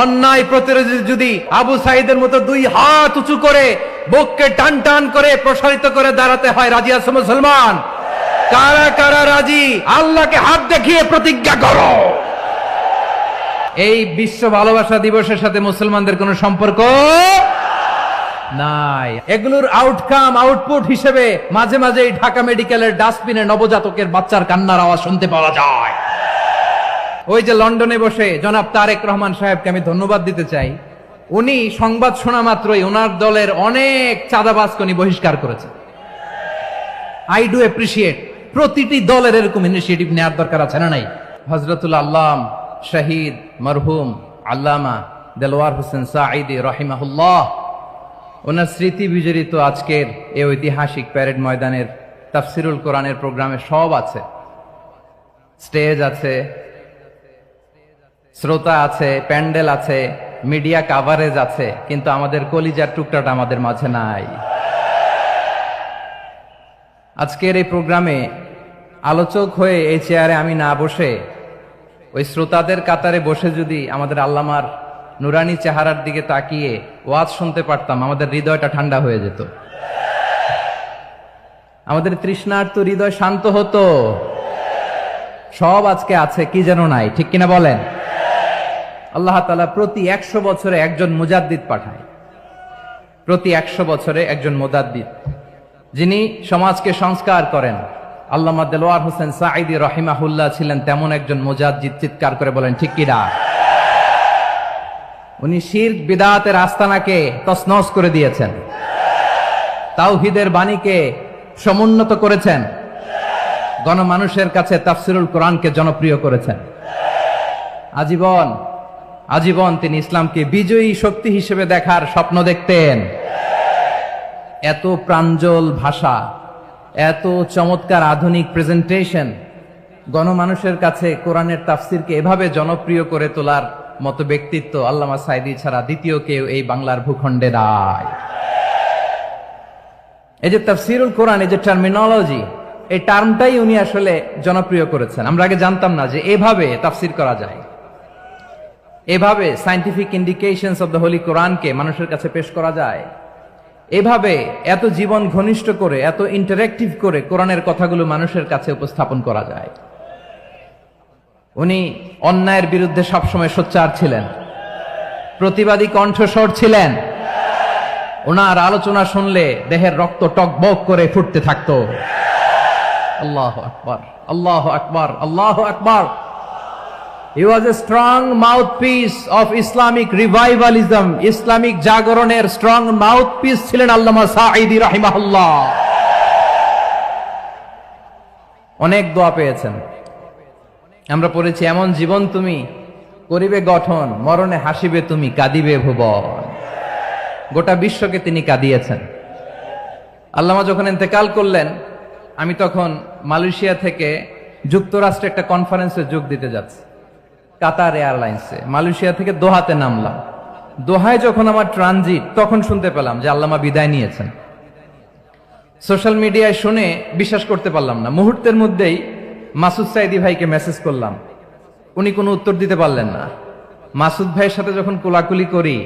অন্যায় প্রতিরোধে যদি আবু সাইদের মতো দুই হাত উঁচু করে বুককে টান টান করে প্রসারিত করে দাঁড়াতে হয়, রাজি আছে মুসলমান? কারা কারা রাজি? আল্লাহকে হাত দেখিয়ে প্রতিজ্ঞা করো। এই বিশ্ব ভালোবাসা দিবসের সাথে মুসলমানদের কোনো সম্পর্ক নাই। এগুলোর আউটপুট হিসেবে মাঝে মাঝে ঢাকা মেডিকেলের ডাস্টবিনে নবজাতকের বাচ্চার কান্নার আওয়াজ শুনতে পাওয়া যায়। ওই যে লন্ডনে বসে জনাব তারেক রহমান সাহেবকে আমি ধন্যবাদ দিতে চাই, উনি সংবাদ শোনা মাত্রই ওনার দলের অনেক চাঁদাবাজকে উনি বহিষ্কার করেছে। I do appreciate. প্রতিটি দলের এরকম ইনিশিয়েটিভ নেওয়ার দরকার আছে না নাই? হযরতুল আল্লাম শহীদ মরহুম আল্লামা দেলোয়ার হোসেন সাঈদী রাহিমাহুল্লাহ, ওনার স্মৃতি বিজড়িত আজকের এই ঐতিহাসিক প্যারেড ময়দানের তাফসিরুল কোরআনের প্রোগ্রামে সব আছে। স্টেজ আছে, শ্রোতা আছে, প্যান্ডেল আছে, মিডিয়া কাভারেজ আছে, কিন্তু আমাদের কলিজার টুকরাটা আমাদের মাঝে নাই। আজকের এই প্রোগ্রামে আলোচক হয়ে এই চেয়ারে আমি না বসে ওই শ্রোতাদের কাতারে বসে যদি আমাদের আল্লামার নুরানি চেহারার দিকে তাকিয়ে ওয়াজ শুনতে পারতাম, আমাদের হৃদয়টা ঠান্ডা হয়ে যেত, আমাদের তৃষ্ণার্ত হৃদয় শান্ত হতো। সব আজকে আছে, কি যেন নাই, ঠিক কিনা বলেন? আল্লাহ তাআলা প্রতি 100 বছরে একজন মুজাদ্দিদ পাঠায়, প্রতি 100 বছরে একজন মুজাদ্দিদ, যিনি সমাজকে সংস্কার করেন। আল্লামা দেলোয়ার হোসেন সাঈদী রাহিমাহুল্লাহ ছিলেন তেমন একজন মুজাদ্দিদ। চিৎকার করে বলেন ঠিক কিনা? উনি শিরক বিদআতের আস্তানাকে তছনছ করে দিয়েছেন, তাওহীদের বাণীকে সমুন্নত করেছেন, গণমানুষের কাছে তাফসিরুল কোরআনকে জনপ্রিয় করেছেন। আজীবন তিনি ইসলামকে বিজয়ী শক্তি হিসেবে দেখার স্বপ্ন দেখতেন। এত প্রাঞ্জল ভাষা, এত চমৎকার আধুনিক প্রেজেন্টেশন, গণমানুষের কাছে কোরআনের তাফসিরকে এভাবে জনপ্রিয় করে তোলার মতো ব্যক্তিত্ব আল্লামা সাঈদী ছাড়া দ্বিতীয় কেউ এই বাংলার ভূখণ্ডে নাই। এই যে তাফসিরুল কোরআন, এই যে টার্মিনোলজি, এই টার্মটাই উনি আসলে জনপ্রিয় করেছেন। আমরা আগে জানতাম না যে এভাবে তাফসির করা যায়, এভাবে scientific indications of the Holi কোরআনকে মানুষের কাছে পেশ করা যায়, এভাবে এত জীবন ঘনিষ্ঠ করে, এত ইন্টারেক্টিভ করে কোরআনের কথাগুলো মানুষের কাছে উপস্থাপন করা যায়। উনি অন্যায়ের বিরুদ্ধে সবসময় সোচ্চার ছিলেন, প্রতিবাদী কণ্ঠস্বর ছিলেন। ওনার আলোচনা শুনলে দেহের রক্ত টকবক করে ফুটতে থাকতো। আল্লাহু আকবার, আল্লাহু আকবার, আল্লাহু আকবার। He was a strong mouthpiece of Islamic revivalism. Islamic জাগরণের স্ট্রং মাউথপিস ছিলেন আল্লামা সাঈদী রাহিমাহুল্লাহ। অনেক দোয়া পেয়েছেন। আমরা পড়েছি, এমন জীবন তুমি করিবে গঠন, মরণে হাসিবে তুমি, কাঁদিবে ভুবন। গোটা বিশ্বকে তিনি কাঁদিয়েছেন। আল্লামা যখন ইন্তেকাল করলেন, আমি তখন মালয়েশিয়া থেকে যুক্তরাষ্ট্রে একটা কনফারেন্সে যোগ দিতে যাচ্ছি, কাতার এয়ারলাইন্সে। মালয়েশিয়া থেকে দোহাতে নামলাম। দোহায় যখন আমার ট্রানজিট, তখন শুনতে পেলাম যে আল্লামা বিদায় নিয়েছেন। সোশ্যাল মিডিয়ায় শুনে বিশ্বাস করতে পারলাম না। মুহূর্তের মধ্যেই মাসুদ সাঈদী ভাইকে মেসেজ করলাম, উনি কোনো উত্তর দিতে পারলেন না। মাসুদ ভাইয়ের সাথে যখন কোলাকুলি করি,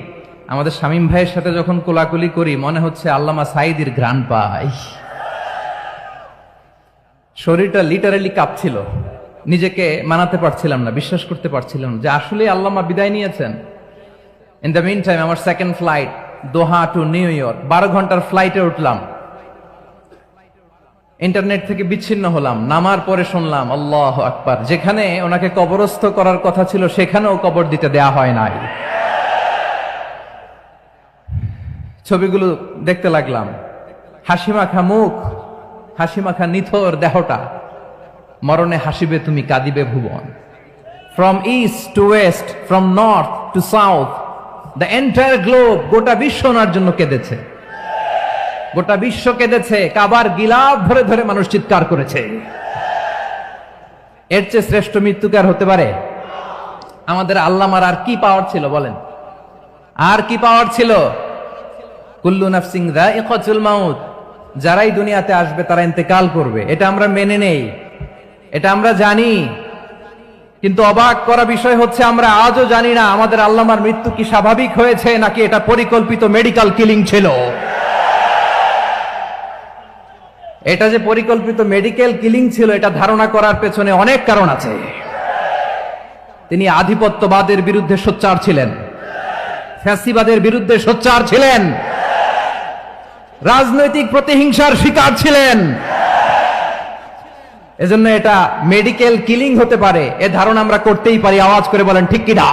আমাদের শামীম ভাইয়ের সাথে যখন কোলাকুলি করি, মনে হচ্ছে আল্লামা সাঈদীর ঘ্রাণ পাই। শরীরটা লিটারালি কাঁপছিল, নিজেকে মানাতে পারছিলাম না, বিশ্বাস করতে পারছিলাম যে আসলে আল্লামা বিদায় নিয়েছেন। ইন দ্য মিন টাইম আমার সেকেন্ড ফ্লাইট, দোহা টু নিউ ইয়র্ক, 12 ঘন্টার ফ্লাইটে উঠলাম। ইন্টারনেট থেকে বিচ্ছিন্ন হলাম। নামার পরে শুনলাম আল্লাহু আকবার, যেখানে ওনাকে কবরস্থ করার কথা ছিল সেখানেও কবর দিতে দেয়া হয় নাই। ছবিগুলো দেখতে লাগলাম, হাসিমাখা মুখ, হাসিমাখা নিথর দেহটা, মরণে হাসিবে তুমি, কাঁদিবে ভুবন। From east to west, from north to south, the entire globe, গোটা বিশ্ব ওনার জন্য কেঁদেছে, গোটা বিশ্ব কেঁদেছে। কাবার গিলাফ ধরে ধরে মানুষ চিৎকার করেছে। এর চেয়ে শ্রেষ্ঠ মৃত্যুকার হতে পারে? আমাদের আল্লামার আর কি পাওয়ার ছিল বলেন? আর কি পাওয়ার ছিল? কুল্লু নাফসিন যায়িকাতুল মাউত, যারাই দুনিয়াতে আসবে তারা ইন্তেকাল করবে, এটা আমরা মেনে নেই, এটা আমরা জানি। কিন্তু অবাক করা বিষয় হচ্ছে আমরা আজও জানি না আমাদের আল্লামার মৃত্যু কি স্বাভাবিক হয়েছে নাকি এটা পরিকল্পিত মেডিকেল কিলিং ছিল। এটা যে পরিকল্পিত মেডিকেল কিলিং ছিল এটা ধারণা করার পেছনে অনেক কারণ আছে। তিনি আধিপত্যবাদের বিরুদ্ধে সোচ্চার ছিলেন, ফ্যাসিবাদের বিরুদ্ধে সোচ্চার ছিলেন, রাজনৈতিক প্রতিহিংসার শিকার ছিলেন। এজন্য এটা মেডিকেল কিলিং হতে পারে এ ধারণা আমরা করতেই পারি। আওয়াজ করে বলেন ঠিক কিনা?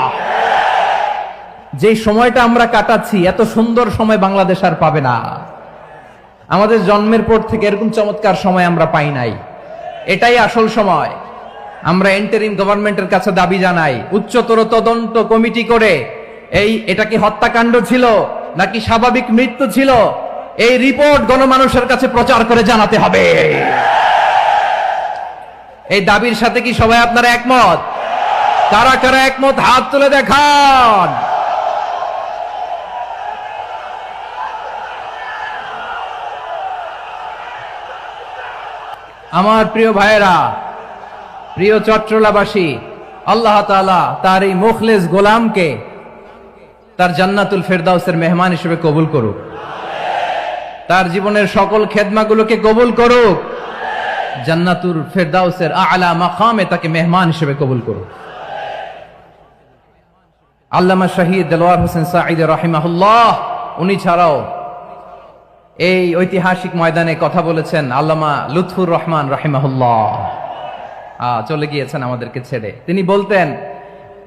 যে সময়টা আমরা কাটাচ্ছি এত সুন্দর সময় বাংলাদেশ আর পাবে না। আমাদের জন্মের পর থেকে এরকম চমৎকার সময় আমরা পাই নাই। এটাই আসল সময়। আমরা ইন্টারিম গভর্নমেন্টের কাছে দাবি জানাই উচ্চতর তদন্ত কমিটি করে এটা কি হত্যাকাণ্ড ছিল নাকি স্বাভাবিক মৃত্যু ছিল এই রিপোর্ট গণমানুষের কাছে প্রচার করে জানাতে হবে। এই দাবির সাথে কি সবাই আপনারা একমত? কারা কারা একমত হাত তুলে দেখান। আমার প্রিয় ভাইয়েরা, প্রিয় চট্টলাবাসী, আল্লাহ তাআলা তার এই মুখলেস গোলামকে তার জান্নাতুল ফেরদাউসের মেহমান হিসেবে কবুল করুক, তার জীবনের সকল খেদমাগুলোকে কবুল করুক, জান্নাতুল ফেরদাউসের আলা মাকামে তাকে মেহমান হিসেবে কবুল করুক। আল্লামা শহীদ দেলোয়ার হোসেন সাঈদী রাহিমাহুল্লাহ উনি ছাড়াও এই ঐতিহাসিক ময়দানে কথা বলেছেন আল্লামা লুৎফুর রহমান রাহিমাহুল্লাহ। চলে গিয়েছেন আমাদেরকে ছেড়ে। তিনি বলতেন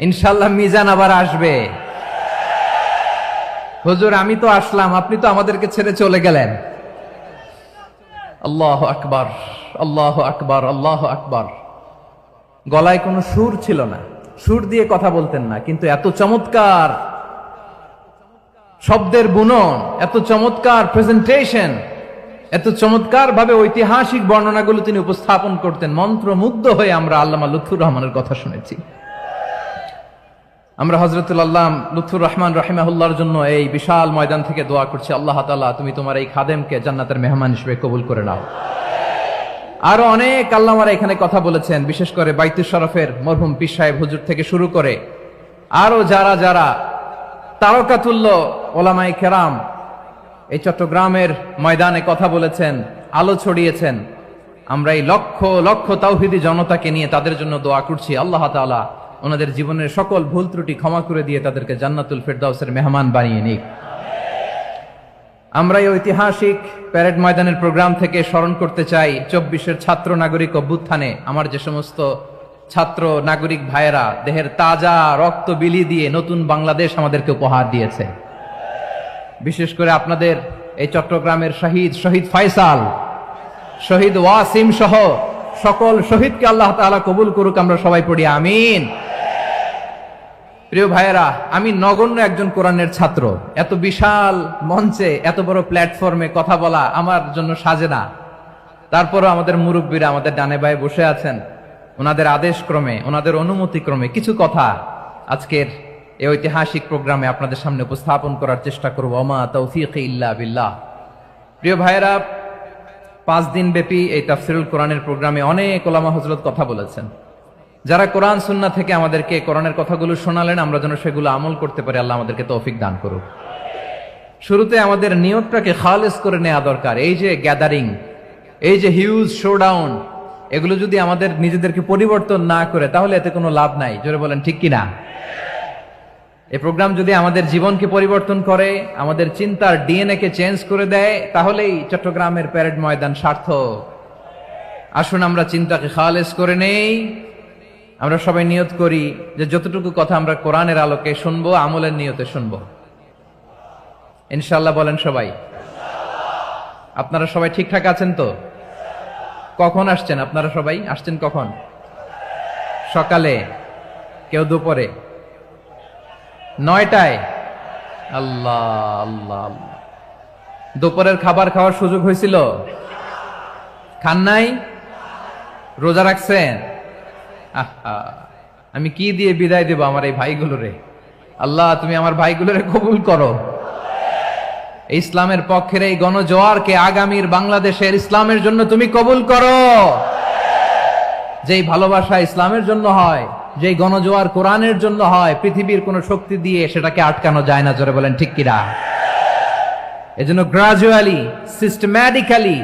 ইনশাআল্লাহ মিজান আবার আসবে। হুজুর আমি তো আসলাম, আপনি তো আমাদেরকে ছেড়ে চলে গেলেন। আল্লাহু আকবার, আল্লাহু আকবার, আল্লাহু আকবার। গলায় কোনো সুর ছিল না, সুর দিয়ে কথা বলতেন না, কিন্তু এত চমৎকার শব্দের বুনন, এত চমৎকার প্রেজেন্টেশন, এত চমৎকার ভাবে ঐতিহাসিক বর্ণনাগুলো তিনি উপস্থাপন করতেন। মন্ত্রমুগ্ধ হয়ে আমরা আল্লামা লুৎফুর রহমানের কথা শুনেছি। আমরা হযরতুল আল্লাহ লুৎফুর রহমান রাহিমাহুল্লাহর জন্য এই বিশাল ময়দান থেকে দোয়া করছি, আল্লাহ তাআলা তুমি তোমার এই খাদেমকে জান্নাতের মেহমান হিসেবে কবুল করে নাও। আরো অনেক আল্লামারা এখানে কথা বলেছেন, বিশেষ করে বাইতুল শরফের মরহুম পীর সাহেব হুজুর থেকে শুরু করে আরো যারা যারা তারকাতুল্য ওলামায়ে কেরাম এই চট্টগ্রামের ময়দানে কথা বলেছেন, আলো ছড়িয়েছেন। আমরা এই লক্ষ লক্ষ তাওহীদি জনতাকে নিয়ে তাদের জন্য দোয়া করছি, আল্লাহ তাআলা ওনাদের জীবনের সকল ভুল ত্রুটি ক্ষমা করে দিয়ে তাদেরকে জান্নাতুল ফেরদাউসের মেহমান বানিয়ে নিক। আমরা এই ঐতিহাসিক প্যারেড ময়দানের প্রোগ্রাম থেকে স্মরণ করতে চাই 24-এর ছাত্র নাগরিক অভ্যুত্থানে আমার যে সমস্ত ছাত্র নাগরিক ভাইয়েরা দেহের তাজা রক্ত বিলি দিয়ে নতুন বাংলাদেশ আমাদেরকে উপহার দিয়েছে। বিশেষ করে আপনাদের এই চট্টগ্রামের শহীদ ফয়সাল, শহীদ ওয়াসিম সহ সকল শহীদকে আল্লাহ তাআলা কবুল করুক। আমরা সবাই পড়ি আমিন। প্রিয় ভাইয়েরা, আমি নগণ্য একজন কোরআনের ছাত্র, এত বিশাল মঞ্চে এত বড় প্ল্যাটফর্মে কথা বলা আমার জন্য সাজে না। তারপরও আমাদের মুরব্বীরা আমাদের ডানে বায়ে বসে আছেন, ওনাদের আদেশ ক্রমে, ওনাদের অনুমতি ক্রমে কিছু কথা আজকের এই ঐতিহাসিক প্রোগ্রামে আপনাদের সামনে উপস্থাপন করার চেষ্টা করব। ওমা তাওফীকি ইল্লা বিল্লাহ। প্রিয় ভাইয়েরা, 5 দিন ব্যাপী এই তাফসীরুল কোরআনের প্রোগ্রামে অনেক ওলামা হযরত কথা বলেছেন। যারা কোরআন সুন্নাহ থেকে আমাদেরকে কোরআনের কথাগুলো শোনালেন, আমরা যেন সেগুলো আমল করতে পারি, আল্লাহ আমাদেরকে তৌফিক দান করুক। শুরুতে আমাদের নিয়তটাকে খালেস করে নেওয়া দরকার। এই যে গ্যাদারিং, এই যে হিউজ শোডাউন, এগুলো যদি আমাদের নিজেদেরকে পরিবর্তন না করে তাহলে এতে কোনো লাভ নাই। জোরে বলেন ঠিক কিনা? এই প্রোগ্রাম যদি আমাদের জীবনকে পরিবর্তন করে, আমাদের চিন্তার ডিএনএ কে চেঞ্জ করে দেয়, তাহলেই চট্টগ্রামের প্যারেড ময়দান সার্থক। আসুন আমরা চিন্তাকে খালেস করে নেই। আমরা সবাই নিয়ত করি যে যতটুকু কথা আমরা কোরআনের আলোকে শুনবো, আমলের নিয়তে শুনবো ইনশাআল্লাহ। বলেন সবাই। আপনারা সবাই ঠিকঠাক আছেন তো? কখন আসছেন আপনারা? সবাই আসছেন কখন? সকালে, কেউ দুপুরে, 9টায়? আল্লাহ আল্লাহ আল্লাহ। দুপুরের খাবার খাওয়ার সুযোগ হয়েছিল? খান নাই? রোজা রাখছেন? আহা, আমি কি দিয়ে বিদায় দেব আমার এই ভাইগুলোরে? আল্লাহ তুমি আমার ভাইগুলোরে কবুল করো। ইসলামের পক্ষের এই গণজোয়ারকে আগামীর বাংলাদেশের ইসলামের জন্য তুমি কবুল করো। যেই ভালোবাসা ইসলামের জন্য হয়, যে গণজোয়ার কোরআনের জন্য হয়, পৃথিবীর কোন শক্তি দিয়ে সেটাকে আটকানো যায় না। জোরে বলেন ঠিক কিনা? এজন্য গ্রাজুয়ালি, সিস্টেম্যাটিক্যালি,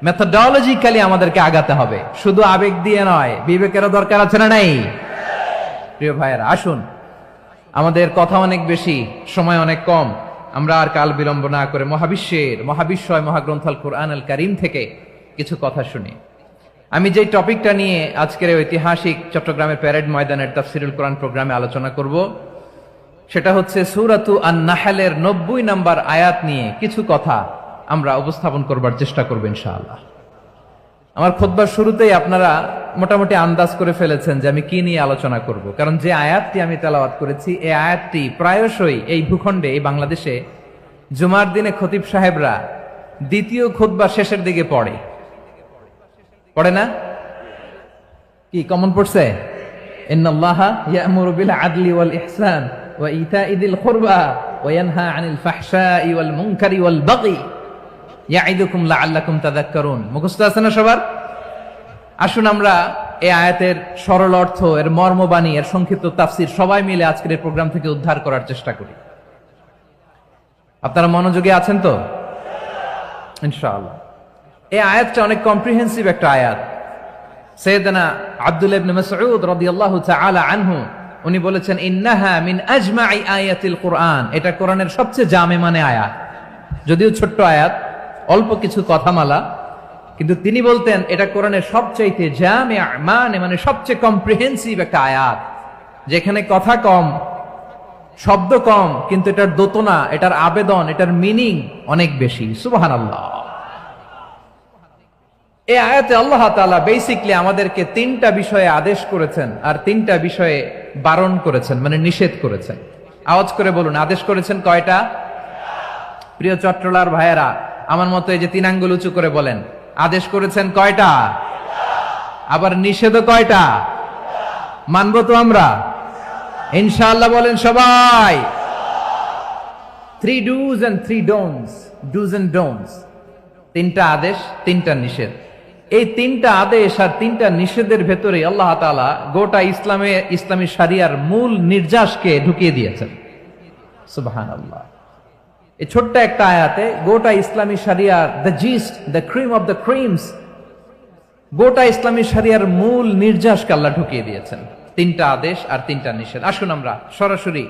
মেথোডোলজিক্যালি আমাদেরকে আগাতে হবে, শুধু আবেগ দিয়ে নয়। বিবেকেরও দরকার আছে না নাই? প্রিয় ভাইয়েরা, আসুন, আমাদের কথা অনেক বেশি, সময় অনেক কম, আমরা আর কাল বিলম্ব না করে মহাবিশ্বয় মহাগ্রন্থ আল কুরআন আল কারীম থেকে কিছু কথা শুনি। আমি যে টপিকটা নিয়ে আজকের ঐতিহাসিক চট্টগ্রামের প্যারেড ময়দানের তাফসিরুল কোরআন প্রোগ্রামে আলোচনা করব, সেটা হচ্ছে সূরাতু আন-নাহলের 90 নম্বর আয়াত নিয়ে কিছু কথা আমরা উপস্থাপন করবার চেষ্টা করব ইনশাআল্লাহ। আমার খুতবার শুরুতেই আপনারা মোটামুটি আন্দাজ করে ফেলেছেন যে আমি কি নিয়ে আলোচনা করব, কারণ যে আয়াতটি আমি তেলাওয়াত করেছি এই আয়াতটি প্রায়শই এই ভূখণ্ডে, এই বাংলাদেশে জুমার দিনে খতিব সাহেবরা দ্বিতীয় খুতবা শেষের দিকে পড়ে না? কি কমন পড়ছে? ইন্নাল্লাহা ইয়া'মুরু বিল আদলি ওয়াল ইহসান ওয়া ইতা'i যিল কুরবা ওয়া ইয়ানহা আনিল ফাহশাই ওয়াল মুনকারি ওয়াল বাগি ইয়া'iদুকুম লাআল্লাকুম তাযাক্কারুন। মুখস্থ আছে না সবার? আসুন আমরা এই আয়াতের সরল অর্থ, এর মর্মবাণী, এর সংক্ষিপ্ত তাফসীর সবাই মিলে আজকের এই প্রোগ্রাম থেকে উদ্ধার করার চেষ্টা করি। আপনারা মনোযোগী আছেন তো? ইনশাআল্লাহ। এই আয়াতটা অনেক কম্প্রিহেন্সিভ একটা আয়াত। সাইয়েদনা আব্দুল্লাহ ইবনে মাসউদ রাদিয়াল্লাহু তাআলা আনহু উনি বলেছেন, ইন্নাহা মিন আজমাই আয়াতিল কুরআন, এটা কোরআনের সবচেয়ে জামে মানে আয়াত। যদিও ছোট্ট আয়াত, অল্প কিছু কথামালা, কিন্তু তিনি বলতেন এটা কোরআনের সবচাইতে জামে মানে সবচেয়ে কম্প্রিহেন্সিভ একটা আয়াত, যেখানে কথা কম, শব্দ কম, কিন্তু এটার দোতনা, এটার আবেদন, এটার মিনিং অনেক বেশি। সুবহানাল্লাহ। এই আয়াতে আল্লাহ তাআলা বেসিক্যালি আমাদেরকে 3টা বিষয়ে আদেশ করেছেন আর 3টা বিষয়ে বারণ করেছেন, মানে নিষেধ করেছেন। আওয়াজ করে বলুন, আদেশ করেছেন কয়টা? প্রিয় চট্টলার ভাইয়েরা, আমার মতো এই যে 3 আঙ্গুল উঁচু করে বলেন, আদেশ করেছেন কয়টা? আবার নিষেধও কয়টা? মানবো তো আমরা ইনশাআল্লাহ? বলেন সবাই। 3 do's and 3 don'ts, do's and don'ts, 3টা আদেশ, 3টা নিষেধ। এই 3টা আদেশ আর 3টা নিষেধের ভেতরে আল্লাহ তাআলা গোটা ইসলামী শরিয়ার মূল নির্যাসকে ঢুকিয়ে দিয়েছেন। সুবহানাল্লাহ। এই ছোট্ট একটা আয়াতে গোটা ইসলামী শরিয়ার, the gist, the cream of the creams, গোটা ইসলামী শরিয়ার মূল নির্যাসকে আল্লাহ ঢুকিয়ে দিয়েছেন। 3টা আদেশ আর 3টা নিষেধ। আসুন আমরা সরাসরি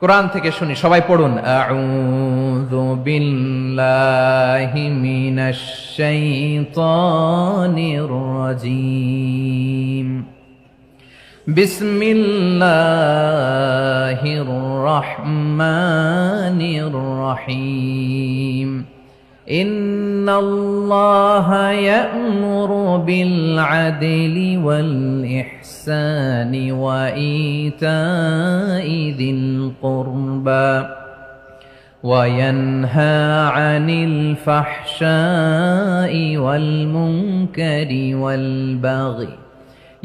কোরআন থেকে শুনি, সবাই পড়ুন। আউযু বিল্লাহি মিনাশ শাইতানির রাজীম। বিসমিল্লাহির রহমানির রহিম। ইন্নাল্লাহা ইয়া'মুরু বিল আদলি ওয়াল ইহসানি ওয়া ইতা'i যিল কুরবা ওয়া ইয়ানহা আনিল ফাহশাই ওয়াল মুনকারি ওয়াল বাগি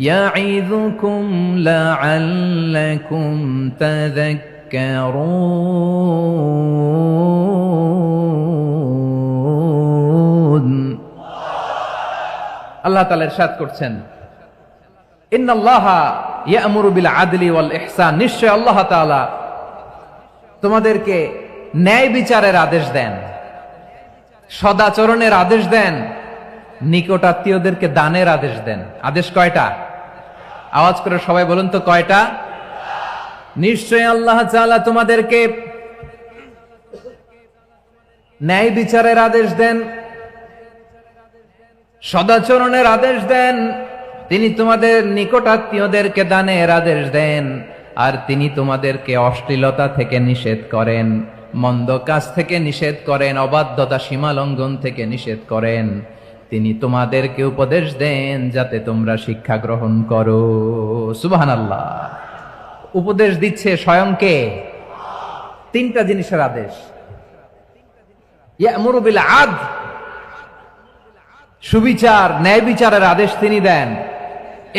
ইয়া'ইযুকুম লা'আল্লাকুম তাযাক্কারুন। আল্লাহ তাআলা ইরশাদ করছেন, ইন্নাল্লাহা ইয়া'মুরু বিল আদলি ওয়াল ইহসান, নিশ্চয় আল্লাহ তাআলা তোমাদেরকে ন্যায় বিচারের আদেশ দেন, সদাচরণের আদেশ দেন, নিকটাত্মীয়দেরকে দানের আদেশ দেন। আদেশ কয়টা? আওয়াজ করে সবাই বলুন তো কয়টা? নিশ্চয় আল্লাহ তাআলা তোমাদেরকে ন্যায় বিচারের আদেশ দেন, সদাচরণের আদেশ দেন, তিনি তোমাদের নিকটাত্মীয়দেরকে দানের আদেশ দেন, আর তিনি তোমাদেরকে অশ্লীলতা থেকে নিষেধ করেন, মন্দ কাজ থেকে নিষেধ করেন, অবাধ্যতা সীমা লঙ্ঘন থেকে নিষেধ করেন। তিনি তোমাদেরকে উপদেশ দেন যাতে তোমরা শিক্ষা গ্রহণ করো। সুবহানাল্লাহ। উপদেশ দিচ্ছে স্বয়ং কে? 3টা জিনিসের আদেশ। ইয়া'মুরু বিল আদল, সুবিচার, ন্যায় বিচারের আদেশ তিনি দেন।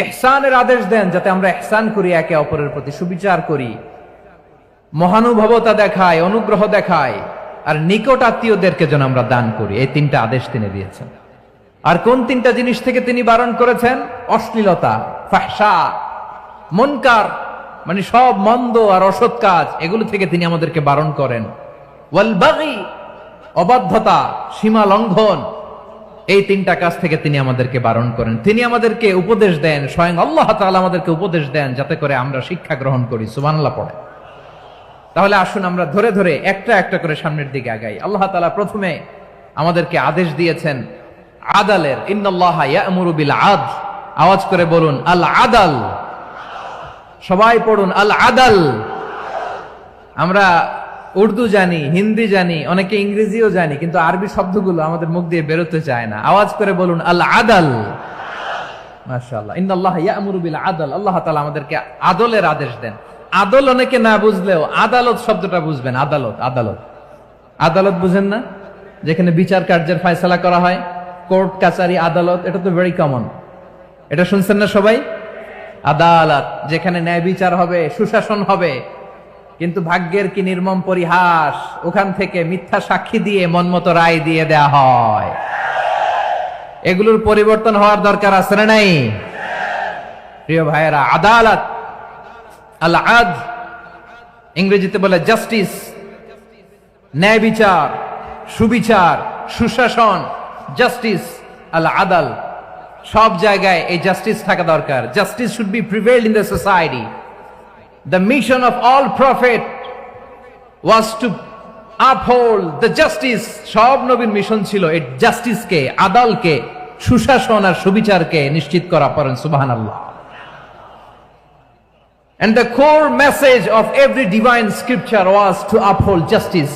ইহসানের আদেশ দেন, যাতে আমরা ইহসান করি, একে অপরের প্রতি সুবিচার করি, মহানুভবতা দেখায়, অনুগ্রহ দেখায়, আর নিকট আত্মীয়দেরকে যেন আমরা দান করি। এই 3টা আদেশ তিনি দিয়েছেন। আর কোন 3টা জিনিস থেকে তিনি বারণ করেছেন? অশ্লীলতা, ফাহশা, মুনকার মানে সব মন্দ আর অসৎ কাজ, এগুলো থেকে তিনি আমাদেরকে বারণ করেন। ওয়াল বাগি, অবাধ্যতা, সীমা লঙ্ঘন, এই তিনটা কাজ থেকে তিনি আমাদেরকে বারণ করেন। তিনি আমাদেরকে উপদেশ দেন, স্বয়ং আল্লাহ তাআলা আমাদেরকে উপদেশ দেন যাতে করে আমরা শিক্ষা গ্রহণ করি। সুবহানাল্লাহ পড়ে। তাহলে আসুন আমরা ধরে ধরে একটা একটা করে সামনের দিকে আগাই। আল্লাহ তাআলা প্রথমে আমাদেরকে আদেশ দিয়েছেন আদালের, ইন্নাল্লাহা ইয়া'মুরু বিল আদল। আওয়াজ করে বলুন আল আদাল। সবাই পড়ুন আল আদাল। আমরা উর্দু জানি, হিন্দি জানি, অনেকে ইংরেজিও জানি, কিন্তু আরবি শব্দগুলো আমাদের মুখ দিয়ে বেরোতে চায় না। আওয়াজ করে বলুন আল আদাল। মাশাআল্লাহ, ইন্নাল্লাহা ইয়া'মুরু বিল আদল। আল্লাহ তাআলা আমাদেরকে আদলের আদেশ দেন। আদল অনেকে না বুঝলেও আদালত শব্দটা বুঝবেন। আদালত, আদালত, আদালত বুঝেন না? যেখানে বিচার কার্যের ফয়সালা করা হয়, কোর্ট কাচারি আদালত, এটা তো ভেরি কমন। এটা শুনছেন না সবাই? আদালত, যেখানে ন্যায় বিচার হবে, সুশাসন হবে। কিন্তু ভাগ্যের কি নির্মম পরিহাস, ওখান থেকে মিথ্যা সাক্ষী দিয়ে মনমতো রায় দিয়ে দেয়া হয়। এগুলোর পরিবর্তন হওয়ার দরকার আছে না নাই? প্রিয় ভাইয়েরা, আদালত, আল আদল, ইংরেজিতে বলে জাস্টিস, ন্যায় বিচার, সুবিচার, সুশাসন, জাস্টিস, আল আদাল। সব জায়গায় এই জাস্টিস থাকা দরকার। Justice should be prevailed in the society. The mission of all prophet was to uphold the justice. সব নবীর মিশন ছিল এই জাস্টিসকে, আদালকে, সুশাসন আর সুবিচারকে নিশ্চিত করা। পড়েন সুবহানাল্লাহ। And the core message of every divine scripture was to uphold justice.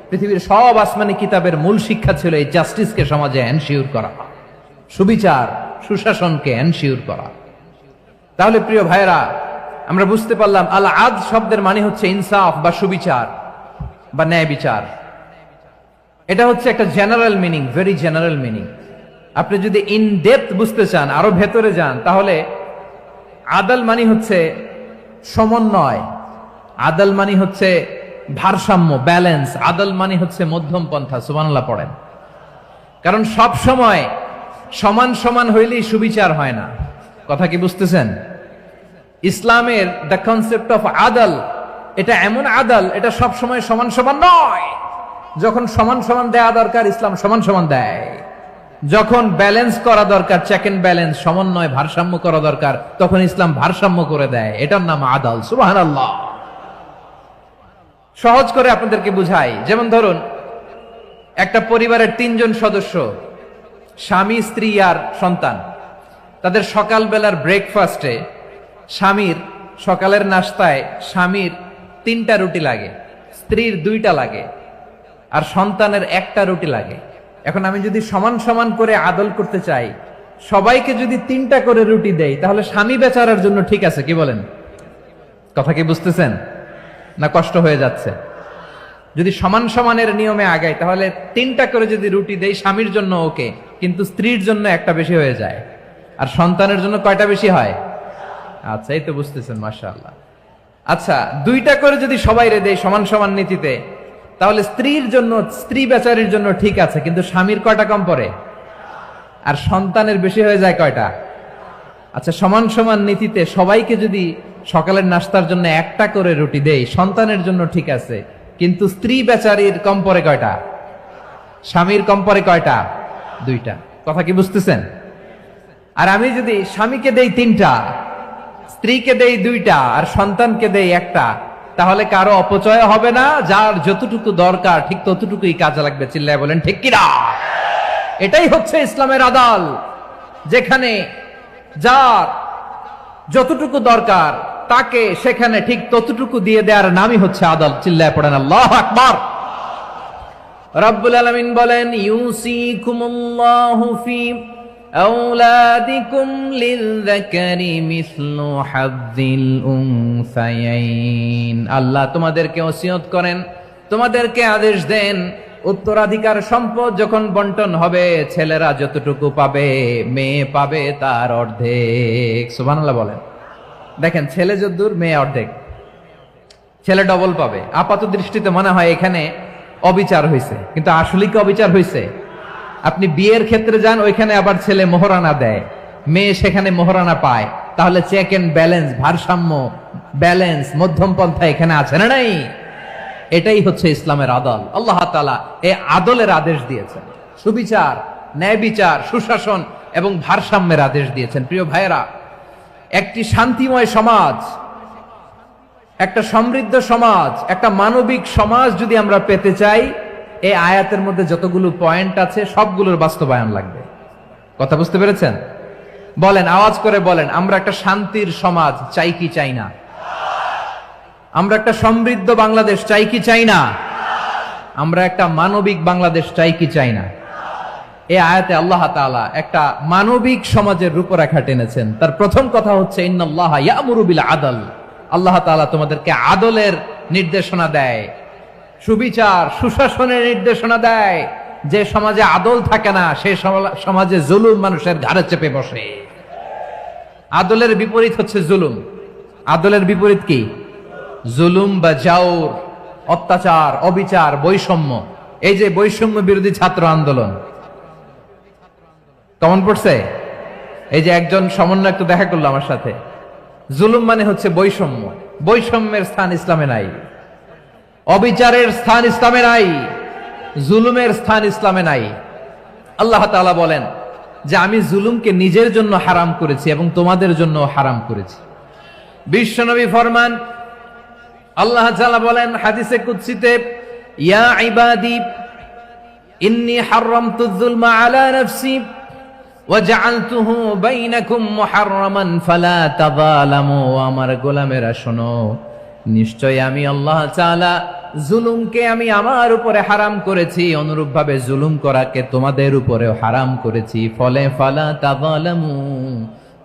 পৃথিবীর সব আসমানি কিতাবের মূল শিক্ষা ছিল এই জাস্টিসকে সমাজে এনশিওর করা, সুবিচার, সুশাসনকে এনশিওর করা। তাহলে প্রিয় ভাইরা, আমরা বুঝতে পারলাম আল আদল শব্দের মানে হচ্ছে ইনসাফ বা সুবিচার বা ন্যায় বিচার। এটা হচ্ছে একটা general meaning, very general meaning. আপনি যদি ইন ডেপথ বুঝতে চান, আরো ভেতরে যান, তাহলে আদল মানে হচ্ছে সমন্বয়, আদল মানে হচ্ছে ভারসাম্য, ব্যালেন্স। আদল মানে হচ্ছে মধ্যম পন্থা। সুবহানাল্লাহ পড়েন। কারণ সব সময় সমান সমান হইলেই সুবিচার হয় না। কথা কি বুঝতেছেন? ইসলামের দ্য কনসেপ্ট অফ আদল, এটা এমন আদল, এটা সব সময় সমান সমান নয়। যখন সমান সমান দেয়া দরকার, ইসলাম সমান সমান দেয়। যখন ব্যালেন্স করা দরকার, চেক এন্ড ব্যালেন্স, সমন্বয়, ভারসাম্য করা দরকার, তখন ইসলাম ভারসাম্য করে দেয়। এটার নাম আদল। সুবহানাল্লাহ। সহজ করে আপনাদেরকে বুঝাই। যেমন ধরুন, একটা পরিবারের 3 জন সদস্য, স্বামী, স্ত্রী আর সন্তান। তাদের সকালবেলার ব্রেকফাস্টে, স্বামীর সকালের নাস্তায় স্বামীর 3টা রুটি লাগে, স্ত্রীর 2টা লাগে, আর সন্তানের 1টা রুটি লাগে। এখন আমি যদি সমান সমান করে আদল করতে চাই, সবাইকে যদি 3টা করে রুটি দেই, তাহলে স্বামী বেচারার জন্য ঠিক আছে? কি বলেন? কথা কি বুঝতেছেন না কষ্ট হয়ে যাচ্ছে? যদি সমান সমানের নিয়মে আগাই, তাহলে 3টা করে যদি রুটি দেই, স্বামীর জন্য ওকে, কিন্তু স্ত্রীর জন্য 1টা বেশি হয়ে যায়। আর সন্তানের জন্য কয়টা বেশি হয়? আচ্ছা, এই তো বুঝতেছেন, মাশাআল্লাহ। আচ্ছা, 2টা করে যদি সবাই দেয় সমান সমান নীতিতে, তাহলে স্ত্রীর জন্য, স্ত্রী বেচারির জন্য ঠিক আছে, কিন্তু স্বামীর কয়টা কম পড়ে? আর সন্তানের বেশি হয়ে যায় কয়টা? আচ্ছা, সমান সমান নীতিতে সবাইকে যদি সকালের নাস্তার জন্য 1টা করে রুটি দেই, সন্তানের জন্য ঠিক আছে, কিন্তু স্ত্রী বেচারির কম পড়ে কয়টা? স্বামীর কম পড়ে কয়টা? 2টা। কথা কি বুঝতেছেন? আর আমি যদি স্বামীকে দেই 3টা, স্ত্রীকে দেই 2টা, আর সন্তানকে দেই 1টা, তাহলে কারো অপচয় হবে না। যার যতটুকু দরকার ঠিক ততটুকুই কাজে লাগবে। চিল্লায় বলেন ঠিক কিনা? এটাই হচ্ছে ইসলামের আদল, যেখানে যার যতটুকু দরকার তাকে সেখানে ঠিক ততটুকু দিয়ে দেওয়ার নামই হচ্ছে আদল। চিল্লায় পড়েন আল্লাহু আকবার। রব্বুল আলামিন বলেন, ইউসিকুমুল্লাহু ফি আওলাদিকুম লিযযাকারি মিসলু হাযযিল উনসায়াইন। আল্লাহ তোমাদেরকে ওসিয়ত করেন, তোমাদেরকে আদেশ দেন, উত্তরাধিকার সম্পদ যখন বন্টন হবে, ছেলেরা যতটুকু পাবে, মেয়ে পাবে তার অর্ধেক। সুবহানাল্লাহ বলেন। দেখেন, ছেলে যদ্দূর, মেয়ে অর্ধেক, ছেলে ডবল পাবে। আপাত দৃষ্টিতে মনে হয় এখানে অবিচার হয়েছে, কিন্তু আসলে কি অবিচার হয়েছে? আপনি বিয়ের ক্ষেত্রে যান, ওইখানে আবার ছেলে মোহরানা দেয়, মেয়ে সেখানে মোহরানা পায়, তাহলে চেক এন্ড ব্যালেন্স, ভারসাম্য, ব্যালেন্স, মধ্যম পন্থা এখানে আছে না নাই? এটাই হচ্ছে ইসলামের আদল। আল্লাহ তাআলা এই আদলের আদেশ দিয়েছেন, সুবিচার, ন্যায় বিচার, সুশাসন এবং ভারসাম্যের আদেশ দিয়েছেন। প্রিয় ভাইয়েরা, একটি শান্তিময় সমাজ, একটা সমৃদ্ধ সমাজ, একটা মানবিক সমাজ যদি আমরা পেতে চাই, এই আয়াতের মধ্যে যতগুলো পয়েন্ট আছে সবগুলোর বাস্তবায়ন লাগবে। কথা বুঝতে পেরেছেন? বলেন, আওয়াজ করে বলেন, আমরা একটা শান্তির সমাজ চাই কি চাই না? আমরা একটা সমৃদ্ধ বাংলাদেশ চাই কি চাই না? আমরা একটা মানবিক বাংলাদেশ চাই কি চাই না? এই আয়াতে আল্লাহ তাআলা একটা মানবিক সমাজের রূপরেখা টেনেছেন। তার প্রথম কথা হচ্ছে ইন্নাল্লাহা ইয়ামুরু বিল আদল। আল্লাহ তাআলা তোমাদেরকে আদলের নির্দেশনা দেয়, সুবিচার, সুশাসনের নির্দেশনা দেয়। যে সমাজে আদল থাকে না, সেই সমাজে জুলুম মানুষের ঘাড়ে চেপে বসে। আদলের বিপরীত হচ্ছে জুলুম। আদলের বিপরীত কি? জুলুম বা জাওর, অত্যাচার, অবিচার, বৈষম্য। এই যে বৈষম্য বিরোধী ছাত্র আন্দোলন কেমন পড়ছে? এই যে একজন সমন্বয়ক তো দেখা করলো আমার সাথে। জুলুম মানে হচ্ছে বৈষম্য। বৈষম্যের স্থান ইসলামে নাই, অবিচারের স্থান ইসলামে নাই, জুলুমের স্থান ইসলামে নাই। আল্লাহ তাআলা বলেন যে আমি জুলুমকে নিজের জন্য হারাম করেছি এবং তোমাদের জন্য হারাম করেছি। বিশ্বনবী ফরমান, আল্লাহ তাআলা বলেন হাদিসে কুদসিতে, ইয়া ইবাদি ইন্নী হারামতু যুলমা আলা নাফসি ওয়া জাআলতুহু বাইনাকুম মুহাররামান ফালা তাযালামু। আমার গোলামেরা শোনো, নিশ্চয় আমি আল্লাহ তাআলা জুলুমকে আমি আমার উপরে হারাম করেছি, অনুরূপভাবে জুলুম করাকে তোমাদের উপরেও হারাম করেছি। ফলে ফালা তাযালামু,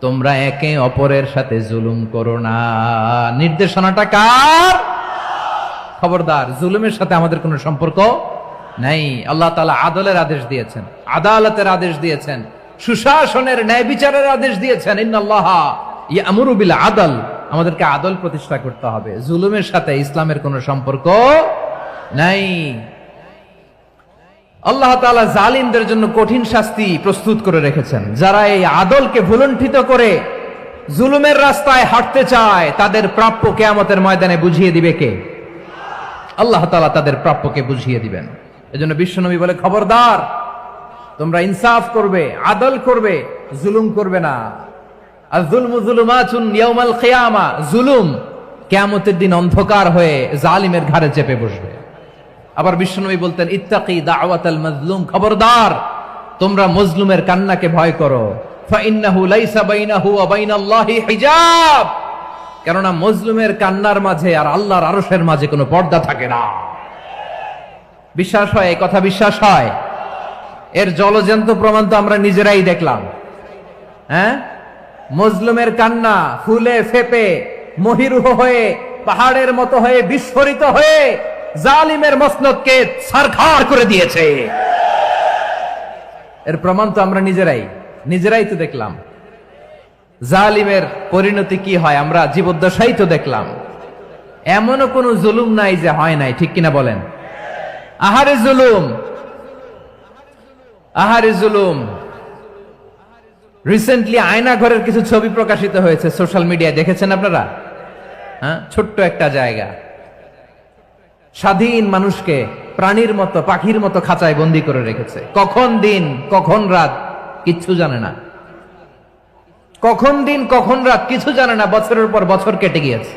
তোমরা একে অপরের সাথে জুলুম করো না। নির্দেশনাটা কার? খবরদার, জুলুমের সাথে আমাদের কোনো সম্পর্ক নাই। আল্লাহ তাআলা আদলের আদেশ দিয়েছেন, আদালতের আদেশ দিয়েছেন, সুশাসনের, ন্যায় বিচারের আদেশ দিয়েছেন। ইন্নাল্লাহা ইয়ামুরু বিল আদল। আমাদেরকে আদল প্রতিষ্ঠা করতে হবে। জুলুমের সাথে ইসলামের কোনো সম্পর্ক নাই। আল্লাহ তাআলা জালিমদের জন্য কঠিন শাস্তি প্রস্তুত করে রেখেছেন। যারা এই আদলকে ভুলুণ্ঠিত করে জুলুমের রাস্তায় হাঁটতে চায়, তাদের প্রাপ্য কিয়ামতের ময়দানে বুঝিয়ে দিবে কে? আল্লাহ তাআলা তাদের প্রাপ্যকে বুঝিয়ে দিবেন। এজন্য বিশ্বনবী বলে, খবরদার, তোমরা ইনসাফ করবে, আদল করবে, জুলুম করবে না। আর যুলমু যুলুমাতুন ইয়াউমাল কিয়ামা, জুলুম কিয়ামতের দিন অন্ধকার হয়ে জালিমের ঘাড়ে চেপে বসবে। আবার বিশ্বনবী বলতেন, ইত্তাকি দাওয়াতাল মাজলুম, খবরদার, তোমরা মজলুমের কান্নাকে ভয় করো। ফাইন্নাহু লাইসা বাইনাহু ওয়া বাইনাল্লাহি হিজাব, কেননা মজলুমের কান্নার মাঝে আর আল্লাহর আরশের মাঝে কোনো পর্দা থাকে না। বিশ্বাস হয়? এই কথা বিশ্বাস হয়? এর জলজ্যান্ত প্রমাণ তো আমরা নিজেরাই দেখলাম। হ্যাঁ, মজলুমের কান্না ফুলে ফেপে মহিরুহ হয়ে, পাহাড়ের মতো হয়ে, বিস্ফোরিত হয়ে জালিমের মসনদকে ছারখার করে দিয়েছে। এর প্রমাণ তো আমরা নিজেরাই তো দেখলাম। জালিমের পরিণতি কি হয় আমরা জীবদ্দশাই তো দেখলাম। এমনও কোনো জুলুম নাই যে হয় নাই, ঠিক কিনা বলেন? আহারে জুলুম, আহারে জুলুম। রিসেন্টলি আয়না ঘরের কিছু ছবি প্রকাশিত হয়েছে সোশ্যাল মিডিয়ায়, দেখেছেন আপনারা? হ্যাঁ, ছোট্ট একটা জায়গা, স্বাধীন মানুষকে প্রাণীর মতো, পাখির মতো খাঁচায় বন্দী করে রেখেছে। কখন দিন কখন রাত কিচ্ছু জানে না, কখন দিন কখন রাত কিছু জানে না। বছরের পর বছর কেটে গিয়েছে।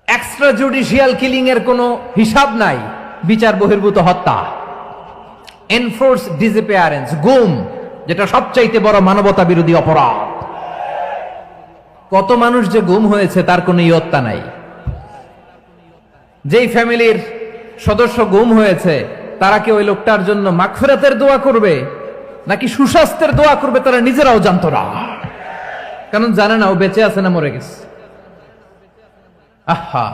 এক্সট্রা জুডিশিয়াল কিলিং এর কোনো হিসাব নাই, বিচার বহির্ভূত হত্যা, এনফোর্স ডিসঅ্যাপিয়ারেন্স, গুম, যেটা সবচাইতে বড় মানবতা বিরোধী অপরাধ। কত মানুষ যে গুম হয়েছে তার কোনো ইয়ত্তা নাই। যেই ফ্যামিলির সদস্য গুম হয়েছে, তারা কি ওই লোকটার জন্য মাগফিরাতের দোয়া করবে নাকি সুস্বাস্থ্যের দোয়া করবে তারা নিজেরাও জানতো না, কারণ জানে না ও বেঁচে আছে না মরে গেছে। আহা,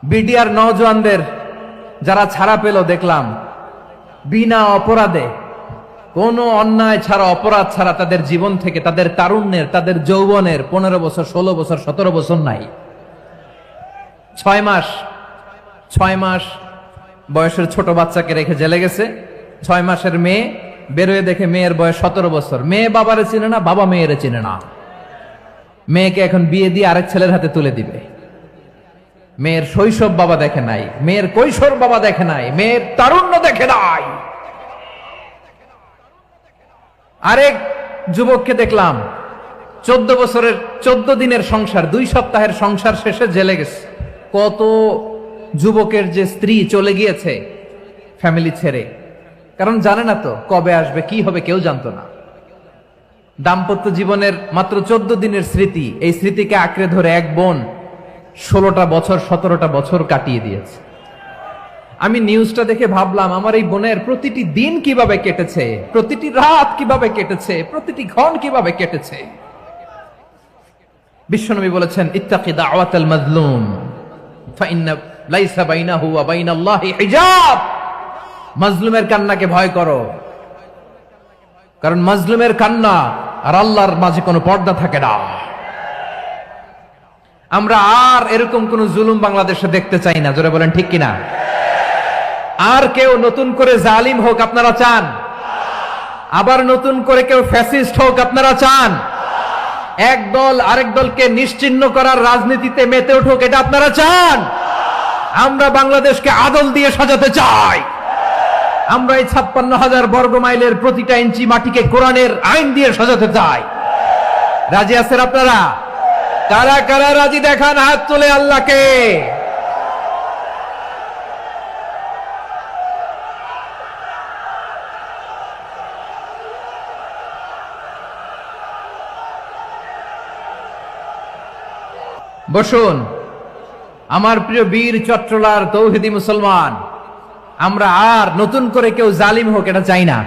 বিডিআর নওজওয়ানদের যারা ছাড়া পেল দেখলাম, বিনা অপরাধে, কোনো অন্যায় ছাড়া, অপরাধ ছাড়া তাদের জীবন থেকে, তাদের তারুণ্যের, তাদের যৌবনের 15 বছর, 16 বছর, 17 বছর নাই। 6 মাস বয়সের ছোট বাচ্চাকে রেখে জেলে গেছে। 6 মাসের মেয়ে বেরোয় দেখে মেয়ের বয়স 17 বছর। মেয়ে বাবারে চিনে না, বাবা মেয়েরে চিনে না। মেয়েকে এখন বিয়ে দিয়ে আরেক ছেলের হাতে তুলে দিবে। মেয়ের শৈশব বাবা দেখে নাই, মেয়ের কৈশোর বাবা দেখে নাই, মেয়ের তারুণ্য দেখে নাই। আরেক যুবককে দেখলাম 14 বছরের 14 দিনের সংসার, 2 সপ্তাহের সংসার শেষে জেলে গেছে। কত যুবকের যে স্ত্রী চলে গিয়েছে ফ্যামিলি ছেড়ে, কারণ জানে না তো কবে আসবে, কি হবে, কেউ জানতো না। দাম্পত্য জীবনের মাত্র 14 দিনের স্মৃতি, এই স্মৃতিকে আঁকড়ে ধরে এক বোন 16টা বছর 17টা বছর কাটিয়ে দিয়েছে। আমি নিউজটা দেখে ভাবলাম, আমার এই বোনের প্রতিটি দিন কিভাবে কেটেছে, প্রতিটি রাত কিভাবে কেটেছে, প্রতিটি ক্ষণ কিভাবে কেটেছে। বিশ্বনবী বলেছেন, ইত্তাকি দাওয়াতাল মাজলুম ফাইন্না লাইসা বাইনাহু ওয়া বাইনাল্লাহি হিজাব। মাজলুমের কান্নাকে ভয় করো, কারণ মাজলুমের কান্না আর আল্লাহর মাঝে কোনো পর্দা থাকে না। আমরা আর এরকম কোন জুলুম বাংলাদেশে দেখতে চাই না। জোরে বলেন ঠিক কিনা? আর কেউ নতুন করে জালিম হোক আপনারা চান? আবার নতুন করে কেউ ফ্যাসিস্ট হোক আপনারা চান? এক দল আরেক দলকে নিশ্চিহ্ন করার রাজনীতিতে মেতে উঠুক, এটা আপনারা চান? আমরা বাংলাদেশকে আদল দিয়ে সাজাতে চাই। আমরা এই 56,000 বর্গ মাইলের প্রতিটা ইঞ্চি মাটিকে কোরআনের আইন দিয়ে সাজাতে চাই। রাজি আছেন আপনারা? কারা কারা রাজি দেখান হাত তুলে আল্লাহকে। বসুন আমার প্রিয় বীর চট্টলার তৌহিদি মুসলমান, আমরা আর নতুন করে কেউ জালিম হোক এটা চাই না।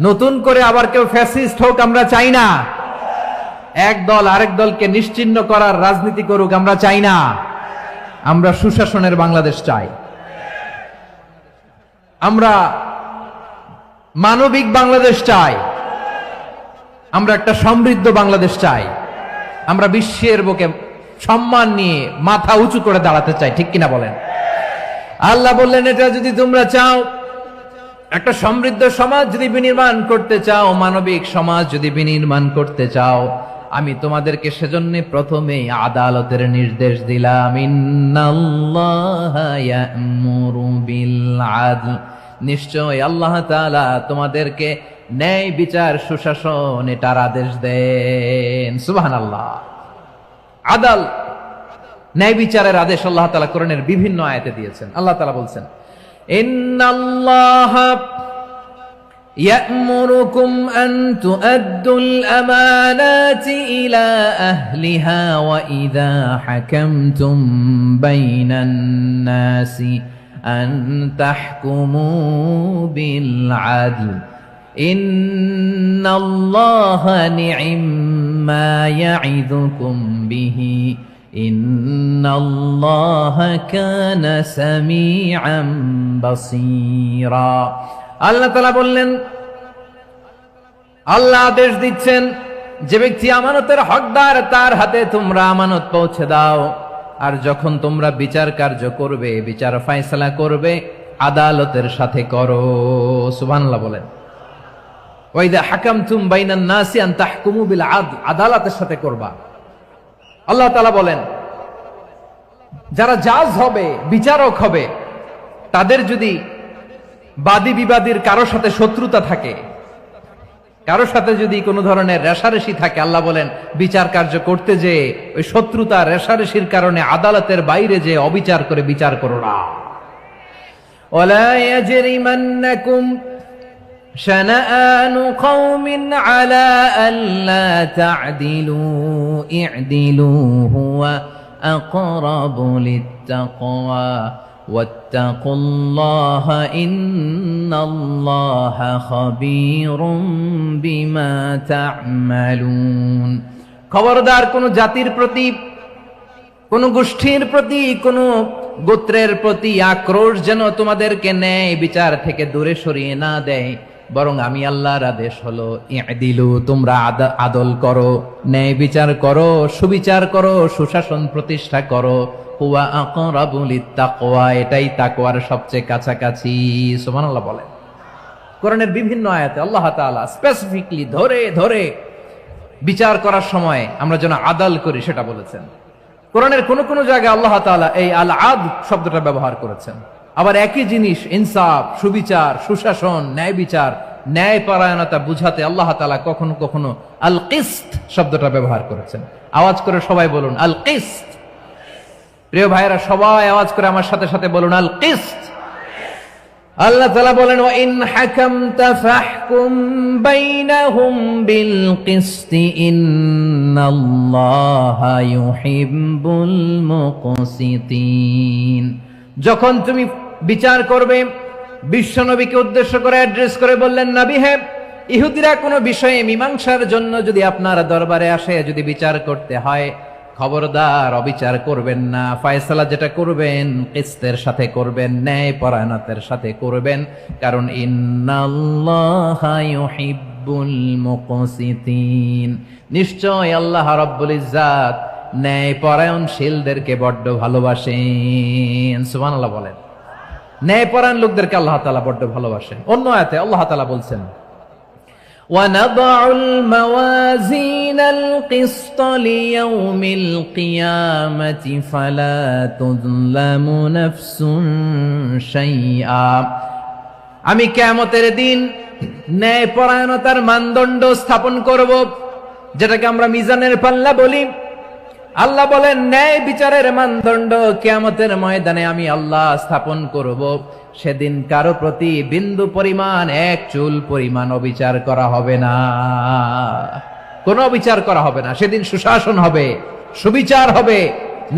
নতুন করে আবার কেউ ফ্যাসিস্ট হোক আমরা চাই না। এক দল আরেক দলকে নিশ্চিহ্ন করার রাজনীতি করুক আমরা চাই না। আমরা সুশাসনের বাংলাদেশ চাই। আমরা মানবিক বাংলাদেশ চাই। আমরা একটা সমৃদ্ধ বাংলাদেশ চাই। আমরা বিশ্বের বুকে সম্মান নিয়ে মাথা উঁচু করে দাঁড়াতে চাই, ঠিক কিনা বলেন? আল্লাহ বললেন, এটা যদি তোমরা চাও, একটা সমৃদ্ধ সমাজ যদি বিনির্মাণ করতে চাও, মানবিক সমাজ যদি বিনির্মাণ করতে চাও, আমি তোমাদেরকে সেজন্য প্রথমে আদালতের নির্দেশ দিলাম। ইন্নাল্লাহা ইয়া'মুরু বিল আদল, নিশ্চয় আল্লাহ তাআলা তোমাদেরকে ন্যায় বিচার সুশাসন এটার আদেশ দেন। সুবহানাল্লাহ। আদাল, ন্যায় বিচারের আদেশ আল্লাহ তাআলা কোরআনের বিভিন্ন আয়াতে দিয়েছেন। আল্লাহ তাআলা বলছেন, ইন্নাল্লাহা يأمركم أن تؤدوا الأمانات إلى أهلها وإذا حكمتم بين الناس أن تحكموا بالعدل إن الله نعم ما يعظكم به إن الله كان سميعا بصيرا। আল্লাহ তাআলা বললেন, আল্লাহ আদেশ দিচ্ছেন, যে ব্যক্তি আমানতের হকদার তার হাতে তোমরা আমানত পৌঁছে দাও। আর যখন তোমরা বিচার কার্য করবে, বিচার ফয়সালা করবে, আদালতের সাথে করো। সুবহানাল্লাহ বলেন। ওয়াইদা হাকামতুম বাইনান নাসি আন তাহকুমু বিল আদল, আদালতের সাথে করবা। আল্লাহ তাআলা বলেন, যারা জাজ হবে, বিচারক হবে, তাদের যদি বাদী বিবাদীর কারো সাথে শত্রুতা থাকে, কারো সাথে যদি কোনো ধরনের রেষারেষি থাকে, আল্লাহ বলেন বিচার কার্য করতে যে ওই শত্রুতা রেষারেষির কারণে আদালতের বাইরে যে অবিচার করে বিচার করো না। ওয়ালা ইয়াজরিমান্নাকুম শানাআনু কওমিন আলা আল্লা তা'দিলু ই'দিলু হুয়া আকরাবু লিত্তাকওয়া ওয়াত্তাকুল্লাহা ইন্নাল্লাহা খাবীরুম বিমা তা'মালুন। খবরদার কোন জাতির প্রতি, কোন গোষ্ঠীর প্রতি, কোন গোত্রের প্রতি আক্রোশ যেন তোমাদেরকে ন্যায় বিচার থেকে দূরে সরিয়ে না দেয়, বরং আমি আল্লাহর আদেশ হলো ই'দিলু, তোমরা আদল করো, ন্যায় বিচার করো, সুবিচার করো, সুশাসন প্রতিষ্ঠা করো। হুয়া আকরাবু লিত্তাকওয়া, এটাই তাকওয়ার সবচেয়ে কাছাকাছি। সুবহানাল্লাহ বলেন। কোরআনের বিভিন্ন আয়াতে আল্লাহ তাআলা স্পেসিফিকলি ধরে ধরে বিচার করার সময় আমরা যেন আদাল করি সেটা বলেছেন। কোরআনের কোন কোন জায়গায় আল্লাহ তাআলা এই আল আদল শব্দটা ব্যবহার করেছেন। আবার একই জিনিস ইনসাফ, সুবিচার, সুশাসন, ন্যায় বিচার, ন্যায় পরায়ণতা বুঝাতে আল্লাহ তাআলা কখনো কখনো আল কিসত শব্দটা ব্যবহার করেছেন। আওয়াজ করে সবাই বলুন আল কিসত। প্রিয় ভাইরা, সবাই আওয়াজ করে আমার সাথে সাথে বলুন আল কিসত। আল্লাহ তাআলা বলেন ওয়া ইন হাকামতা ফাহকুম বাইনাহুম বিল কিসতি ইন্নাল্লাহা ইউহিব্বুল মুকসিতিন। যখন তুমি বিচার করবে, বিশ্বনবীকে উদ্দেশ্য করে অ্যাড্রেস করে বললেন, নবী হে, ইহুদিরা কোনো বিষয়ে মীমাংসার জন্য যদি আপনার দরবারে আসে, যদি বিচার করতে হয়, খবরদার অবিচার করবেন না। ফয়সালা যেটা করবেন কিসতের সাথে করবেন, ন্যায় পরায়ণতার সাথে করবেন, কারণ ইন্নাল্লাহা ইউহিব্বুল মুকসিতিন, নিশ্চয় আল্লাহ রাব্বুল ইজ্জাত ন্যায় পরায়ণশীলদেরকে বড্ড ভালোবাসেন। সুবহানাল্লাহ বলেন। ন্যায় পরায়ণ লোকদেরকে আল্লাহ তাআলা বড্ড ভালোবাসেন। অন্য আয়াতে আল্লাহ তাআলা বলছেন وَنَضَعُ الْمَوَازِينَ الْقِسْطَ لِيَوْمِ الْقِيَامَةِ فَلَا تُظْلَمُ نَفْسٌ شَيْئًا। আমি কিয়ামতের দিন ন্যায় পরায়ণতার মানদণ্ড স্থাপন করব, যেটাকে আমরা মিজানের পাল্লা বলি। আল্লাহ বলেন ন্যায় বিচারের মানদণ্ড কিয়ামতের ময়দানে আমি আল্লাহ স্থাপন করব। সেদিন কারো প্রতি বিন্দু পরিমাণ, এক চুল পরিমাণ অবিচার করা হবে না, কোনো অবিচার করা হবে না। সেদিন সুশাসন হবে, সুবিচার হবে,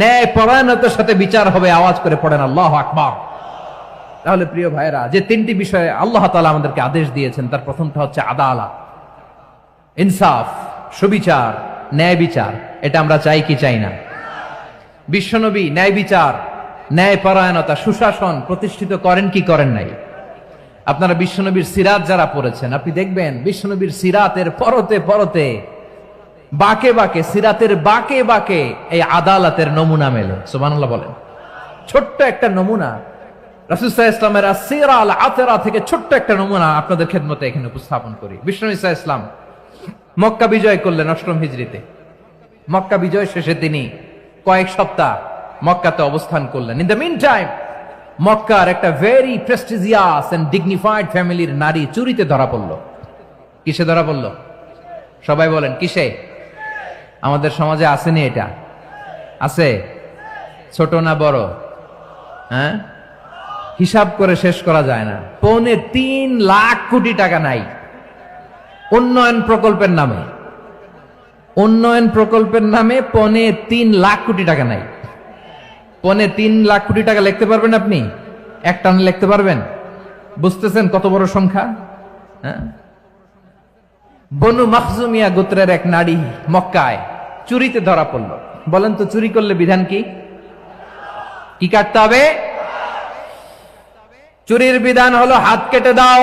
ন্যায় পরায়ণতার সাথে বিচার হবে। আওয়াজ করে পড়েন আল্লাহু আকবার। তাহলে প্রিয় ভাইরা, যে তিনটি বিষয়ে আল্লাহ তাআলা আমাদেরকে আদেশ দিয়েছেন, তার প্রথমটা হচ্ছে আদালত, ইনসাফ, সুবিচার, ন্যায় বিচার। এটা আমরা চাই কি চাই না? বিশ্বনবী ন্যায় বিচার, ন্যায় পরায়ণতা, সুশাসন প্রতিষ্ঠিত করেন কি করেন নাই? আপনারা বিশ্বনবীর সিরাত যারা পড়েছেন, আপনি দেখবেন বিশ্বনবীর সিরাতের পরতে পরতে, বাঁকে বাঁকে, সিরাতের বাঁকে বাঁকে এই আদালতের নমুনা মেলে। সুবহানাল্লাহ বলেন। ছোট্ট একটা নমুনা রাসূল সাল্লাল্লাহু আলাইহি ওয়াসাল্লামের আসসিরা আল আতরা থেকে ছোট্ট একটা নমুনা আপনাদের খেদমতে এখানে উপস্থাপন করি। বিশ্বনবী সাল্লাল্লাহু আলাইহি ওয়াসাল্লাম মক্কা বিজয় করলেন ৮ম হিজরিতে। মক্কা বিজয় শেষে তিনি কয়েক সপ্তাহ মক্কাতে অবস্থান করলেন। ইন দ্য মিন টাইম মক্কার একটা ভেরি প্রেস্টিজিয়াস এন্ড ডিগনিফাইড ফ্যামিলির নারী চুরিতে ধরা পড়ল। কিসে ধরা পড়ল? সবাই বলেন কিসে? আমাদের সমাজে আসেনি এটা? আছে? ছোট না বড়? হ্যাঁ, হিসাব করে শেষ করা যায় না। ৩.৫ লাখ কোটি টাকা নাই উন্নয়ন প্রকল্পের নামে। উন্নয়ন প্রকল্পের নামে ৩.৫ লাখ কোটি টাকা নাই। ৩.৫ লাখ কোটি টাকা লিখতে পারবেন আপনি? এক টানে লিখতে পারবেন? বুঝতেছেন কত বড় সংখ্যা? হ্যাঁ, বনু মাখজুমিয়া গোত্রের এক নারী মক্কায় চুরিতে ধরা পড়ল। বলেন তো চুরি করলে বিধান কি? কি কাটতে হবে? চুরির বিধান হলো হাত কেটে দাও।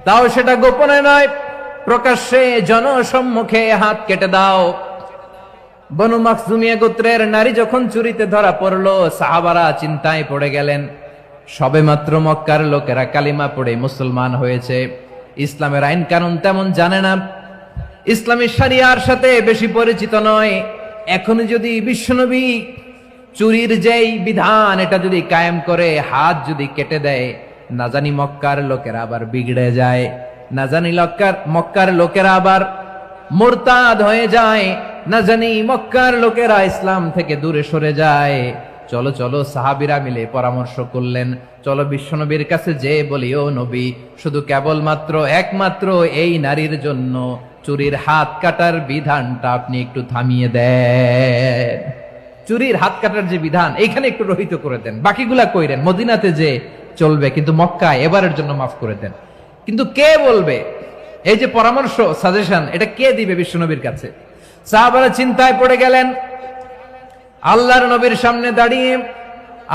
তাও সেটা গোপনে নয়, প্রকাশ্যে জনসম্মুখে হাত কেটে দাও। বনু মাখজুমিয়া গোত্রের নারী যখন চুরিতে ধরা পড়লো, সাহাবারা চিন্তায় পড়ে গেলেন। সবেমাত্র মক্কার লোকেরা কালিমা পড়ে মুসলমান হয়েছে, ইসলামের আইন কানুন তেমন জানে না, ইসলামী শরিয়ার সাথে বেশি পরিচিত নয়। এখন যদি বিশ্বনবী চুরির যেই বিধান এটা যদি কায়েম করে হাত যদি কেটে দেয়, না জানি মক্কার লোকেরা আবার বিগড়ে যায়, না জানি মক্কার লোকেরা আবার মুরতাদ হয়ে যায়, না জানি মক্কার লোকেরা ইসলাম থেকে দূরে সরে যায়। চলো চলো, সাহাবীরা মিলে পরামর্শ করলেন, চলো বিশ্বনবীর কাছে যে বলি, ও নবী, শুধু কেবলমাত্র একমাত্র এই নারীর জন্য চুরির হাত কাটার বিধানটা আপনি একটু থামিয়ে দেন। চুরির হাত কাটার যে বিধান এখানে একটু রহিত করে দেন, বাকিগুলা কইরেন মদিনাতে যে চলবে, কিন্তু মক্কায় এবারের জন্য মাফ করে দেন। কিন্তু কে বলবে? এই যে পরামর্শ, সাজেশন, এটা কে দিবে বিশ্বনবীর কাছে? সাহাবারা চিন্তায় পড়ে গেলেন। আল্লাহর নবীর সামনে দাঁড়িয়ে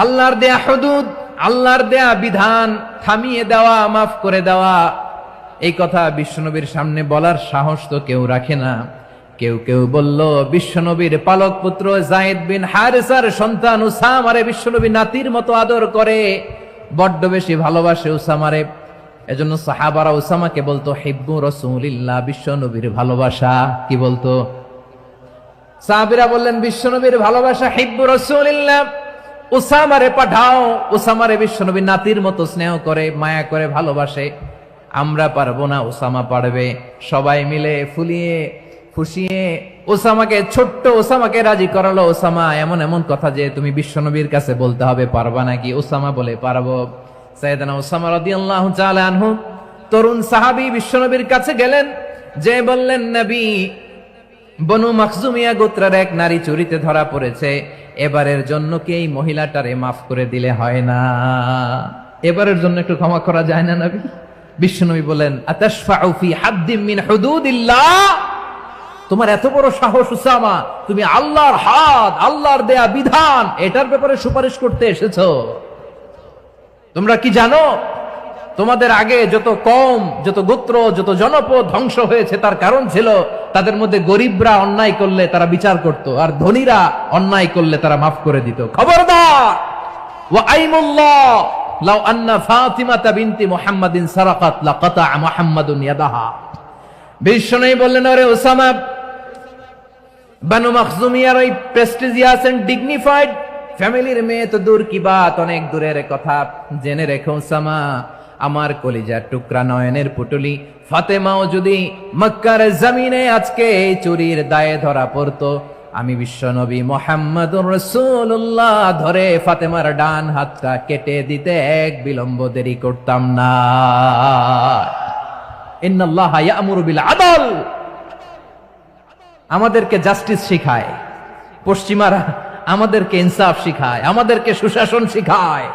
আল্লাহর দেয়া হুদুদ, আল্লাহর দেয়া বিধান থামিয়ে দেওয়া, মাফ করে দেওয়া, এই কথা বিশ্বনবীর সামনে বলার সাহস তো কেউ রাখে না। কেউ কেউ বলল, বিশ্বনবীর পালক পুত্র যায়েদ বিন হারেসার সন্তান উসামারে বিশ্বনবী নাতির মতো আদর করে, বড্ড বেশি ভালোবাসে উসামারে। এজন্য সাহাবারা উসামাকে বলতো হিব্বু রাসূলিল্লাহ, বিশ্ব নবীর ভালোবাসা। কি বলতো? সাহাবীরা বললেন বিশ্ব নবীর ভালোবাসা, হিব্বু রাসূলিল্লাহ, উসামারে পাঠাও। উসামারে বিশ্ব নবী নাতির মতো স্নেহ করে, মায়া করে, ভালোবাসে। আমরা পারবো না, উসামা পারবে। সবাই মিলে ফুলিয়ে ফুসিয়ে ওসামাকে, ছোট্ট ওসামাকে রাজি করালো। ওসামা এমন এমন কথা যে তুমি বিশ্বনবীর কাছে বলতে হবে, পারবা নাকি? ওসামা বলে পারবো। সাইয়েদনা ওসামা রাদিয়াল্লাহু তাআলা আনহু তরুণ সাহাবী বিশ্বনবীর কাছে গেলেন, যে বললেন, নবী, বনু মাখজুমিয়া গোত্রের এক নারী চুরিতে ধরা পড়েছে, এবারের জন্য কি এই মহিলাটারে মাফ করে দিলে হয় না? এবারের জন্য একটু ক্ষমা করা যায় না নবী? বিশ্বনবী বলেন, আতাশফাউ ফি হাদ্দিম মিন হুদুদিল্লাহ, তোমার এত বড় সাহস উসামা, তুমি আল্লাহর হাদ, আল্লাহর দেয়া বিধান, এটার ব্যাপারে সুপারিশ করতে এসেছো? তোমরা কি জানো তোমাদের আগে যত কওম, যত গোত্র, যত জনপদ ধ্বংস হয়েছে তার কারণ ছিল তাদের মধ্যে গরিবরা অন্যায় করলে তারা বিচার করত, আর ধনীরা অন্যায় করলে তারা মাফ করে দিত। খবরদার! ওয়া আইমুল্লাহ লাউ আন্না ফাতিমাতা বিনতি মুহাম্মাদিন সারাকাত লাকাতা মুহাম্মাদুন ইয়াদাহা। বিশ্বনবী বললেন, ওরে ওসামা, বানু মাখজুমিয়ার ওই প্রেস্টিজিয়াস এন্ড ডিগনিফাইড ফ্যামিলির মেয়ে তো দূর কি বাত, অনেক দূরের কথা। জেনে রেখো ওসামা, আমার কলিজার টুকরা, নয়নের পুটুলি ফাতেমাও যদি মক্কার জমিনে আজকে এই চুরির দায়ে ধরা পড়তো, আমি বিশ্বনবী মুহাম্মাদুর রাসূলুল্লাহ ধরে ফাতেমার ডান হাতটা কেটে দিতে এক বিলম্ব দেরি করতাম না। ইন্নাল্লাহা ইয়া'মুরু বিল আদল, আমাদেরকে জাস্টিস শিখায়। পশ্চিমারা আমাদেরকে ইনসাফ শিখায়, আমাদেরকে সুশাসন শিখায়।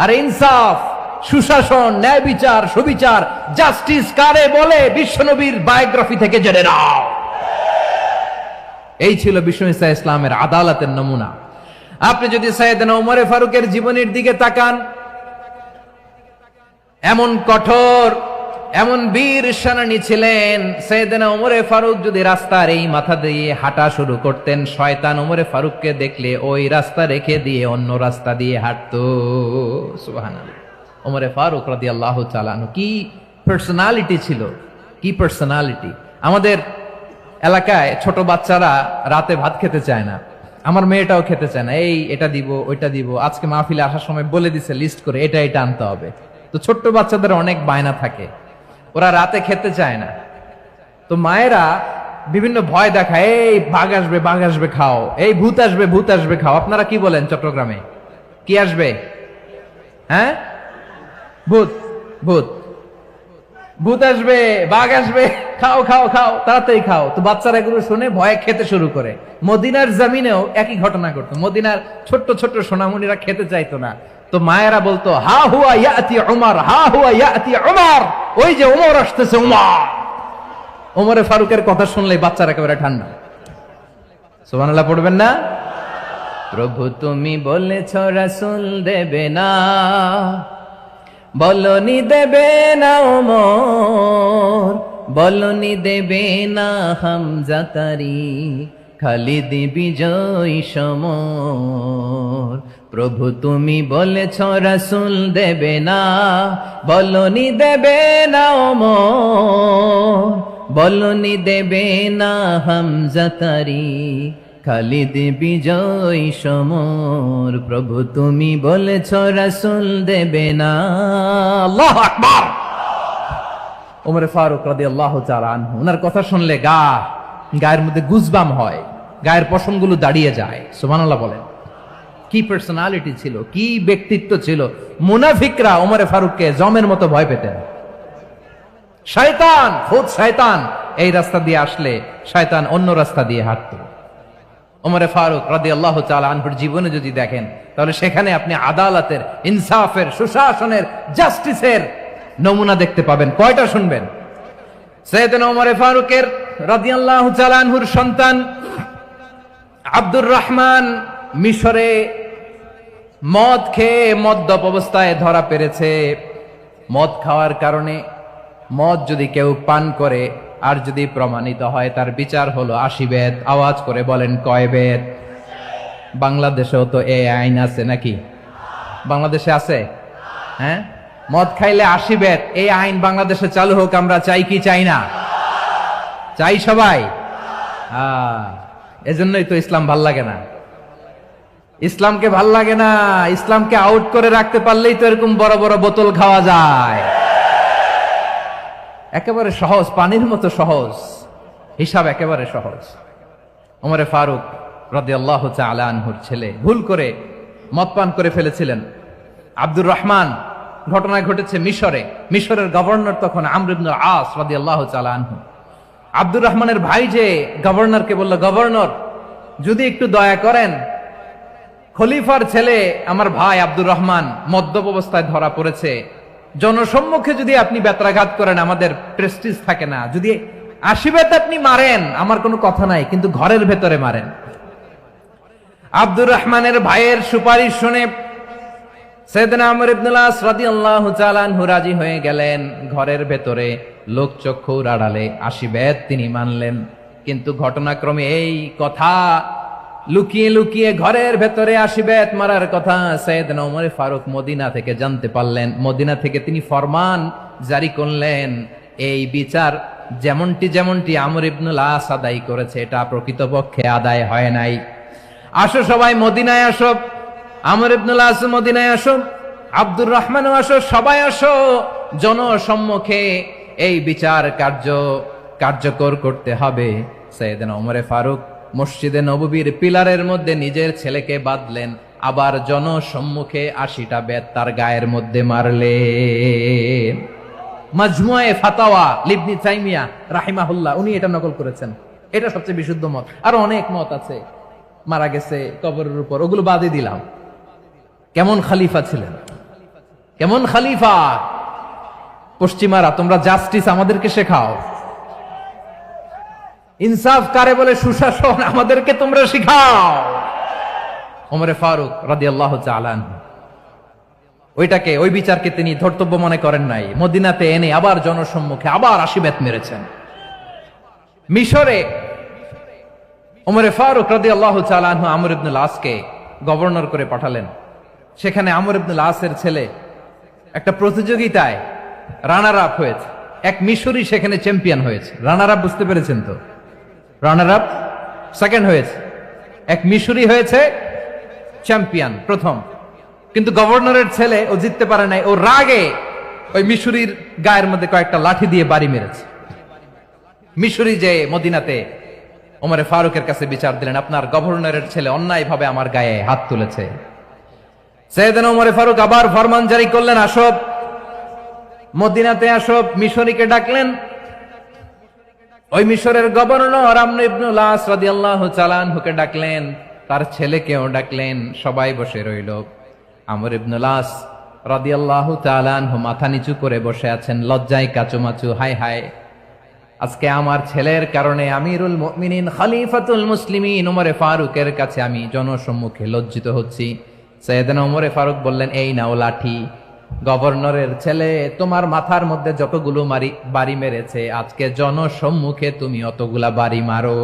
আর ইনসাফ, সুশাসন, ন্যায় বিচার, সুবিচার, জাস্টিস কারে বলে বিশ্বনবীর বায়োগ্রাফি থেকে জেনে নাও। এই ছিল বিষ্ণু ঈসা ইসলামের আদালতের নমুনা। আপনি যদি সাইয়েদনা ওমর ফারুকের জীবনের দিকে তাকান, এমন কঠোর, এমন বীর সেনানী ছিলেন। সাইয়েদনা ওমর ফারুক যদি রাস্তার এই মাথা দিয়ে হাঁটা শুরু করতেন, শয়তান ওমর ফারুককে দেখলে ওই রাস্তা রেখে দিয়ে অন্য রাস্তা দিয়ে হাঁটতো। সুবহানাল্লাহ। ওমর ফারুক রাদিয়াল্লাহু তাআলা আনহু কি পার্সোনালিটি ছিল, কি পার্সোনালিটি! আমাদের এলাকায় ছোট বাচ্চারা রাতে ভাত খেতে চায় না, আমার মেয়েটাও খেতে চায় না। এই এটা দিব, ওইটা দিব, আজকে মাহফিলে আসার সময় বলে দিছে লিস্ট করে এটা এটা আনতে হবে। তো ছোট্ট বাচ্চাদের অনেক বায়না থাকে, ওরা রাতে খেতে চায় না। তো মায়েরা বিভিন্ন ভয় দেখায়, এই বাঘ আসবে, বাঘ আসবে খাও, এই ভূত আসবে, ভূত আসবে খাও। আপনারা কি বলেন চট্টগ্রামে? কি আসবে? হ্যাঁ, ভূত, ভূত, ভূত আসবে, বাঘ আসবে, খাও খাও খাও, তাড়াতাড়ি খাও। তো বাচ্চারা এগুলো শুনে ভয়ে খেতে শুরু করে। মদিনার জমিনেও একই ঘটনা ঘটতো। মদিনার ছোট্ট ছোট্ট সোনামণিরা খেতে চাইতো না। তো মায়েরা বলতো, হা হুয়া ইয়াতি উমর, হা হুয়া ইয়াতি উমর, ওই যে ওমর আসতেছে, উমর। ওমরে ফারুকের কথা শুনলে বাচ্চারা একেবারে ঠান্ডা। সুবহানাল্লাহ পড়বেন না? প্রভু তুমি বলেছ রাসূল দেবে না, বলনি দেবে না ওমর, বলনি দেবে না হামজা তারি, খালিদ বিজয় সমর। প্রভু তুমি বলেছ রাসূল দেবে না, বলনি দেবে না ওমর, বলনি দেবে না হামজা তারি, খালিদ বিজয় সমর। প্রভু তুমি বলেছ রাসূল দেবে না। আল্লাহু আকবার। ওমর ফারুক রাদিয়াল্লাহু তাআলা আনহু, ওনার কথা শুনলে গায়ের মধ্যে গুজবাম হয়, গায়ের পশমগুলো দাঁড়িয়ে যায়। সুবহানাল্লাহ বলেন। কি পার্সোনালিটি ছিল, কি ব্যক্তিত্ব ছিল! মুনাফিকরা ওমর ফারুককে জমের মতো ভয় পেতেন। শয়তান, খুদ শয়তান এই রাস্তা দিয়ে আসলে শয়তান অন্য রাস্তা দিয়ে হাঁটতো। ওমর ফারুক রাদিয়াল্লাহু তাআলা আনহুর জীবনে যদি দেখেন, তাহলে সেখানে আপনি আদালতের, ইনসাফের, সুশাসনের, জাস্টিসের নমুনা দেখতে পাবেন। কয়টা শুনবেন? সাইয়েদনা ওমর ফারুকের রাদিয়াল্লাহু তাআলা আনহুর সন্তান আব্দুর রহমান মিশরে মদ খেয়ে মদ্যপ অবস্থায় ধরা পড়েছে। মদ খাওয়ার কারণে, মদ যদি কেউ পান করে আর যদি প্রমাণিত হয়, তার বিচার হলো 80 বেত। আওয়াজ করে বলেন কয় বেত? বাংলাদেশেও তো এই আইন আছে নাকি? বাংলাদেশে আছে? হ্যাঁ, মদ খাইলে 80 বেত, এই আইন বাংলাদেশে চালু হোক, আমরা চাই কি চাই না? চাই সবাই। এজন্যই তো ইসলাম ভাল লাগে না। ইসলামকে ভাল লাগে না, ইসলামকে আউট করে রাখতে পারলেই তো এরকম বড় বড় বোতল খাওয়া যায়। একেবারে সহজ, পানির মতো সহজ, হিসাব একেবারে সহজ। ওমরে ফারুক রাদিয়াল্লাহু তাআলা আনহুর ছেলে ভুল করে মদ পান করে ফেলেছিলেন। আব্দুর রহমান, ঘটনা ঘটেছে মিশরে। মিশরের গভর্নর তখন আমর ইবনে আস রাদিয়াল্লাহু তাআলা আনহু। আব্দুর রহমানের ভাই যে গভর্নরকে বলল, গভর্নর যদি একটু দয়া করেন, খলিফার ছেলে আমার ভাই আব্দুর রহমান মদ্যপ অবস্থায় ধরা পড়েছে, জনসম্মুখে যদি আপনি বেত্রাঘাত করেন আমাদের প্রেস্টিজ থাকে না, যদি 80 বেত আপনি মারেন আমার কোনো কথা নাই, কিন্তু ঘরের ভেতরে মারেন। আব্দুর রহমানের ভাইয়ের সুপারিশ শুনে সাইয়েদনা আমর ইবনে আস রাদিয়াল্লাহু তাআলা আনহু রাজি হয়ে গেলেন। ঘরের ভেতরে লোকচক্ষুর আড়ালে 80 বেত তিনি মানলেন। কিন্তু ঘটনাক্রমে এই কথা লুকিয়ে লুকিয়ে ঘরের ভেতরে 80 বেত মারার কথা সাইয়েদনা ওমর ফারুক মদিনা থেকে জানতে পারলেন। মদিনা থেকে তিনি ফরমান জারি করলেন, এই বিচার যেমনটি আমর ইবনে আস আদায় করেছে এটা প্রকৃতপক্ষে আদায় হয় নাই। আসো সবাই মদিনায় আসো, আমর ইবনে আস মদিনায় আসো, আব্দুর রহমানও আসো, সবাই আসো, জনসম্মুখে এই বিচার কার্যকর করতে হবে। সাইয়েদনা ওমর ফারুক মসজিদে নববীর পিলারের মধ্যে নিজের ছেলেকে বাঁধলেন, আবার জনসম্মুখে 80টা বেত তার গায়ের মধ্যে মারলেন। মাজমুয়ে ফাতাওয়া ইবনে তাইমিয়া রাহিমাহুল্লাহ উনি এটা নকল করেছেন। এটা সবচেয়ে বিশুদ্ধ মত, আরো অনেক মত আছে। মারা গেছে কবরের উপর, ওগুলো বাদে দিলাম। কেমন খলিফা ছিলেন, কেমন খলিফা! পশ্চিমারা তোমরা জাস্টিস আমাদেরকে শেখাও, ইনসাফ কারে বলে সুশাসন আমাদেরকে তোমরা শিখাও। ওমর ফারুক রাদিয়াল্লাহু তাআলা আনহু ওই বিচারকে তিনি ধর্তব্য মনে করেন নাই। মদিনাতে এনে আবার জনসম্মুখে আবার 80 বেত মেরেছেন। মিশরে ওমর ফারুক রাদিয়াল্লাহু তাআলা আনহু আমর ইবনে আসকে গভর্নর করে পাঠালেন। সেখানে আমর ইবনে আসের ছেলে একটা প্রতিযোগিতায় রানার আপ হয়েছে। এক মিশরি সেখানে চ্যাম্পিয়ন হয়েছে। রানার আপ বুঝতে পেরেছেন তো? রানার আপ সেকেন্ড হয়েছে, এক মিশরি হয়েছে চ্যাম্পিয়ন প্রথম। কিন্তু গভর্নরের ছেলে ও জিততে পারে নাই, ও রাগে ওই মিশরির গায়ের মধ্যে কয়েকটা লাঠি দিয়ে বাড়ি মেরেছে। মিশরি যে মদিনাতে ওমর ফারুকের কাছে বিচার দিলেন, আপনার গভর্নরের ছেলে অন্যায়ভাবে আমার গায়ে হাত তুলেছে। সাইয়েদনা ওমর ফারুক আবার ফরমান জারি করলেন, আসো মদিনাতে আসো। মিশরীকে ডাকলেন। ওই মিশরের গভর্নর আমর ইবনে আস রাদিয়াল্লাহু তাআলা আনহুকে ডাকলেন, তার ছেলেকেও ডাকলেন। সবাই বসে রইল। আমর ইবনে আস রাদিয়াল্লাহু তাআলা আনহু মাথা নিচু করে বসে আছেন, লজ্জায় কাচুমাচু। হায় হায়, আজকে আমার ছেলের কারণে আমিরুল মুমিনিন খলিফাতুল মুসলিমিন ওমর ফারুকের কাছে আমি জনসম্মুখে লজ্জিত হচ্ছি। সাইয়েদনা ওমর ফারুক বললেন, এই নাও লাঠি। গভর্নরের ছেলে তোমার মাথার মধ্যে যতগুলো বাড়ি মেরেছে, আজকে জনসম্মুখে তুমি অতগুলা বাড়ি মারো।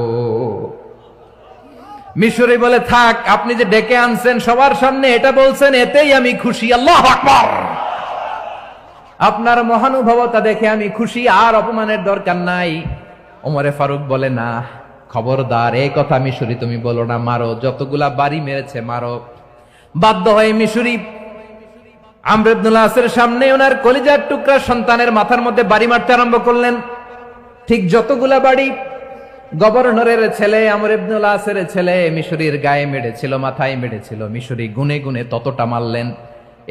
মিশরি বলে, থাক, আপনি যে ডেকে আনছেন সবার সামনে এটা বলছেন, এতেই আমি খুশি। আল্লাহু আকবার! আপনার মহানুভবতা দেখে আমি খুশি, আর অপমানের দরকার নাই। ওমরে ফারুক বলে, না, খবরদার, এই কথা মিশরি তুমি বলো না, মারো, যতগুলা বাড়ি মেরেছে মারো। বাধ্য হয়ে মিশরি আমর ইবনে আসের সামনে ওনার কলিজার টুকরা সন্তানের মাথার মধ্যে বাড়ি মারতে আরম্ভ করলেন। ঠিক যতগুলা বাড়ি গভর্নরের ছেলে আমর ইবনে আসের ছেলে মিশরির গায়ে মেরেছিল, মাথায় মেরেছিল, মিশরি গুনে গুনে ততটা মারলেন।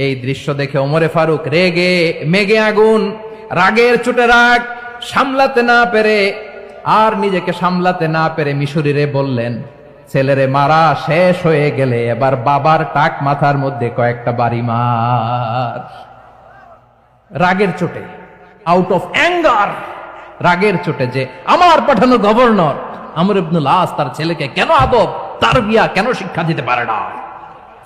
এই দৃশ্য দেখে ওমরে ফারুক রেগে মেগে আগুন, রাগের চোটে রাগ সামলাতে না পেরে, আর নিজেকে সামলাতে না পেরে মিশরিরে বললেন, ছেলেরে মারা শেষ হয়ে গেলে এবার বাবার টাক মাথার মধ্যে কয়েকটা বাড়ি মার। রাগের চোটে, আউট অফ অ্যাঙ্গার, রাগের চোটে, যে আমার পাঠানো গভর্নর আমর ইবনে আস তার ছেলেকে কেন আদব তারবিয়া কেন শিক্ষা দিতে পারে না।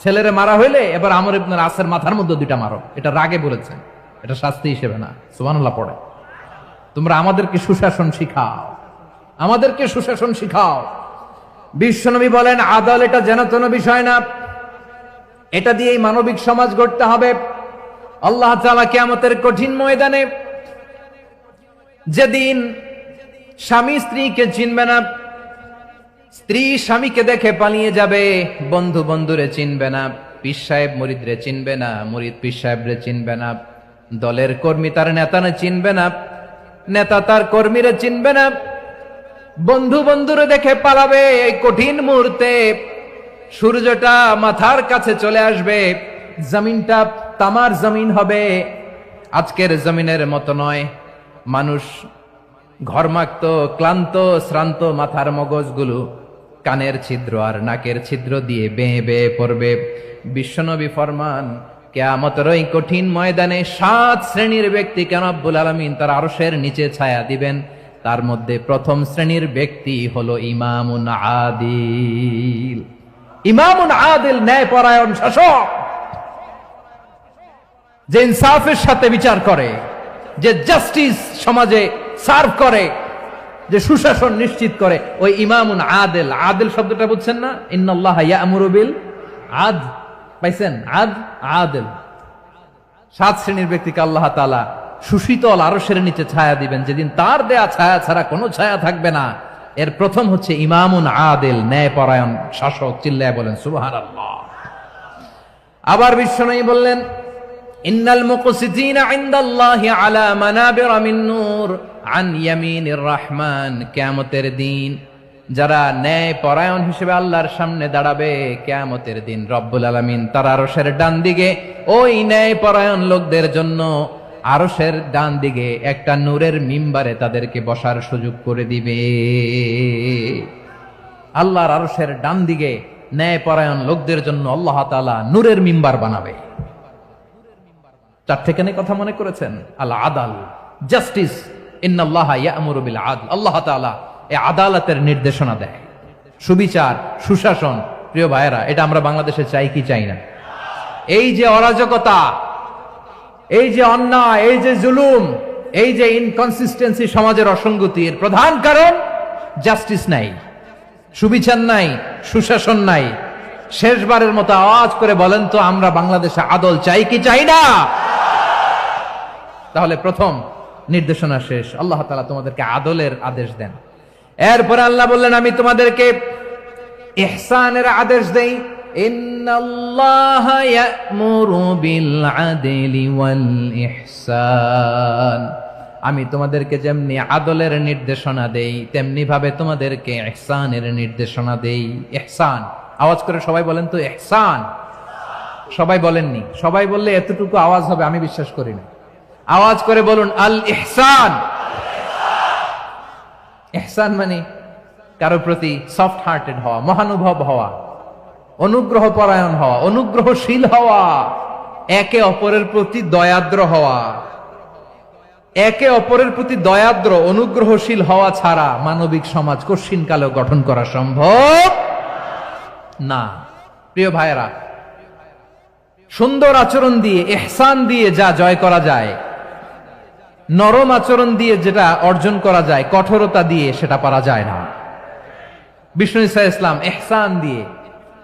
ছেলেরে মারা হইলে এবার আমর ইবনে আসের মাথার মধ্যে দুইটা মারো। এটা রাগে বলেছেন, এটা শাস্তি হিসেবে না। সুবহানাল্লাহ পড়ে। তোমরা আমাদেরকে সুশাসন শিখাও, আমাদেরকে সুশাসন শিখাও। বিশ্বনবী বলেন, আদাল এটা যেন তেন বিষয় না, এটা দিয়েই মানবিক সমাজ গড়তে হবে। আল্লাহ তাআলা কিয়ামতের কঠিন ময়দানে, যেদিন স্বামী স্ত্রীকে চিনবে না, স্ত্রী স্বামীকে দেখে পালিয়ে যাবে, বন্ধু বন্ধুরে চিনবে না, পীর সাহেব মুরিদরে চিনবে না, মুরিদ পীর সাহেবরে চিনবে না, দলের কর্মী তার নেতারে চিনবে না, নেতা তার কর্মীরে চিনবে না, বন্ধু বন্ধুরে দেখে পালাবে। এই কঠিন মুহূর্তে সূর্যটা মাথার কাছে চলে আসবে, জমিনটা তামার জমিন হবে, আজকের জমিনের মতো নয়। মানুষ ঘর্মাক্ত, ক্লান্ত, শ্রান্ত মাথার মগজগুলো কানের ছিদ্র আর নাকের ছিদ্র দিয়ে বেয়ে বেয়ে পড়বে। বিশ্বনবী ফরমান, কিয়ামতের ওই কঠিন ময়দানে 7 শ্রেণীর ব্যক্তিকে রব্বুল আলামিন তার আরশের নিচে ছায়া দিবেন। তার মধ্যে প্রথম শ্রেণীর ব্যক্তি হলো ইমামুন আদিল। ইমামুন আদিল, ন্যায়পরায়ণ শাসক, যে ইনসাফের সাথে বিচার করে, যে জাস্টিস সমাজে সার্ভ করে, যে সুশাসন নিশ্চিত করে, ওই ইমামুন আদিল। আদিল শব্দটা বুঝছেন না? ইন্নাল্লাহা ইয়া'মুরু বিল আদল, পাইছেন? আদিল। 7 শ্রেণীর ব্যক্তিকে আল্লাহ তাআলা সুশীতল আরশের নিচে ছায়া দিবেন, যেদিন তার দেয়া ছায়া ছাড়া কোনো ছায়া থাকবে না। এর প্রথম হচ্ছে ইমামুন আদিল, ন্যায়পরায়ণ শাসক। চিল্লায় বলেন সুবহানাল্লাহ। আবার বিশ্বনবী বললেন, ইন্নাল মুকসিতিনা ইনদাল্লাহি আলা মানাবিরা মিন নূর আন ইয়ামিনির রহমান। কিয়ামতের দিন যারা ন্যায়পরায়ণ হিসেবে আল্লাহর সামনে দাঁড়াবে, কিয়ামতের দিন রব্বুল আলামিন তার আরশের ডান দিকে ওই ন্যায়পরায়ণ লোকদের জন্য আরশের ডান দিকে একটা নূরের মিম্বারে তাদেরকে বসার সুযোগ করে দিবে। আল্লাহর আরশের ডান দিকে ন্যায়পরায়ণ লোকদের জন্য আল্লাহ তাআলা নূরের মিম্বার বানাবে। 4 কেন কথা মনে করেছেন? আল আদাল, জাস্টিস। ইন্নাল্লাহা ইয়া'মুরু বিল আদল। আল্লাহ তাআলা এই আদালতের নির্দেশনা দেয়, সুবিচার, সুশাসন। প্রিয় ভাইয়েরা, এটা আমরা বাংলাদেশে চাই কি চাই না? এই যে অরাজকতা, এই যে অন্যায়, এই যে জুলুম, এই যে ইনকনসিস্টেন্সি, সমাজের অসঙ্গতি, এর প্রধান কারণ জাস্টিস নাই, সুবিচার নাই, সুশাসন নাই। শেষবারের মতো আওয়াজ করে বলেন তো, আমরা বাংলাদেশে আদল চাই কি চাই না? তাহলে প্রথম নির্দেশনা শেষ। আল্লাহ তাআলা তোমাদেরকে আদলের আদেশ দেন। এরপরে আল্লাহ বললেন, আমি তোমাদেরকে ইহসানের আদেশ দেই। ইন্নাল্লাহা ইয়া'মুরু বিল আদলি ওয়াল ইহসান। আমি তোমাদেরকে যেমনি আদলের নির্দেশনা দেই, তেমনি ভাবে তোমাদেরকে ইহসানের নির্দেশনা দেই। ইহসান, আওয়াজ করে সবাই বলেন তো ইহসান। সবাই বলেননি? সবাই বললে এতটুকু আওয়াজ হবে আমি বিশ্বাস করি না। আওয়াজ করে বলুন আল ইহসান। ইহসান মানে কারো প্রতি সফট হার্টেড হওয়া, মহানুভব হওয়া, অনুগ্রহ পরায়ণ হওয়া, অনুগ্রহশীল হওয়া, একে অপরের প্রতি দয়াদ্র হওয়া। একে অপরের প্রতি দয়াদ্র, অনুগ্রহশীল হওয়া ছাড়া মানবিক সমাজ কশিনকালেও গঠন করা সম্ভব না। প্রিয় ভাইয়েরা, সুন্দর আচরণ দিয়ে, ইহসান দিয়ে যা জয় করা যায়, নরম আচরণ দিয়ে যেটা অর্জন করা যায়, কঠোরতা দিয়ে সেটা পারা যায় না। বিষ্ণু ঈসা ইসলাম ইহসান দিয়ে,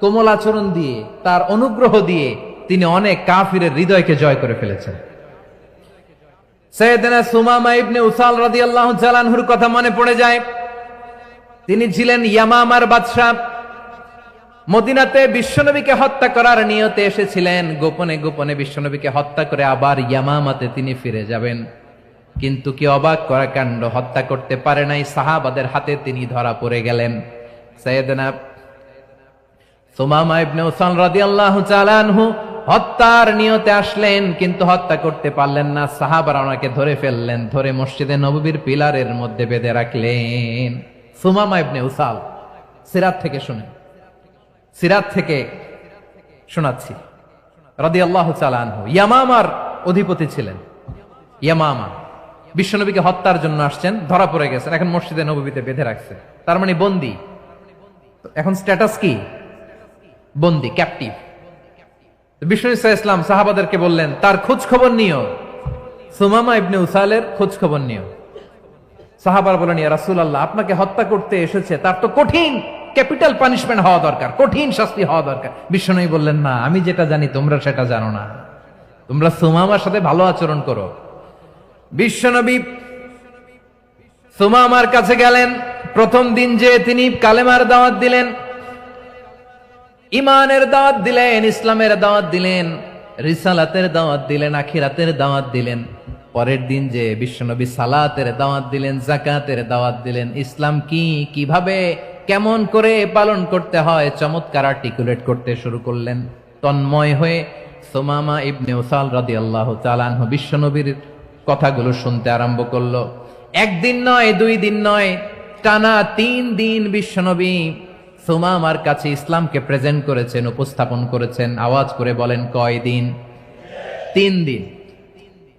কোমল আচরণ দিয়ে, তার অনুগ্রহ দিয়ে তিনি অনেক কাফিরের হৃদয়কে জয় করে ফেলেছেন। সাইয়েদনা সুমামা ইবনে উসাল রাদিয়াল্লাহু তাআলা আনহুর কথা মনে পড়ে যায়। তিনি ছিলেন ইয়ামামার বাদশা। মদিনাতে বিশ্বনবীকে হত্যা করার নিয়তে এসেছিলেন। গোপনে গোপনে বিশ্বনবীকে হত্যা করে আবার ইয়ামামাতে তিনি ফিরে যাবেন। কিন্তু কি অবাক করা কাণ্ড, হত্যা করতে পারে নাই, সাহাবাদের হাতে তিনি ধরা পড়ে গেলেন। সাইয়েদনা সুমামা ইবনে উসাল রাদিয়াল্লাহু তাআলা আনহু হত্যার নিয়তে আসলেন, কিন্তু হত্যা করতে পারলেন না। সাহাবারা ওনাকে ধরে ফেললেন, ধরে মসজিদে নববীর পিলারের মধ্যে বেঁধে রাখলেন। সুমামা ইবনে উসাল, সিরাত থেকে শুনেন, সিরাত থেকে শোনাচ্ছি। রাদিয়াল্লাহু তাআলা আনহু ইয়ামামার অধিপতি ছিলেন। ইয়ামামা বিশ্বনবীকে হত্যার জন্য আসছেন, ধরা পড়ে গেছেন, এখন মসজিদে নববীতে বেঁধে রাখছে, তার মানে বন্দী। এখন স্ট্যাটাস কি? বন্দী, ক্যাপটিভ। বিষ্ণু ঈসা ইসলাম সাহাবাদেরকে বললেন, তার খোঁজ খবর নিও, সুমামা ইবনে উসালের খোঁজ খবর নিও। সাহাবার বলেন, ইয়া রাসূলুল্লাহ, আপনাকে হত্যা করতে এসেছে, তার তো কঠিন ক্যাপিটাল পানিশমেন্ট হওয়া দরকার, কঠিন শাস্তি হওয়া দরকার। বিষ্ণু বললেন, না, আমি যেটা জানি তোমরা সেটা জানো না। তোমরা সুমামার সাথে ভালো আচরণ করো। বিশ্বনবী সুমামার কাছে গেলেন। প্রথম দিন যে তিনি কালেমার দাওয়াত দিলেন, ইমানের দাওয়াত দিলেন, ইসলামের দাওয়াত দিলেন, রিসালাতের দাওয়াত দিলেন, আখিরাতের দাওয়াত দিলেন। পরের দিন যে বিশ্বনবী সালাতের দাওয়াত দিলেন, যাকাতের দাওয়াত দিলেন। ইসলাম কি, কিভাবে, কেমন করে পালন করতে হয় চমৎকার আর্টিকুলেট করতে শুরু করলেন। তন্ময় হয়ে সুমামা ইবনে উসাল রাদিয়াল্লাহু তাআলা আনহু বিশ্বনবীর কথাগুলো শুনতে আরম্ভ করলো। একদিন নয়, 2 দিন নয়, টানা 3 দিন বিশ্বনবী সুমামার কাছে ইসলামকে প্রেজেন্ট করেছেন, উপস্থাপন করেছেন। আওয়াজ করে বলেন, কয় দিন? 3 দিন।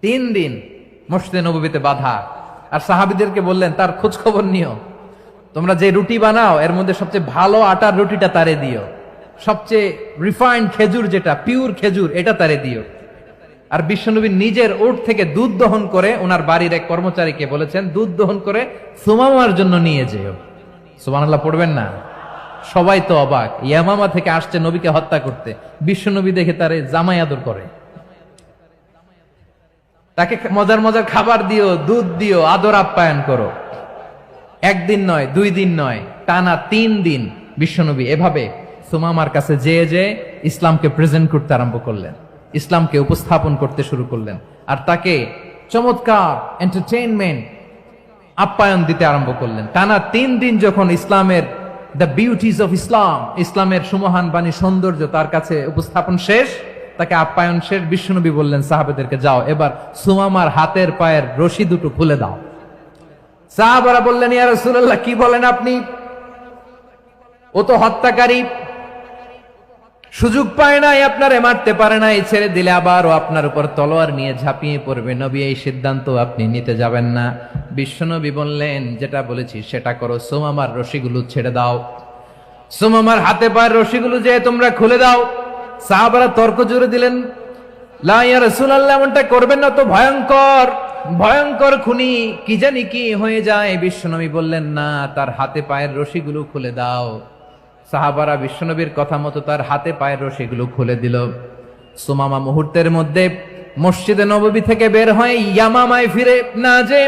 3 দিন মসজিদে নববীতে বাধা। আর সাহাবীদেরকে বললেন, তার খোঁজ খবর নিও। তোমরা যে রুটি বানাও এর মধ্যে সবচেয়ে ভালো আটার রুটিটা তারে দিও, সবচেয়ে রিফাইন্ড খেজুর, যেটা পিওর খেজুর, এটা তারে দিও। আর বিশ্বনবী নিজের ওট থেকে দুধ দহন করে ওনার বাড়ির এক কর্মচারীকে বলেছেন, দুধ দহন করে সুমামার জন্য নিয়ে যেও। সুবহানাল্লাহ পড়বেন না? সবাই তো অবাক, ইয়ামামা থেকে আসছে নবীকে হত্যা করতে, বিশ্বনবী দেখে তারে জামাই আদর করে, তাকে মজার মজার খাবার দিও, দুধ দিও, আদর আপ্যায়ন করো। 1 দিন নয়, 2 দিন নয়, টানা 3 দিন বিশ্বনবী এভাবে সুমামার কাছে যেয়ে ইসলামকে প্রেজেন্ট করতে আরম্ভ করলেন, ইসলামকে উপস্থাপন করতে শুরু করলেন। আর তাকে চমৎকার এন্টারটেইনমেন্ট, আপ্যায়ন দিতে আরম্ভ করলেন। টানা 3 দিন যখন ইসলামের দ্য বিউটিজ অফ ইসলাম, ইসলামের সুমহান বাণী, সৌন্দর্য তার কাছে উপস্থাপন শেষ, তাকে আপ্যায়ন শেষ, বিশ্বনবী বললেন সাহাবেদেরকে, যাও এবার সুমামার হাতের পায়ের রশি দুটো খুলে দাও। সাহাবারা বললেন, ইয়া রাসূলুল্লাহ, কি বলেন আপনি? ও তো হত্যাকারী, সুযোগ পায় নাই, আপনারে মারতে পারে নাই, ছেড়ে দিলে আবার ও আপনার উপর তলোয়ার নিয়ে ঝাঁপিয়ে পড়বে। নবী, এই সিদ্ধান্ত আপনি নিতে যাবেন না। বিশ্বনবী বললেন, যেটা বলেছি সেটা করো, সুমামার রশিগুলো ছেড়ে দাও, সুমামার হাতে পায়ের রশিগুলো যে তোমরা খুলে দাও। সাহাবারা তর্ক জুড়ে দিলেন, লা ইয়া রাসূলুল্লাহ, এমনটা করবেন না, তো ভয়ঙ্কর ভয়ঙ্কর খুনি, কি জানি কি হয়ে যায়। বিশ্বনবী বললেন, না, তার হাতে পায়ের রশিগুলো খুলে দাও। সাহাবারা বিশ্বনবীর কথা মতো তার হাতে পায়ের রশিগুলো খুলে দিল। সুমামা মুহূর্তের মধ্যে মসজিদে নববী থেকে বের হয়ে ইয়ামামায় ফিরে না যে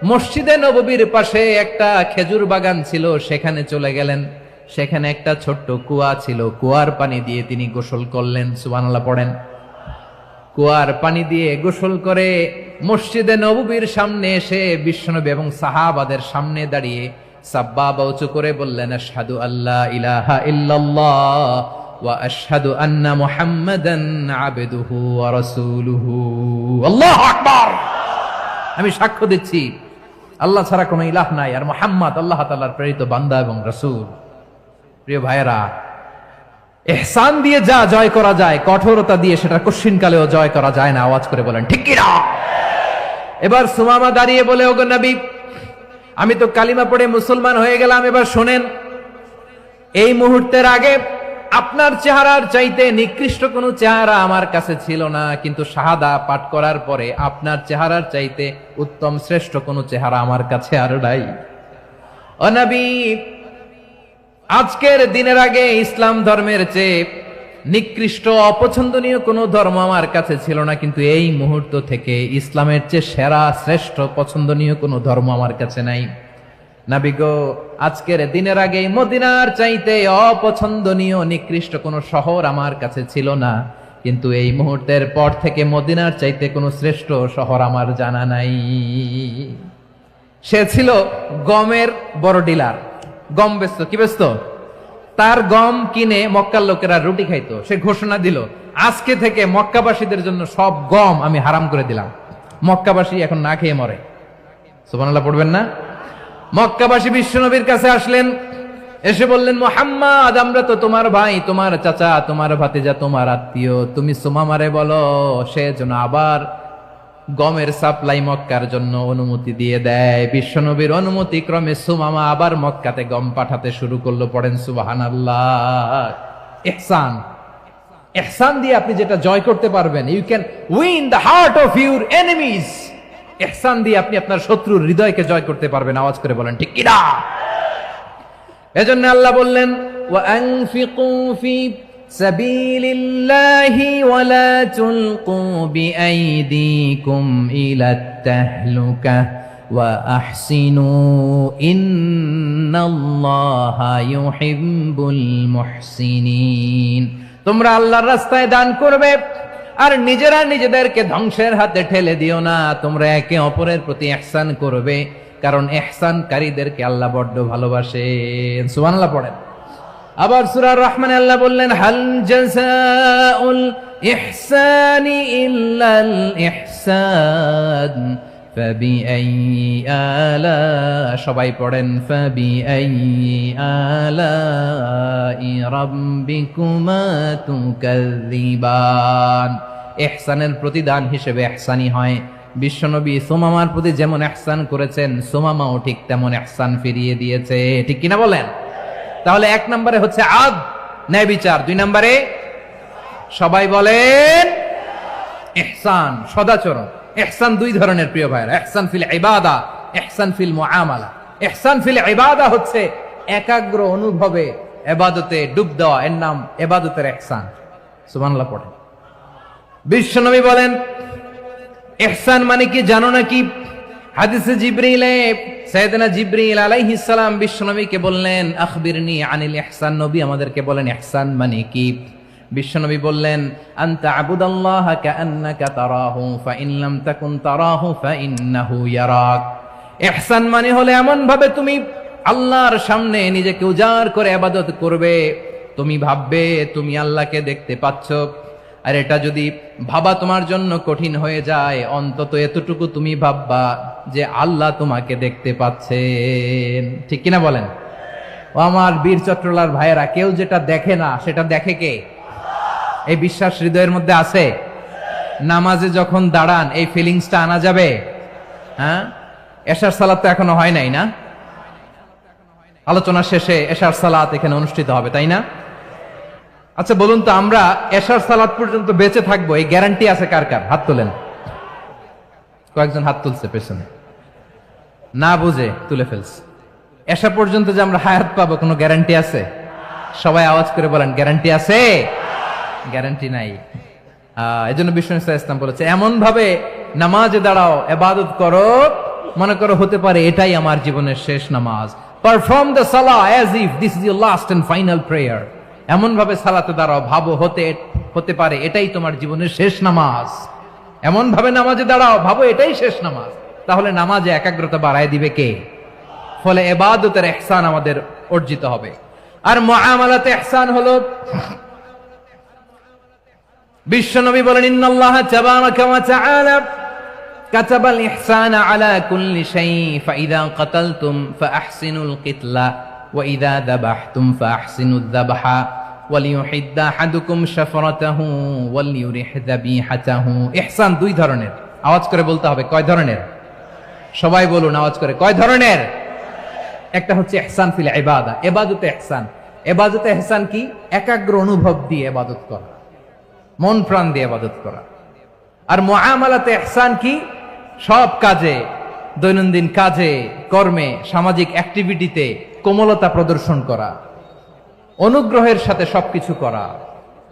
মসজিদে নববীর পাশে একটা খেজুর বাগান ছিল, সেখানে চলে গেলেন। সেখানে একটা ছোট্ট কুয়া ছিল, কুয়ার পানি দিয়ে তিনি গোসল করলেন। সুবহানাল্লাহ পড়েন। কুয়ার পানি দিয়ে গোসল করে মসজিদে নববীর সামনে এসে বিশ্বনবী এবং সাহাবাদের সামনে দাঁড়িয়ে সাব্বাবা উঁচু করে বললেন, আশহাদু আল্লা ইলাহা ইল্লাল্লাহ ওয়া আশহাদু আন্না মুহাম্মাদান আবদুহু ওয়া রাসূলুহু। আল্লাহু আকবার। আমি সাক্ষ্য দিচ্ছি আল্লাহ ছাড়া কোনো ইলাহ নাই, আর মুহাম্মদ আল্লাহ তাআলার প্রেরিত বান্দা এবং রাসূল। প্রিয় ভাইয়েরা, ইহসান দিয়ে যা জয় করা যায়, কঠোরতা দিয়ে সেটা কঠিনকালেও জয় করা যায় না। আওয়াজ করে বলেন ঠিক কি না? এবার সুমামা দাঁড়িয়ে বলে, ওগো নবী, আমি তো কালিমা পড়ে মুসলমান হয়ে গেলাম, এবার শোনেন, এই মুহূর্তের আগে আপনার চেহারার চাইতে নিকৃষ্ট কোনো চেহারা আমার কাছে ছিল না, কিন্তু শাহাদা পাঠ করার পরে আপনার চেহারার চাইতে উত্তম শ্রেষ্ঠ কোনো চেহারা আমার কাছে আর নাই। ও নবী, আজকের দিনের আগে ইসলাম ধর্মের চেয়ে নিকৃষ্ট অপছন্দনীয় কোনো ধর্ম আমার কাছে ছিল না, কিন্তু এই মুহূর্ত থেকে ইসলামের চেয়ে সেরা শ্রেষ্ঠ পছন্দনীয় কোনো ধর্ম আমার কাছে নাই। নবী গো, আজকের দিনের আগে মদিনার চাইতে অপছন্দনীয় নিকৃষ্ট কোনো শহর আমার কাছে ছিল না, কিন্তু এই মুহূর্তের পর থেকে মদিনার চাইতে কোনো শ্রেষ্ঠ শহর আমার জানা নাই। সে ছিল গমের বড় ডিলার, গম বেচত। কি বেচত? তার গম কিনে মক্কার লোকেরা রুটি খাইতো। সে ঘোষণা দিল, আজকে থেকে মক্কাবাসীদের জন্য সব গম আমি হারাম করে দিলাম, মক্কাবাসী এখন না খেয়ে মরে। সুবহানাল্লাহ পড়বেন না? মক্কাবাসী বিশ্বনবীর কাছে আসলেন, এসে বললেন, মুহাম্মদ, আমরা তো তোমার ভাই, তোমার চাচা, তোমার ভাতিজা, তোমার আত্মীয়, তুমি সুমামারে বলো সে যেন আবার গমের সাপ্লাই মক্কার জন্য অনুমতি দিয়ে দেয়। বিশ্বনবীর অনুমতি ক্রমে সুমামা আবার মক্কাতে গম পাঠাতে শুরু করলো। পড়েন সুবহানাল্লাহ। ইহসান, ইহসান দিয়ে আপনি যেটা জয় করতে পারবেন, you can win the heart of your enemies. ইহসান দিয়ে আপনি আপনার শত্রুর হৃদয়কে জয় করতে পারবেন। আওয়াজ করে বলেন ঠিক কি না? এজন্য আল্লাহ বললেন, ওয়া আনফিকু ফি সাবিলিল্লাহি ওয়ালা তুলকু বিআইদিকুম ইলাত তাহলুকা ওয়া আহসিনু ইন্নাল্লাহা ইউহিব্বুল মুহসিনিন। তোমরা আল্লাহর রাস্তায় দান করবে আর নিজেরা নিজেদেরকে ধ্বংসের হাতে ঠেলে দিও না। তোমরা একে অপরের প্রতি ইহসান করবে, কারণ ইহসানকারীদেরকে আল্লাহ বড্ড ভালোবাসেন। সুবহানাল্লাহ পড়েন। আবার সূরা রহমানে আল্লাহ বললেন, হাল জাযাউল ইহসানি ইল্লাল ইহসান ফাবিআইয়ি আলা, সবাই পড়েন, ফাবিআইয়ি আলাই রাব্বিকুমা তুকাযযিবান। ইহসানের প্রতিদান হিসেবে ইহসানি হয়। বিশ্বনবী সুমামার প্রতি যেমন ইহসান করেছেন, সুমামাও ঠিক তেমন ইহসান ফিরিয়ে দিয়েছে। ঠিক কিনা বলেন? তাহলে এক নম্বরে হচ্ছে আদ, ন্যায় বিচার। দুই নম্বরে সবাই বলেন ইহসান, সদাচরণ। ইহসান দুই ধরনের প্রিয় ভাইরা, ইহসান ফিল ইবাদা, ইহসান ফিল মুআমালা। ইহসান ফিল ইবাদা হচ্ছে একাগ্র অনুভবে ইবাদতে ডুব দেওয়া, এর নাম ইবাদতের ইহসান। সুবহানাল্লাহ পড়েন। বিশ্বনবী বলেন ইহসান মানে কি জানো নাকি? হাদিসে জিবরিলে সাইয়েদনা জিবরিল আলাইহিস সালাম বিশ্বনবীকে বললেন, আখবিরনি আনিল ইহসান। নবী আমাদেরকে বলেন ইহসান মানে কি? বিশ্বনবী বললেন, আনতা আবুদাল্লাহা কাআন্নাকা তারাহু ফাইন লাম তাকুন তারাহু ফাইন্নাহু ইয়ারাক। ইহসান মানে হলো এমন ভাবে তুমি আল্লাহর সামনে নিজেকে উজাড় করে ইবাদত করবে, তুমি ভাববে তুমি আল্লাহকে দেখতে পাচ্ছ। আর এটা যদি ভাবা তোমার জন্য কঠিন হয়ে যায়, অন্তত এতটুকু তুমি ভাববা যে আল্লাহ তোমাকে দেখতে পাচ্ছেন। ঠিক কিনা বলেন? ও আমার বীর চট্টলার ভাইয়েরা, কেউ যেটা দেখে না সেটা দেখে কে? এই বিশ্বাস হৃদয়ের মধ্যে আছে? নামাজে যখন দাঁড়ান এই ফিলিংসটা আনা যাবে? হ্যাঁ, এশার সালাত তো এখনো হয় নাই না? আলোচনা শেষে এশার সালাত এখানে অনুষ্ঠিত হবে, তাই না? আচ্ছা বলুন তো, আমরা এশার সালাত পর্যন্ত বেঁচে থাকবো এই গ্যারান্টি আছে কার কার? হাত তোলেন। কয়েকজন হাত তুলছে পেছনে, না বুঝে তুলে ফেলছে। এশা পর্যন্ত যে আমরা হায়াত পাবো কোনো গ্যারান্টি আছে? সবাই আওয়াজ করে বলেন, গ্যারান্টি আছে? গ্যারান্টি নাই। এজন্য বিষ্ণু ইসলাম বলেছে এমন ভাবে নামাজে দাঁড়াও, ইবাদত করো, মনে করো হতে পারে এটাই আমার জীবনের শেষ নামাজ। Perform the salah as if this is your last and final prayer. এমন ভাবে সালাতে দাঁড়াও, ভাবো হতে পারে এটাই তোমার জীবনের শেষ নামাজ। এমন ভাবে নামাজে দাঁড়াও, ভাবো এটাই শেষ নামাজ। তাহলে নামাজে একাগ্রতা বাড়ায় দিবে কে? ফলে ইবাদতের ইহসান আমাদের অর্জিত হবে। আর মুআমালাতে ইহসান হলো, বিশ্বনবী বলেন, ইন্নাল্লাহা তাবারাকা ওয়া তাআলা কাতাবাল ইহসানা আলা কুল্লি শাই ফাইযা কাতালতুম ফাআহসিনুল কিতলা ওয়া ইযা যাবাহতুম ফাআহসিনুয যাবহা ওয়ালিয়ুহিদ্দা আহাদুকুম শাফরাতাহু ওয়ালিয়ুরিহ যাবিহাতাহু। ইহসান দুই ধরনের। আওয়াজ করে বলতে হবে, কয় ধরনের? সবাই বলুন আওয়াজ করে, কয় ধরনের? একটা হচ্ছে ইহসান ফিল ইবাদা, ইবাদতে ইহসান। ইবাদতে ইহসান কি? একাগ্র অনুভব দিয়ে ইবাদত করা, মন প্রাণ দিয়ে ইবাদত করা। আর মুআমালাতে ইহসান কি? সব কাজে, দৈনন্দিন কাজে, কর্মে, সামাজিক অ্যাক্টিভিটিতে কোমলতা প্রদর্শন করা, অনুগ্রহের সাথে সবকিছু করা।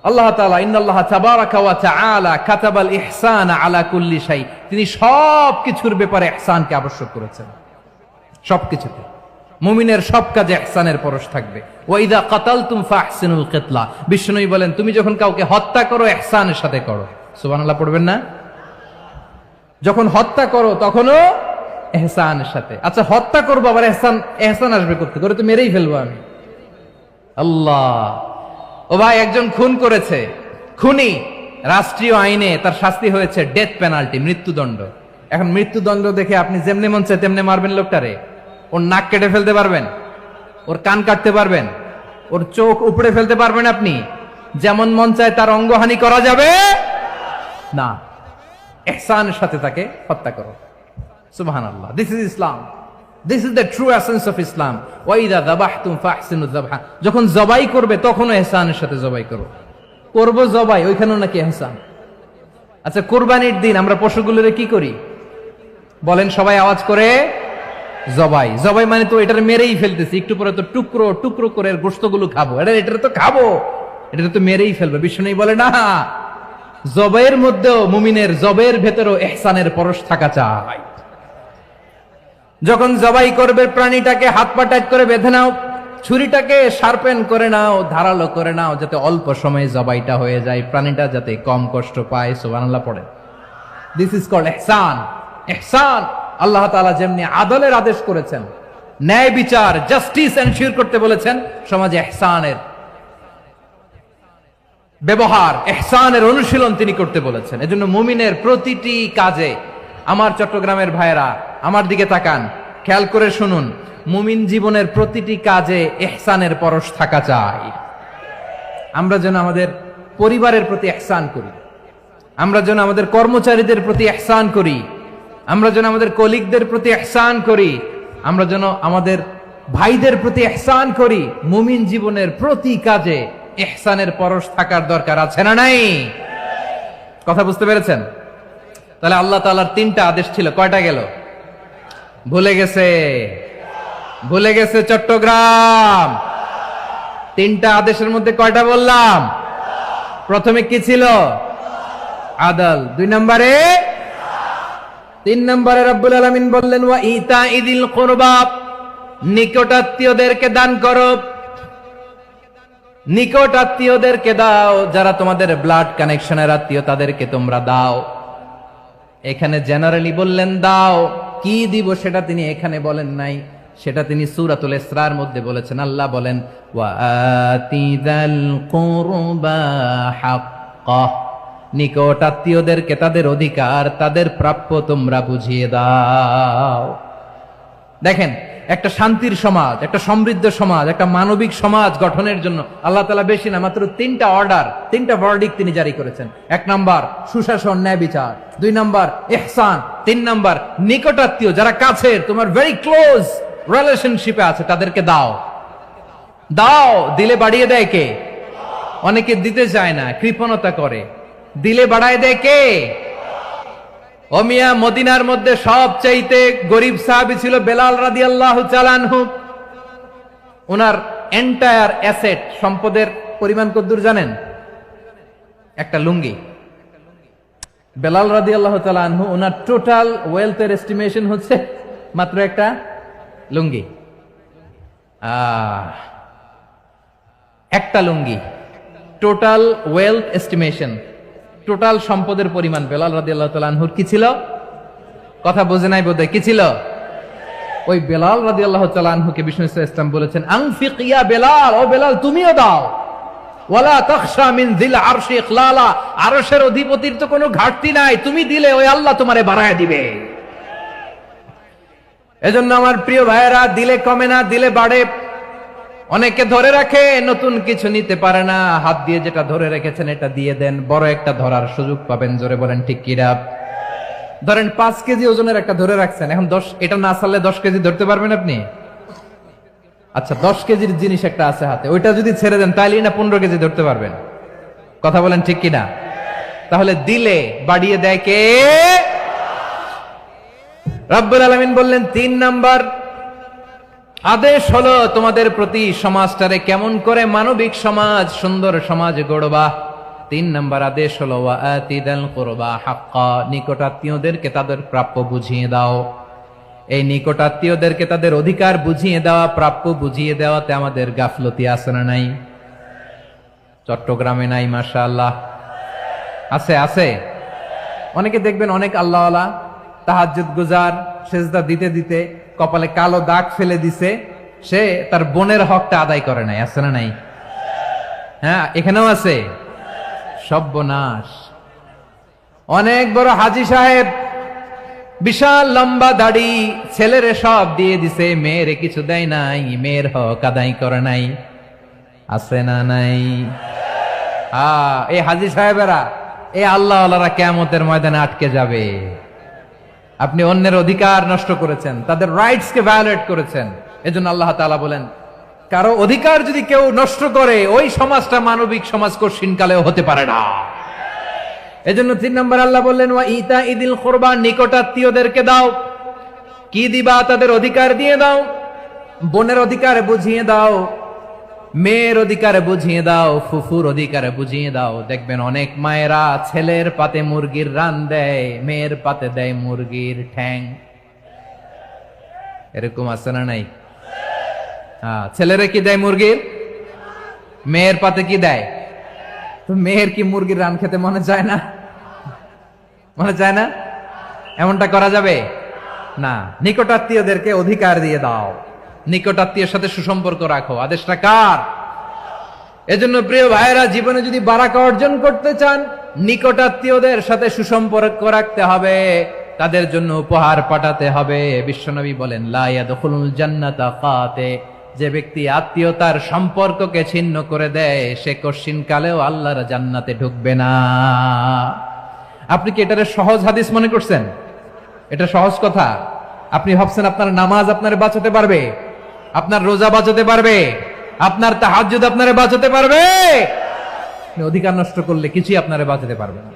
আল্লাহ তাআলা ইন্নাল্লাহা তাবারাকা ওয়া তাআলা কাতাবাল ইহসানা আলা কুল্লি শাই, তিনি সবকিছুর ব্যাপারে ইহসানকে আবশ্যক করেছেন। সবকিছুতে মুমিনের সব কাজে ইহসানের পরশ থাকবে। ওয়া ইযা কাতালতুম ফাহসিনুল কিতলা, বিষ্ণুই বলেন তুমি যখন কাউকে হত্যা করো ইহসানের সাথে করো। সুবহানাল্লাহ পড়বেন না? যখন হত্যা করো তখনও ইহসানের সাথে। আচ্ছা হত্যা করবো আবার ইহসান আসবে করতে করে, তো মেরেই ফেলবো আমি। আল্লাহ, ও ভাই একজন খুন করেছে, খুনি, রাষ্ট্রীয় আইনে তার শাস্তি হয়েছে ডেথ পেনাল্টি, মৃত্যুদণ্ড। এখন মৃত্যুদণ্ড দেখে আপনি যেমনি মন চায় তেমনি মারবেন লোকটারে? ওর নাক কেটে ফেলতে পারবেন? ওর কান কাটতে পারবেন? ওর চোখ উপড়ে ফেলতে পারবেন আপনি? যেমন মন চায় তার অঙ্গহানি করা যাবে না। ইহসানের সাথে তাকে হত্যা করো। সুবহানাল্লাহ, this is Islam, this is the true essence of Islam. ওয়া ইযা যাবাহতুম ফাহসিনুয যাবহা, যখন জবাই করবে তখনও ইহসানের সাথে জবাই করো। করব জবাই, ওইখানেও নাকি ইহসান? আচ্ছা কুরবানির দিন আমরা পশুগুলোরে কি করি বলেন সবাই আওয়াজ করে? জবাই। জবাই মানে তো এটার মেরেই ফেলতেছি, একটু পরে তো টুকরো টুকরো করে গোশতগুলো খাবো, এটা তো খাবো। এটা তো মেরেই ফেলবে। বিষ্ণু বলে না, জবের মধ্যেও মুমিনের জবের ভেতরেও ইহসানের পরশ থাকা চাই। যখন জবাই করবে প্রাণীটাকে হাত পা টাইট করে বেঁধে নাও, ছুরিটাকে শার্পেন করে নাও, ধারালো করে নাও, যাতে অল্প সময়ে জবাইটা হয়ে যায়, প্রাণীটা যাতে কম কষ্ট পায়। সুবহানাল্লাহ পড়ে। দিস ইজ কল্ড ইহসান। ইহসান আল্লাহ তাআলা যেমনি আদলের আদেশ করেছেন, ন্যায় বিচার জাস্টিস এনশিওর করতে বলেছেন, সমাজে ইহসানের ব্যবহার, ইহসানের অনুশীলন তিনি করতে বলেছেন। এজন্য মুমিনের প্রতিটি কাজে, আমার চট্টগ্রামের ভাইয়েরা আমার দিকে তাকান, খেয়াল করে শুনুন, মুমিন জীবনের প্রতিটি কাজে ইহসানের পরশ থাকা চাই। আমরা যেন আমাদের পরিবারের প্রতি ইহসান করি, আমরা যেন আমাদের কর্মচারীদের প্রতি ইহসান করি, আমরা যেন আমাদের কলিগদের প্রতি ইহসান করি, আমরা যেন আমাদের ভাইদের প্রতি ইহসান করি। মুমিন জীবনের প্রতি কাজে ইহসানের পরশ থাকার দরকার আছে না নাই? কথা বুঝতে পেরেছেন? তাহলে আল্লাহ তাআলার তিনটা আদেশ ছিল, কয়টা গেল? ভুলে গেছে, ভুলে গেছে চট্টগ্রাম। তিনটা আদেশের মধ্যে কয়টা বললাম? প্রথমে কি ছিল? আদল। 2 নম্বরে, 3 নম্বরে রব্বুল আলামিন বললেন ওয়া ইতাইদিল কুরবা, নিকটাত্মীয়দেরকে দান করো। নিকট আত্মীয়দেরকে দাও, যারা তোমাদের ব্লাড কানেকশনের আত্মীয় তাদেরকে তোমরা দাও। এখানে জেনারেলি বললেন দাও, কি দিব সেটা তিনি এখানে বলেন নাই, সেটা তিনি সূরাতুল ইসরার মধ্যে বলেছেন। আল্লাহ বলেন ওয়া আতিযাল কুরবা হাক্কা, নিকট আত্মীয়দেরকে তাদের অধিকার, তাদের প্রাপ্য তোমরা বুঝিয়ে দাও। দেখেন, একটা শান্তির সমাজ, একটা সমৃদ্ধ সমাজ, একটা মানবিক সমাজ গঠনের জন্য আল্লাহ তাআলা বেশি না, মাত্র 3টা অর্ডার, 3টা ভার্ডিক্ট তিনি জারি করেছেন। 1 নাম্বার সুশাসন, ন্যায় বিচার। 2 নাম্বার ইহসান। 3 নাম্বার নিকটাত্মীয়, যারা কাছের, তোমার ভেরি ক্লোজ রিলেশনশিপে আছে, তাদেরকে দাও। দাও, দিলে বাড়িয়ে দেয় কে? অনেকে দিতে চায় না, কৃপণতা করে। দিলে বাড়ায় দেয় কে? ও মিয়া, মদিনার মধ্যে সবচাইতে গরিব সাহাবী ছিল বেলাল রাদিয়াল্লাহু তাআলা আনহু। ওনার এন্টায়ার অ্যাসেট, সম্পদের পরিমাণ কতদূর জানেন? একটা লুঙ্গি। বেলাল রাদিয়াল্লাহু তাআলা আনহু, ওনার টোটাল ওয়েলথের এস্টিমেশন হচ্ছে মাত্র একটা লুঙ্গি। একটা লুঙ্গি, টোটাল ওয়েলথ এস্টিমেশন, টোটাল সম্পদের পরিমাণ বেলাল রাদিয়াল্লাহু তাআলা আনহুর কি ছিল? কথা বোঝে নাই বোধহয়। কি ছিল? ওই বেলাল রাদিয়াল্লাহু তাআলা আনহুকে বিষ্ণু ইসলাম বলেছেন, আনফিক ইয়া বেলাল, ও বেলাল তুমিও দাও। ওয়ালা তাখশা মিন যিল আরশি ইখলালা, আরশের অধিপতির তো কোনো ঘাটতি নাই, তুমি দিলে ওই আল্লাহ তোমারে বাড়ায় দিবে। এজন্য আমার প্রিয় ভাইয়েরা, দিলে কমে না, দিলে বাড়ে। অনেকে ধরে রাখে, নতুন কিছু নিতে পারে না, হাত দিয়ে যেটা ধরে রেখেছেন এটা দিয়ে দেন, বড় একটা ধরার সুযোগ পাবেন। জোরে বলেন ঠিক কিনা? ধরেন 5 কেজি ওজনের একটা ধরে রাখছেন, এখন 10, এটা না ছাড়লে 10 কেজি ধরতে পারবেন আপনি? আচ্ছা, 10 কেজির জিনিস একটা আছে হাতে, ওইটা যদি ছেড়ে দেন তাহলে না 15 কেজি ধরতে পারবেন। কথা বলেন ঠিক কিনা? তাহলে দিলে বাড়িয়ে দেয় কে? রব্বুল আলামিন বললেন 3 নাম্বার আদেশ হলো তোমাদের প্রতি সমাজটারে কেমন করে মানবিক সমাজ, সুন্দর সমাজ গড়বা। 3 নাম্বার আদেশ হলো ওয়া আতিদাল কুরবা হাক্কা, নিকটাত্মীয়দেরকে তাদের প্রাপ্য বুঝিয়ে দাও। এই নিকটাত্মীয়দেরকে তাদের অধিকার বুঝিয়ে দেওয়া, প্রাপ্য বুঝিয়ে দেওয়াতে আমাদের গাফলতি আছে না নাই? চট্টগ্রামে নাই? মাশাআল্লাহ আছে, আছে। অনেকে দেখবেন অনেক আল্লাহওয়ালা, তাহাজ্জুদ গুজার, সেজদা দিতে দিতে কপালে কালো দাগ ফেলে দিছে, সে তার বোনের হকটা আদায় করে নাই। আছে না নাই? হ্যাঁ, এখানেও আছে। সর্বনাশ। অনেক বড় হাজী সাহেব, বিশাল লম্বা দাড়ি, ছেলেরে সব দিয়ে দিছে, মেয়েরে কিছু দেয় নাই, মেয়ের হক আদায় করে নাই। আছে না নাই? এই হাজী সাহেবেরা, এই আল্লাহওয়ালারা কিয়ামতের ময়দানে আটকে যাবে। আপনি অন্যের অধিকার নষ্ট করেছেন, তাদের রাইটস কে ভায়োলেট করেছেন। এজন্য আল্লাহ তাআলা বলেন, কারো অধিকার যদি কেউ নষ্ট করে, ওই সমাজটা মানবিক সমাজ কঠিনকালেও হতে পারে না। এজন্য 3 নম্বর আল্লাহ বললেন ওয়া ইতাইদিল কুরবা, নিকটাত্মীয়দেরকে দাও। কি দিবা? তাদের অধিকার দিয়ে দাও, বোনের অধিকার বুঝিয়ে দাও। মেয়ের অধিকার বুঝিয়ে দাও, ফুফুর অধিকার বুঝিয়ে দাও। দেখবেন অনেক মায়েরা ছেলের পাতে মুরগির রান দেয়, মেয়ের পাতে দেয় মুরগির ঠ্যাং। এরকম আছে না নাই? হ্যাঁ, ছেলেরা কি দেয় মুরগির, মেয়ের পাতে কি দেয়? তো মেয়ের কি মুরগির রান খেতে মনে চায় না? মনে চায় না? এমনটা করা যাবে না। নিকটাত্মীয়দেরকে অধিকার দিয়ে দাও, নিকটাত্মীয়ের সাথে সুসম্পর্ক রাখো। আদেশটা কার? এজন্য প্রিয় ভাইয়েরা, জীবনে যদি বারাকা অর্জন করতে চান, নিকটাত্মীয়দের সাথে সুসম্পর্ক রাখতে হবে, তাদের জন্য উপহার পাঠাতে হবে। বিশ্বনবী বলেন, লা ইয়াদখুলুল জান্নাতা কাতে, যে ব্যক্তি আত্মীয়তার সম্পর্ককে ছিন্ন করে দেয়, সে কশিন কালেও আল্লাহর জান্নাতে ঢুকবে না। আপনি কি এটারে সহজ হাদিস মনে করছেন? এটা সহজ কথা? আপনি ভাবছেন আপনার নামাজ আপনারে বাঁচাতে পারবে, আপনার রোজা বাঁচাতে পারবে, আপনার তাহাজ্জুদ আপনারে বাঁচাতে পারবে? অধিকার নষ্ট করলে কিছুই আপনারে বাঁচাতে পারবে না।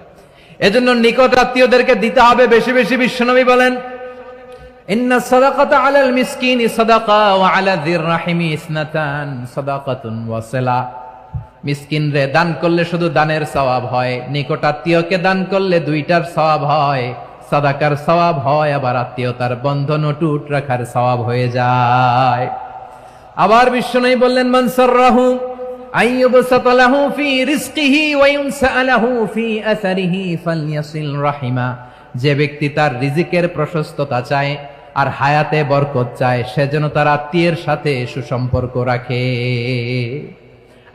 এজন্য নিকট আত্মীয়দেরকে দিতে হবে বেশি বেশি। বিশ্বনবী বলেন, ইন্না সাদাকাতা আলাল মিসকিনি সাদাকা ওয়া আলা যির রাহিমি ইসনাতান সাদাকাতুন ওয়া সিলা। মিসকিন রে দান করলে শুধু দানের সওয়াব হয়, নিকট আত্মীয়কে দান করলে দুইটার সওয়াব হয়। সাদাকার সওয়াব হয়, আবার আত্মীয়তার বন্ধন অটুট রাখার সওয়াব হয়ে যায়। আবার বিশ্বনবী বললেন, মান সাররাহু আইয়ুবসাতা লাহু ফি রিজকিহি ওয়া ইউনসা লাহু ফি আসারিহি ফালইয়াসিল রাহিমা। যে ব্যক্তি তার রিজিকের প্রশস্ততা চায় আর হায়াতে বরকত চায়, সে যেন তার আত্মীয়ের সাথে সুসম্পর্ক রাখে।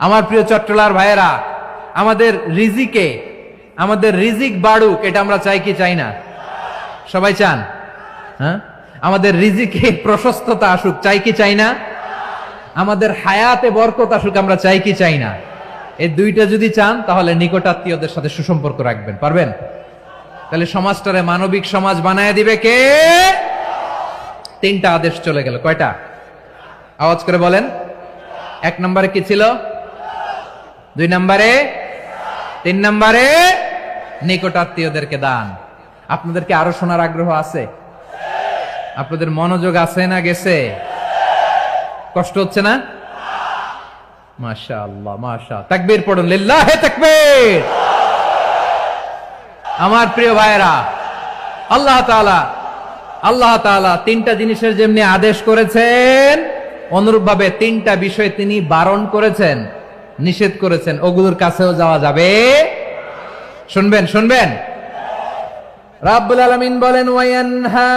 আমার প্রিয় চট্টলার ভাইয়েরা, আমাদের রিজিক বাড়ুক, এটা আমরা চাই কি চাই না? সবাই চান? হ্যাঁ, আমাদের রিজিকে প্রশস্ততা আসুক, চাই কি চাই না? আমাদের হায়াতে বরকত আসুক, আমরা চাই কি চাই না? এই দুইটা যদি চান, তাহলে নিকটাত্মীয়দের সাথে সুসম্পর্ক রাখবেন, পারবেন? তাহলে সমাজটারে মানবিক সমাজ বানায় দিবে কে? তিনটা আদেশ চলে গেল। কয়টা? আওয়াজ করে বলেন। 1 নম্বরে কি ছিল? 2 নম্বরে, 3 নম্বরে নিকটাত্মীয়দেরকে দান। আপনাদেরকে আরো শোনার আগ্রহ আছে? আপনাদের মনোযোগ আছে না গেছে? কষ্ট হচ্ছে না? মাশাআল্লাহ, মাশাআল্লাহ। তাকবীর পড়ুন, লিল্লাহে তাকবীর। আমার প্রিয় ভাইয়েরা, আল্লাহ তাআলা তিনটা জিনিসের যেমনি আদেশ করেছেন, অনুরূপ ভাবে তিনটা বিষয় তিনি বারণ করেছেন, নিষেধ করেছেন। ওগুলোর কাছেও যাওয়া যাবে। শুনবেন। রাব্বুল আলামিন বলেন, ওয়ায়ানহা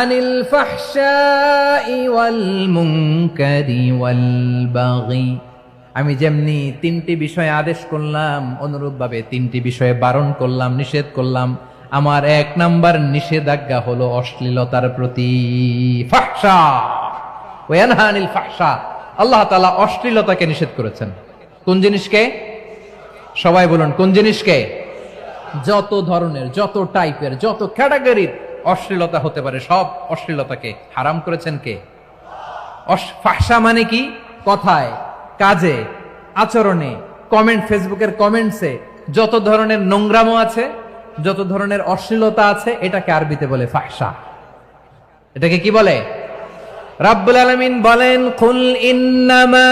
আনিল ফাহশাই ওয়াল মুনকারি ওয়াল বাগি। আমি যেমনি তিনটি বিষয়ে আদেশ করলাম, অনুরূপ ভাবে তিনটি বিষয়ে বারণ করলাম, নিষেধ করলাম। আমার 1 নাম্বার নিষেধাজ্ঞা হলো অশ্লীলতার প্রতি। ফাহশা, ওয়ায়ানহা আনিল ফাহশা। আল্লাহ তাআলা অশ্লীলতাকে নিষেধ করেছেন। কোন জিনিসকে? সবাই বলুন, কোন জিনিসকে? যত ধরনের, যত টাইপের, যত ক্যাটাগরির অশ্লীলতা হতে পারে, সব অশ্লীলতাকে হারাম করেছেন কে? ফাহশা মানে কি? কথায়, কাজে, আচরণে, কমেন্ট, ফেসবুকের কমেন্টসে যত ধরনের নোংরামো আছে, যত ধরনের অশ্লীলতা আছে, এটাকে আরবিতে বলে ফাহশা। এটাকে কি বলে? রাব্বুল আলামিন বলেন, কুল ইন্নামা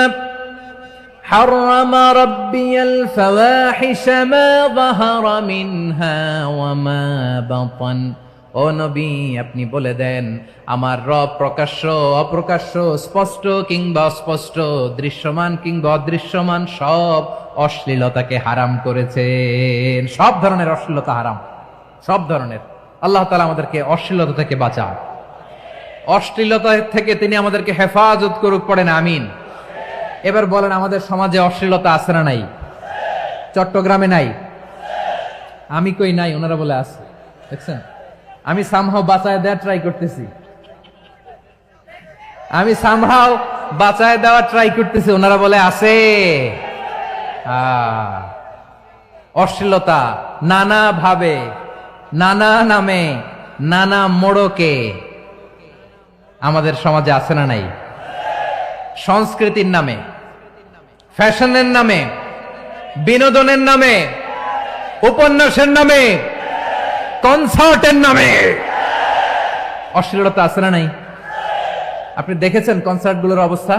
হারামা রাব্বিয়াল ফাওয়াহিশা মা যাহারা মিনহা ওয়া মা বাতান। ও নবী, আপনি বলে দেন, আমার রব প্রকাশ্য, অপ্রকাশ্য, স্পষ্ট কিংবা অস্পষ্ট, দৃশ্যমান কিংবা অদৃশ্যমান সব অশ্লীলতাকে হারাম করেছেন। সব ধরনের অশ্লীলতা হারাম, সব ধরনের। আল্লাহ তাআলা আমাদেরকে অশ্লীলতা থেকে বাঁচান, অশ্লীলতা থেকে তিনি আমাদেরকে হেফাজত করুক। পড়েন আমিন। এবার বলেন, আমাদের সমাজে অশ্লীলতা আছে না নাই? চট্টগ্রামে নাই? আমি কই নাই, ওনারা বলে আছে। দেখছেন, আমি সামহাও বাঁচায় দেওয়ার ট্রাই করতেছি, ওনারা বলে আছে। অশ্লীলতা নানা ভাবে, নানা নামে, নানা মোড়কে আমাদের সমাজে আছে না নাই? সংস্কৃতির নামে, ফ্যাশনের নামে, বিনোদনের নামে, উপন্যাসের নামে, কনসার্টের নামে অশ্লীলতা আছে না নাই? আপনি দেখেছেন কনসার্টগুলোর অবস্থা?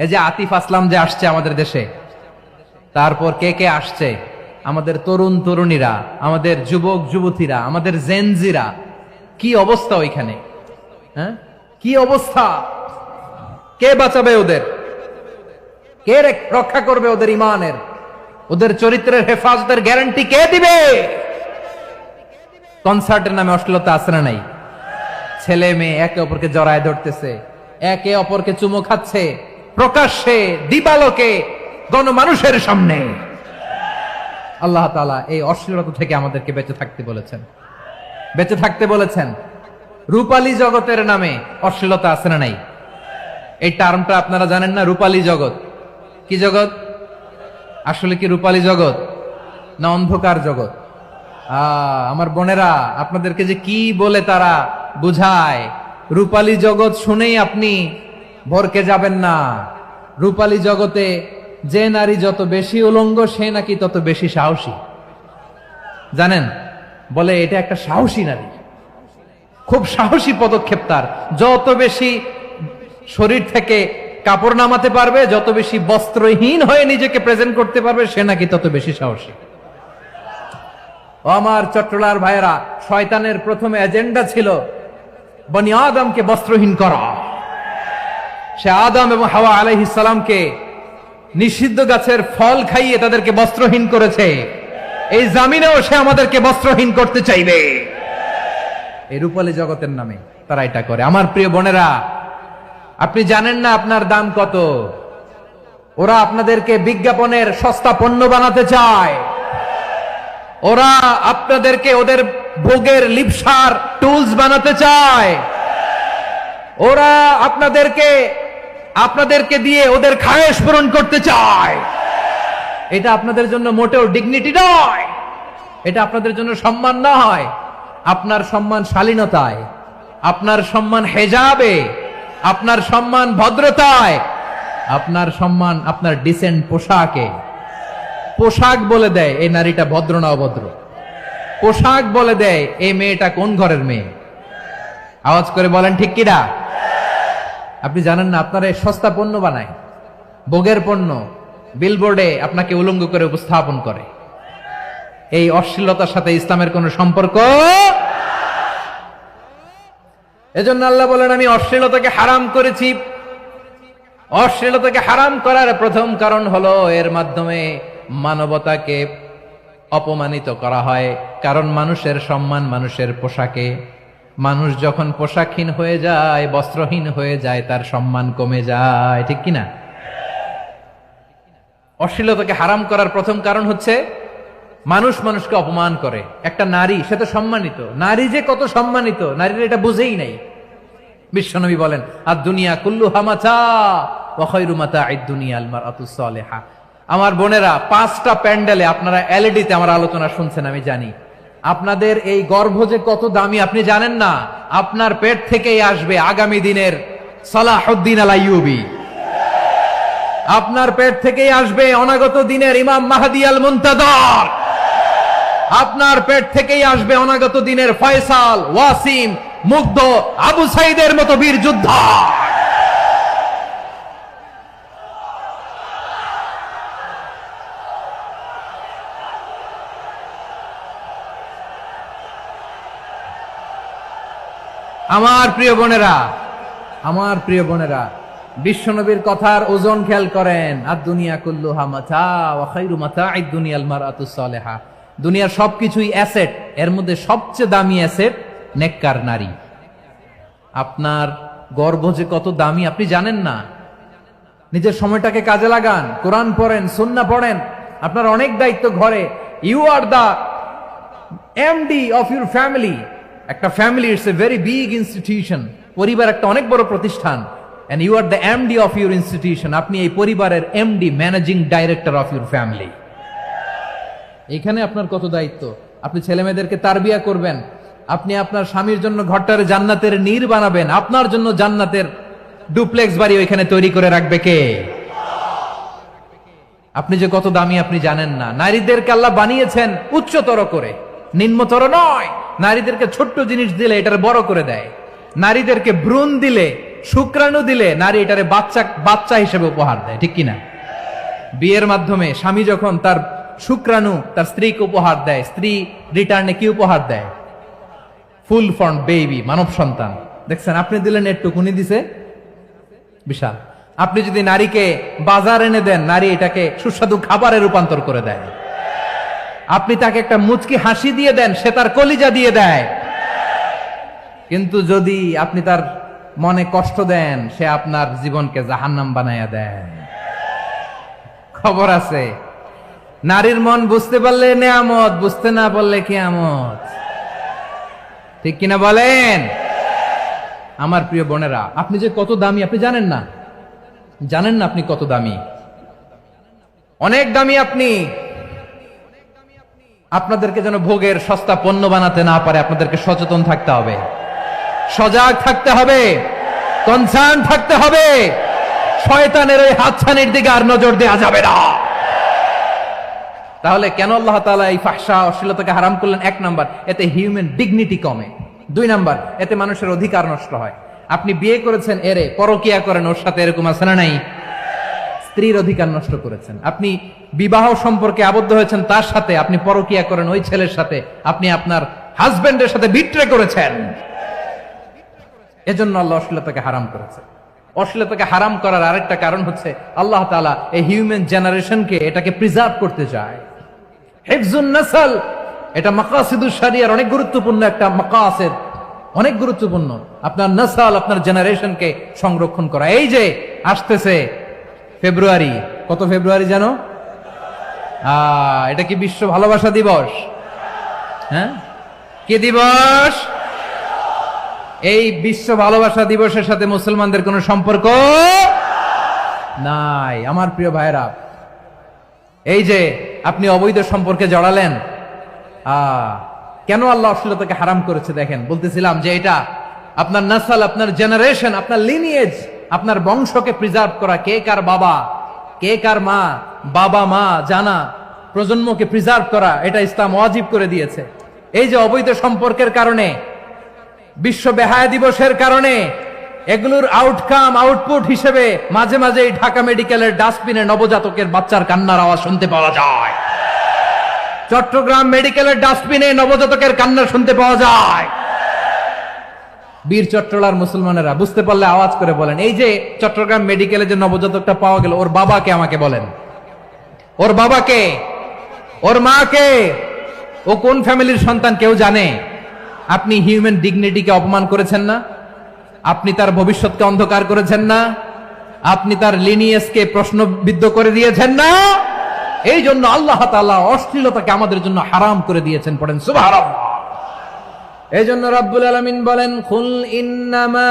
এই যে আতিফ আসলাম যে আসছে আমাদের দেশে, তারপর কে কে আসছে, আমাদের তরুণ তরুণীরা, আমাদের যুবক যুবতীরা, আমাদের জেনজিরা, কি অবস্থা ওইখানে? হ্যাঁ, কি অবস্থা? কে বাঁচাবে ওদের? কে রক্ষা করবে ওদের ইমানের, ওদের চরিত্রের হেফাজতের গ্যারান্টি কে দিবে? কনসার্টের নামে অশ্লীলতা আছে না নাই? ছেলে মেয়ে একে অপরকে জড়ায় ধরতেছে, একে অপরকে চুমো খাচ্ছে প্রকাশ্যে, দিবালোকে, গণমানুষের সামনে। আল্লাহ তাআলা এই অশ্লীলতা থেকে আমাদেরকে বেঁচে থাকতে বলেছেন, বেঁচে থাকতে বলেছেন। রূপালী জগতের নামে অশ্লীলতা আছে না নাই? এই টার্মটা আপনারা জানেন না? রূপালী জগৎ কি জগৎ? আসলে কি রূপালী জগৎ না অন্ধকার জগৎ? আমার বোনেরা, আপনাদেরকে যে কি বলে তারা বুঝায়, রূপালী জগৎ শুনেই আপনি ভরকে যাবেন না। রূপালী জগতে যে নারী যত বেশি উলঙ্গ সে নাকি তত বেশি সাহসী। জানেন, বলে এটা একটা সাহসী নারী, খুব সাহসী পদক্ষেপ তার। যত বেশি শরীর থেকে কাপড় নামাতে পারবে, যত বেশি বস্ত্রহীন হয়ে নিজেকে প্রেজেন্ট করতে পারবে, সে নাকি তত বেশি সাহসী। ও আমার চট্টলার ভাইয়েরা, শয়তানের প্রথম এজেন্ডা ছিল বনি আদমকে বস্ত্রহীন করা। সে আদম এবং হাওয়া আলাইহিস সালামকে নিষিদ্ধ গাছের ফল খাইয়ে তাদেরকে বস্ত্রহীন করেছে। এই জামিনেও সে আমাদেরকে বস্ত্রহীন করতে চাইবে। এই রূপালী জগতের নামে তারা এটা করে। আমার প্রিয় বোনেরা, আপনি জানেন না আপনার দাম কত। ওরা আপনাদেরকে বিজ্ঞাপনের সস্তা পণ্য বানাতে চায়। ওরা আপনাদেরকে ওদের ভোগের লিপসার টুলস বানাতে চায়। ওরা আপনাদেরকে দিয়ে ওদের খায়েশ পূরণ করতে চায়। এটা আপনাদের জন্য মোটেও ডিগনিটি নয়, এটা আপনাদের জন্য সম্মান নয়। আপনার সম্মান শালীনতায়, আপনার সম্মান হেজাবে, আপনার সম্মান ভদ্রতায়, আপনার সম্মান আপনার ডিসেন্ট পোশাকে। পোশাক বলে দেয় এই নারীটা ভদ্র না অভদ্র। পোশাক বলে দেয় এই মেয়েটা কোন ঘরের মেয়ে। আওয়াজ করে বলেন ঠিক কিনা? আপনি জানেন না, আপনারা এই সস্তা পণ্য বানায়, ভোগের পণ্য, বিলবোর্ডে আপনাকে উলঙ্গ করে উপস্থাপন করে। এই অশ্লীলতার সাথে ইসলামের কোন সম্পর্ক। এজন্য আল্লাহ বলেন, আমি অশ্লীলতাকে হারাম করেছি। অশ্লীলতাকে হারাম করার প্রথম কারণ হলো এর মাধ্যমে মানবতাকে অপমানিত করা হয়। কারণ মানুষের সম্মান মানুষের পোশাকে। মানুষ যখন পোশাকহীন হয়ে যায়, বস্ত্রহীন হয়ে যায়, তার সম্মান কমে যায়, ঠিক কিনা? অশ্লীলতাকে হারাম করার প্রথম কারণ হচ্ছে মানুষ মানুষকে অপমান করে। একটা নারী, সে তো সম্মানিত, নারী যে কত সম্মানিত নারীরা এটা বুঝেই নাই। বিশ্বনবী বলেন, আর দুনিয়া কুল্লুহা মাতা ওয়া খায়রু মাতা'আদ দুনিয়া আল মারআতুস সালিহা। আমার বোনেরা, 5টা প্যান্ডেলে আপনারা এলইডিতে আমার আলোচনা শুনছেন, আমি জানি। আপনাদের এই গর্ভ যে কত দামি আপনি জানেন না। আপনার পেট থেকেই আসবে আগামী দিনের সালাহুদ্দিন আল আইয়ুবী। আপনার পেট থেকেই আসবে অনাগত দিনের ইমাম মাহদী আল মুনতাযর। আপনার পেট থেকেই আসবে অনাগত দিনের ফয়সাল, ওয়াসিম, মুগ্ধ, আবু সাইদের মতো বীর যোদ্ধা। আমার প্রিয় বোনেরা, আমার প্রিয় বোনেরা, বিশ্বনবীর কথার ওজন খেয়াল করেন। আর দুনিয়া কুল্লুহা মাতা ওয়া খায়রু মাতা'আদ দুনিয়া আল মারআতুস সালিহা। দুনিয়ার সবকিছুই অ্যাসেট, এর মধ্যে সবচেয়ে দামি অ্যাসেট নেককার নারী। আপনার গর্ভ যে কত দামি আপনি জানেন না। নিজের সময়টাকে কাজে লাগান, কোরআন পড়েন, সুন্নাহ পড়েন। আপনার অনেক দায়িত্ব ঘরে। You are the MD of your family. একটা family it's a very big institution. পরিবার একটা অনেক বড় প্রতিষ্ঠান। And you are the MD of your institution. আপনি এই পরিবারের MD, managing director of your family. এখানে আপনার কত দায়িত্ব। আপনি ছেলে মেয়েদেরকে তারবিয়া করবেন। আপনি আপনার স্বামীর জন্য ঘরটারে জান্নাতের নীর বানাবেন। আপনার জন্য জান্নাতের ডুপ্লেক্স বাড়ি ওইখানে তৈরি করে রাখবে কে? আপনি যে কত দামি আপনি জানেন না। নারীদেরকে আল্লাহ বানিয়েছেন উচ্চতর করে, নিম্নতর নয়। নারীদেরকে ছোট্ট জিনিস দিলে এটার বড় করে দেয়। নারীদেরকে ভ্রূণ দিলে শুক্রাণু দিলে নারী এটারে বাচ্চা বাচ্চা হিসেবে উপহার দেয়, ঠিক কিনা? বিয়ের মাধ্যমে স্বামী যখন তার শুক্রাণু তার স্ত্রীকে উপহার দেয়, স্ত্রী রিটার্নে কি উপহার দেয়? ফুল ফর্ম বেবি, মানব সন্তান। দেখছেন, আপনি দিলেন একটুকুনি, দিছে বিশাল। আপনি যদি নারীকে বাজার এনে দেন, নারী এটাকে সুস্বাদু খাবারে রূপান্তর করে দেয়। আপনি তাকে একটা মুচকি হাসি দিয়ে দেন, সে তার কলিজা দিয়ে দেয়। কিন্তু যদি আপনি তার মনে কষ্ট দেন, সে আপনার জীবনকে জাহান্নাম বানায়া দেয়। খবর আছে, নারীর মন বুঝতে পারলে নেয়ামত, বুঝতে না পারলে কিয়ামত, ঠিক কিনা বলেন? আমার প্রিয় বোনেরা, আপনি যে কত দামি আপনি জানেন না, জানেন না আপনি কত দামি, অনেক দামি আপনি। আপনাদেরকে যেন ভোগের সস্তা পণ্য বানাতে না পারে, আপনাদেরকে সচেতন থাকতে হবে, সজাগ থাকতে হবে, কনসার্ন থাকতে হবে। শয়তানের ওই হাতছানির দিকে আর নজর দেওয়া যাবে না। তাহলে কেন আল্লাহ তাআলা এই ফাহশা অশ্লীলতাকে হারাম করলেন? এক নাম্বার, এতে হিউম্যান ডিগনিটি কমে। দুই নাম্বার, এতে মানুষের অধিকার নষ্ট হয়। আপনি বিয়ে করেছেন, এরে পরকিয়া করেন, ওর সাথে এরকম আছে না নাই? স্ত্রীর অধিকার নষ্ট করেছেন। আপনি বিবাহ সম্পর্কে আবদ্ধ হয়েছেন তার সাথে, আপনি পরকিয়া করেন ওই ছেলের সাথে, আপনি আপনার হাজবেন্ডের সাথে বিট্রে করেছেন। এজন্য আল্লাহ অশ্লীলতাকে হারাম করেছে। অশ্লীলতাকে হারাম করার আরেকটা কারণ হচ্ছে আল্লাহ তাআলা এই হিউম্যান জেনারেশনকে এটাকে প্রিজার্ভ করতে চায়। হিফজুন নাসল, এটা মাকাসিদুশ শরিয়ার অনেক গুরুত্বপূর্ণ একটা মাকাসিদ, অনেক গুরুত্বপূর্ণ। আপনার নাসল, আপনার জেনারেশনকে সংরক্ষণ করা। এই যে আসতেছে ফেব্রুয়ারি, কত ফেব্রুয়ারি জানো? এটা কি বিশ্ব ভালোবাসা দিবস? হ্যাঁ, কি দিবস? এই বিশ্ব ভালোবাসা দিবসের সাথে মুসলমানদের কোনো সম্পর্ক নাই। আমার প্রিয় ভাইরা, এই যে আপনি অবৈধ সম্পর্কে জড়ালেন, কেন আল্লাহ অশ্লীলতাকে হারাম করেছে দেখেন। বলতেছিলাম যে এটা আপনার নাসল, আপনার জেনারেশন, আপনার লিনিয়েজ, আপনার বংশকে প্রিজার্ভ করা। কে কার বাবা, কে কার মা, বাবা মা জানা, প্রজন্মকে প্রিজার্ভ করা, এটা ইসলাম ওয়াজিব করে দিয়েছে। এই যে অবৈধ সম্পর্কের কারণে, বিশ্ব বেহায়া দিবসের কারণে, এগুলোর আউটকাম আউটপুট হিসেবে মাঝে মাঝে ঢাকা মেডিকেলের ডাস্টবিনে নবজাতকের বাচ্চার কান্নার আওয়াজ শুনতে পাওয়া যায়। চট্টগ্রাম মেডিকেলের ডাস্টবিনে নবজাতকের কান্না শুনতে পাওয়া যায়। বীর চট্টলার মুসলমানেরা বুঝতে পারলে আওয়াজ করে বলেন, এই যে চট্টগ্রাম মেডিকেলে যে নবজাতকটা পাওয়া গেল, ওর বাবাকে আমাকে বলেন, ওর বাবাকে, ওর মাকে, ও কোন ফ্যামিলির সন্তান কেউ জানে? আপনি হিউম্যান ডিগনিটিকে অপমান করেছেন না? আপনি তার ভবিষ্যৎকে অন্ধকার করেছেন না? আপনি তার লিনিয়েজকে প্রশ্নবিদ্ধ করে দিয়েছেন না? এই জন্য আল্লাহ তাআলা অশ্লীলতাকে আমাদের জন্য হারাম করে দিয়েছেন। পড়েন সুবহানাল্লাহ। এই জন্য রাব্বুল আলামিন বলেন, কুল ইন্নামা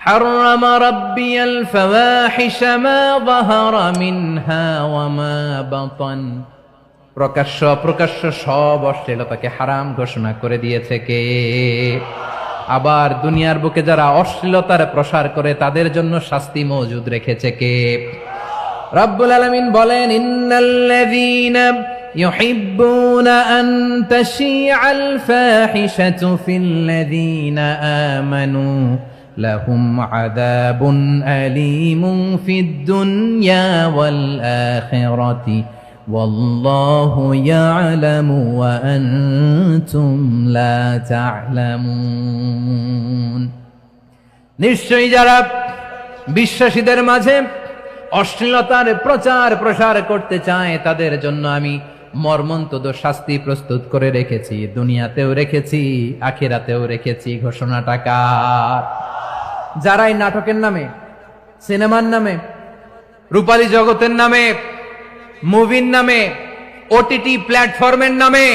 হারামা রাব্বিয়াল ফাওয়াহিশা মা যাহারা মিনহা ওয়া মা বাতান। প্রকাশ্য অপ্রকাশ্য সব অশ্লীলতাকে হারাম ঘোষণা করে দিয়েছে কে? আবার দুনিয়ার বুকে যারা অশ্লীলতার প্রসার করে তাদের জন্য শাস্তি মজুদ রেখেছে কে? রব্বুল আলামিন বলেন, ইন্নাল্লাযীনা ইউহিব্বুনা আন তাশিআল ফাহিশাতু ফিল্লাযীনা আমানু লাহুম আযাবুন আলীমুন ফিদ দুনিয়া ওয়াল আখিরাতি ওয়াল্লাহু ইয়ালামু ওয়া আনতুম লা তা'লামুন। নিশ্চয়ই যারা বিশ্বাসীদের মাঝে অশ্লীলতার প্রচার প্রসার করতে চায় তাদের জন্য আমি মর্মন্তুদ শাস্তি প্রস্তুত করে রেখেছি, দুনিয়াতেও রেখেছি, আখিরাতেও রেখেছি। ঘোষণাটা কার? যারাই নাটকের নামে, সিনেমার নামে, রূপালী জগতের নামে, মুভির নামে, ওটিটি প্ল্যাটফর্মের নামে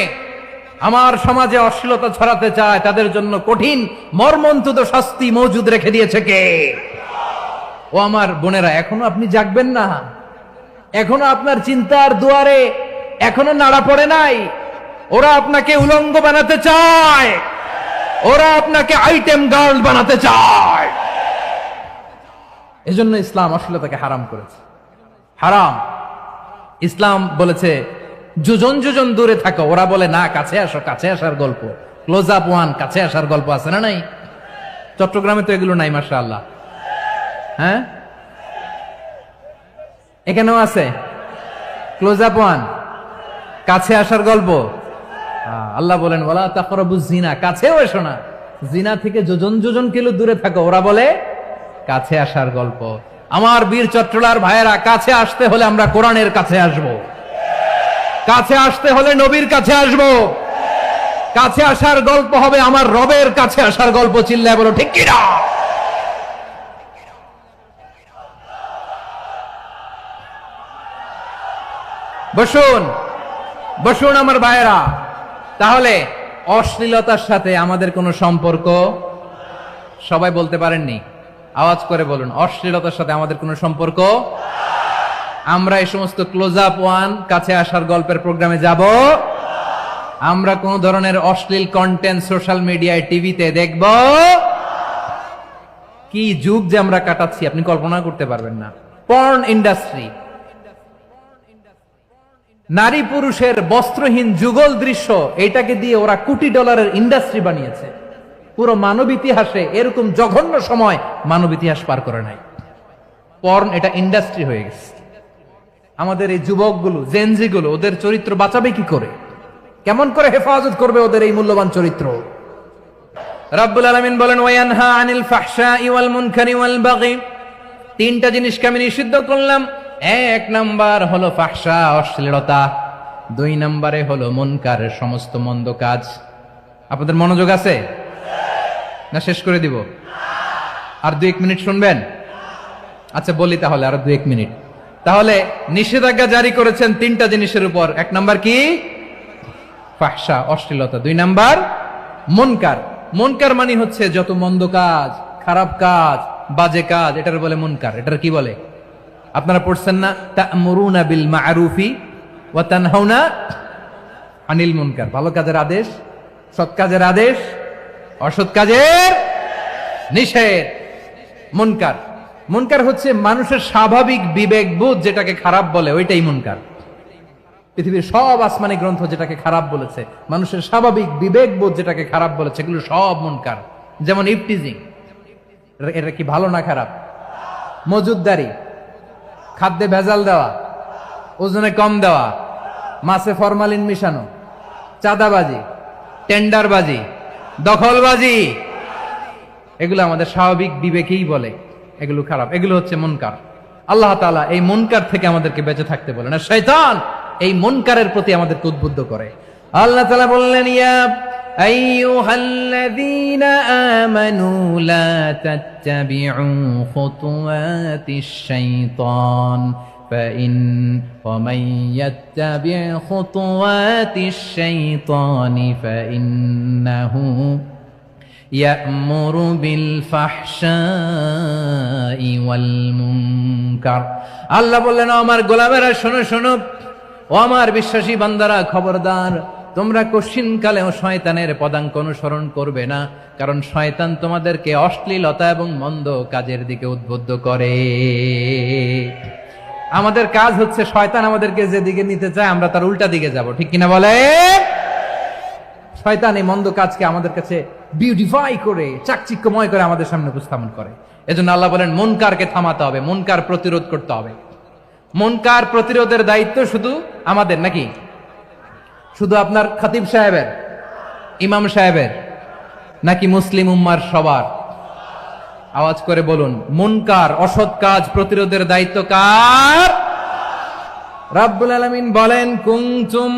আমার সমাজে অশ্লীলতা ছড়াতে চায় তাদের জন্য কঠিন মর্মন্তুদ শাস্তি মজুদ রেখে দিয়েছে কে? ও আমার বোনেরা, এখনো আপনি জাগবেন না? এখনো আপনার চিন্তার দুয়ারে এখনো নাড়া পড়ে নাই? ওরা আপনাকে উলঙ্গ বানাতে চায়, ওরা আপনাকে আইটেম গার্ল বানাতে চায়। এজন্য ইসলাম অশ্লীলতাকে হারাম করেছে। হারাম। ইসলাম বলেছে যোজন যোজন দূরে থাকো, ওরা বলে না কাছে আসো, কাছে আসার গল্প, ক্লোজ আপ ওয়ান, কাছে আসার গল্প আছে না নাই? চট্টগ্রামে তো এগুলো নাই মাশাআল্লাহ। হ্যাঁ, এখানেও আছে ক্লোজ আপ ওয়ান, কাছে আসার গল্প। আল্লাহ বলেন ওয়ালা তাকরাবুজ জিনা, কাছেও এসো না, জিনা থেকে যোজন যোজন কিলো দূরে থাকো। ওরা বলে কাছে আসার গল্প। আমার বীর চট্টলার ভাইয়েরা, কাছে আসতে হলে আমরা কোরআনের কাছে আসব, কাছে আসতে হলে নবীর কাছে আসব, কাছে আসার গল্প হবে আমার রবের কাছে আসার গল্প। চিল্লায় বলো ঠিক কিনা? বসুন বসুন আমার ভাইয়েরা। তাহলে অশ্লীলতার সাথে আমাদের কোনো সম্পর্ক? সবাই বলতে পারেননি, আওয়াজ করে বলুন, অশ্লীলতার সাথে আমাদের কোনো সম্পর্ক? আমরা এই সমস্ত ক্লোজ আপ ওয়ান, কাছে আসার গল্পের প্রোগ্রামে যাব? আমরা কোন ধরনের অশ্লীল কন্টেন্ট সোশ্যাল মিডিয়ায়, টিভিতে দেখব? কি যুগ যে আমরা কাটাচ্ছি আপনি কল্পনা করতে পারবেন না। পর্ন ইন্ডাস্ট্রি, নারী পুরুষের বস্ত্রহীন যুগল দৃশ্য, এটাকে দিয়ে ওরা কোটি ডলারের ইন্ডাস্ট্রি বানিয়েছে। পুরো মানব ইতিহাসে এরকম জঘন্য সময় মানব ইতিহাস পার করে নাই। পর্ন এটা ইন্ডাস্ট্রি হয়ে গেছে। আমাদের এই যুবকগুলো, জেনজিগুলো, ওদের চরিত্র বাঁচাবে কি করে? কেমন করে হেফাজত করবে ওদের এই মূল্যবান চরিত্র? রাব্বুল আলামিন বলেন ওয়ায়ানহা আনিল ফাহশাই ওয়াল মুনকারি ওয়াল বাগি, তিনটা জিনিসকে আমি নিষিদ্ধ করলাম। এক নাম্বার হলো ফাহশা, অশ্লীলতা। দুই নম্বরে হলো মুনকারের সমস্ত মন্দ কাজ। আপনাদের মনোযোগ আছে না? শেষ করে দিব? আর 2-1 মিনিট শুনবেন? আচ্ছা বলি তাহলে, আর 2-1 মিনিট। তাহলে নিষেধাজ্ঞা জারি করেছেন তিনটা জিনিসের উপর। এক নাম্বার কি? ফাহশা, অশ্লীলতা। দুই নাম্বার মুনকার। মুনকার মানে হচ্ছে যত মন্দ কাজ, খারাপ কাজ, বাজে কাজ, এটার বলে মুনকার। এটার কি বলে? আপনারা পড়ছেন না, তা'মুরুনা বিল মা'রুফি ওয়া তানহাউনা আনিল মুনকার। ভালো কাজের আদেশ, সৎ কাজের আদেশ, অসৎ কাজের নিষেধ। মুনকার, মুনকার হচ্ছে মানুষের স্বাভাবিক বিবেকবোধ যেটাকে খারাপ বলে, ওইটাই মুনকার। পৃথিবীর সব আসমানি গ্রন্থ যেটাকে খারাপ বলেছে, মানুষের স্বাভাবিক বিবেকবোধ যেটাকে খারাপ বলেছে, এগুলো সব মুনকার। যেমন ইফটিজিং, এটা কি ভালো না খারাপ? মজুদদারি, খাদ্যে ভেজাল দেওয়া, ওজনে কম দেওয়া, মাছে ফরমালিন মিশানো, চাঁদাবাজি, টেন্ডারবাজি, দখলবাজি, এগুলো আমাদের স্বাভাবিক বিবেকেই বলে এগুলো খারাপ, এগুলো হচ্ছে মুনকার। আল্লাহ তাআলা এই মুনকার থেকে আমাদেরকে বেঁচে থাকতে বলেন, আর শয়তান এই মুনকারের প্রতি আমাদেরকে উদ্বুদ্ধ করে। আল্লাহ তাআলা বললেন ইয়া আইয়ুহাল্লাযীনা আমানু লা তাত্তাবিউ খুতুওয়াতিশ শাইতান ফাইন ওয়া মান ইয়াত্তাবি' খুতুওয়াতিশ শাইতানি ফাইন্নাহু ইয়া'মুরু বিল ফাহশাই ওয়াল মুনকার। আল্লাহ বললেন আমার গোলামেরা শোনো শোনো, ও আমার বিশ্বাসী বান্দারা খবরদার, তোমরা কশিনকালেও শয়তানের পদাঙ্ক অনুসরণ করবে না, কারণ শয়তান তোমাদেরকে অশ্লীলতা এবং মন্দ কাজের দিকে উদ্বুদ্ধ করে। আমাদের কাজ হচ্ছে শয়তান আমাদেরকে যেদিকে নিতে চায় আমরা তার উল্টা দিকে যাব, ঠিক কিনা বলে? শয়তান এই মন্দ কাজকে আমাদের কাছে বিউটিফাই করে, চাকচিক্যময় করে আমাদের সামনে উপস্থাপন করে। এজন্য আল্লাহ বলেন মুনকারকে থামাতে হবে, মুনকার প্রতিরোধ করতে হবে। মুনকার প্রতিরোধের দায়িত্ব শুধু আমাদের নাকি? শুধু আপনার খতিব সাহেবের, ইমাম সাহেবের, নাকি মুসলিম উম্মার সবার? আওয়াজ করে বলুন, মুনকার, অসৎ কাজ প্রতিরোধের দায়িত্ব কার? রাব্বুল আলামিন বলেন কুনতুম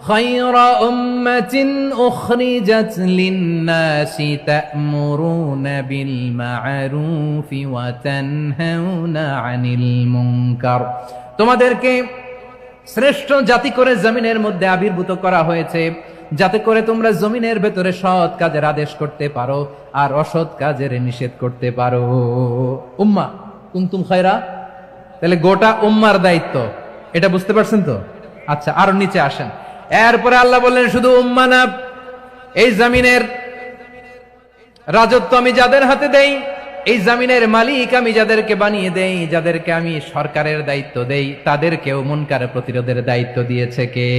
খায়রা উম্মাতিন উখরিজাত লিন-নাসি তা'মুরুনা বিল মা'রুফি ওয়া তানহাউনা আনিল মুনকার। তোমাদেরকে শ্রেষ্ঠ জাতি করে জমিনের মধ্যে আবির্ভূত করা হয়েছে, যাতে করে তোমরা জমিনের ভেতরে সৎ কাজের আদেশ করতে পারো আর অসৎ কাজের নিষেধ করতে পারো। উম্মা কুনতুম খায়রা, তাহলে গোটা উম্মার দায়িত্ব, এটা বুঝতে পারছেন তো? আচ্ছা, আরো নিচে আসেন। এরপরে আল্লাহ বললেন শুধু উম্মা না, এই জমিনের রাজত্ব আমি যাদের হাতে দেই, এই জমিনের মালিক আমি যাদেরকে বানিয়ে দেই, যাদেরকে আমি সরকারের দায়িত্ব দেই, তাদেরকেও মুনকার প্রতিরোধের দায়িত্ব দিয়েছে কে?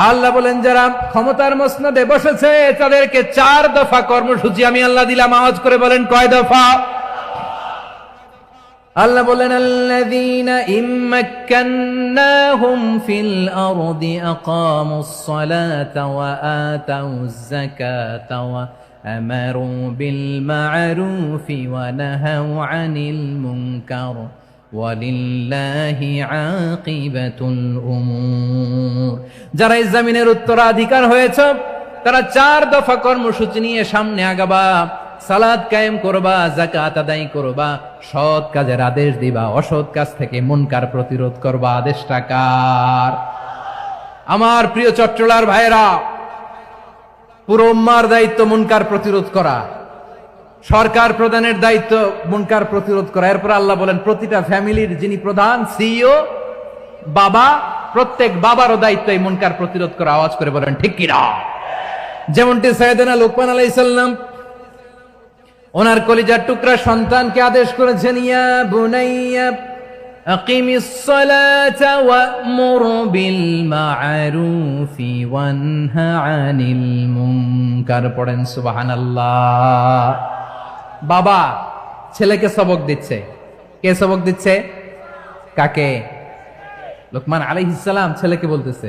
আল্লাহ বলেন যারা ক্ষমতার মসনদে বসেছে তাদেরকে 4 দফা কর্মসূচি আমি আল্লাহ দিলাম। আওয়াজ করে বলেন কয় দফা? আল্লাহ বলেন আল্লাযীনা ইম্মাক্কান্নাহুম ফিল আরদি আকামুস সালাতা ওয়া আতাউয যাকাতা ওয়া আমারু বিল মা'রুফি ওয়া নাহাউ আনিল মুনকার ওয়ালিল্লাহি আকিবাতুল উমুর। যারা এই জমিনের উত্তরাধিকার হয়েছে তারা 4 দফা কর্মসূচি নিয়ে সামনে আগাবা। সালাত কায়েম করবা, যাকাত আদায় করবা, সৎ কাজের আদেশ দিবা, অসৎ কাজ থেকে মুনকার প্রতিরোধ করবা। আদেশটা কার? আমার প্রিয় চট্টলার ভাইরা, পুরো উম্মার দায়িত্ব মুনকার প্রতিরোধ করা, সরকার প্রধানের দায়িত্ব মুনকার প্রতিরোধ করা। এরপর আল্লাহ বলেন প্রতিটা ফ্যামিলির যিনি প্রধান সিইও বাবা, প্রত্যেক বাবারও দায়িত্ব এই মুনকার প্রতিরোধ করা। আওয়াজ করে বলেন ঠিক কিনা? যেমনটি সাইয়েদনা লুকমান আলাইহিস সালাম ওনার কলিজার টুকরা সন্তানকে আদেশ করেছেন, ইয়া বুনাইয়া আকিমিস সালাতা ওয়া'মুর বিল মা'রুফি ওয়ানহা আনিল মুনকার। পড়েন সুবহানাল্লাহ। বাবা ছেলেকে সবক দিচ্ছে। কে সবক দিচ্ছে? কাকে? লুকমান আলাইহিস সালাম ছেলেকে বলতেছে,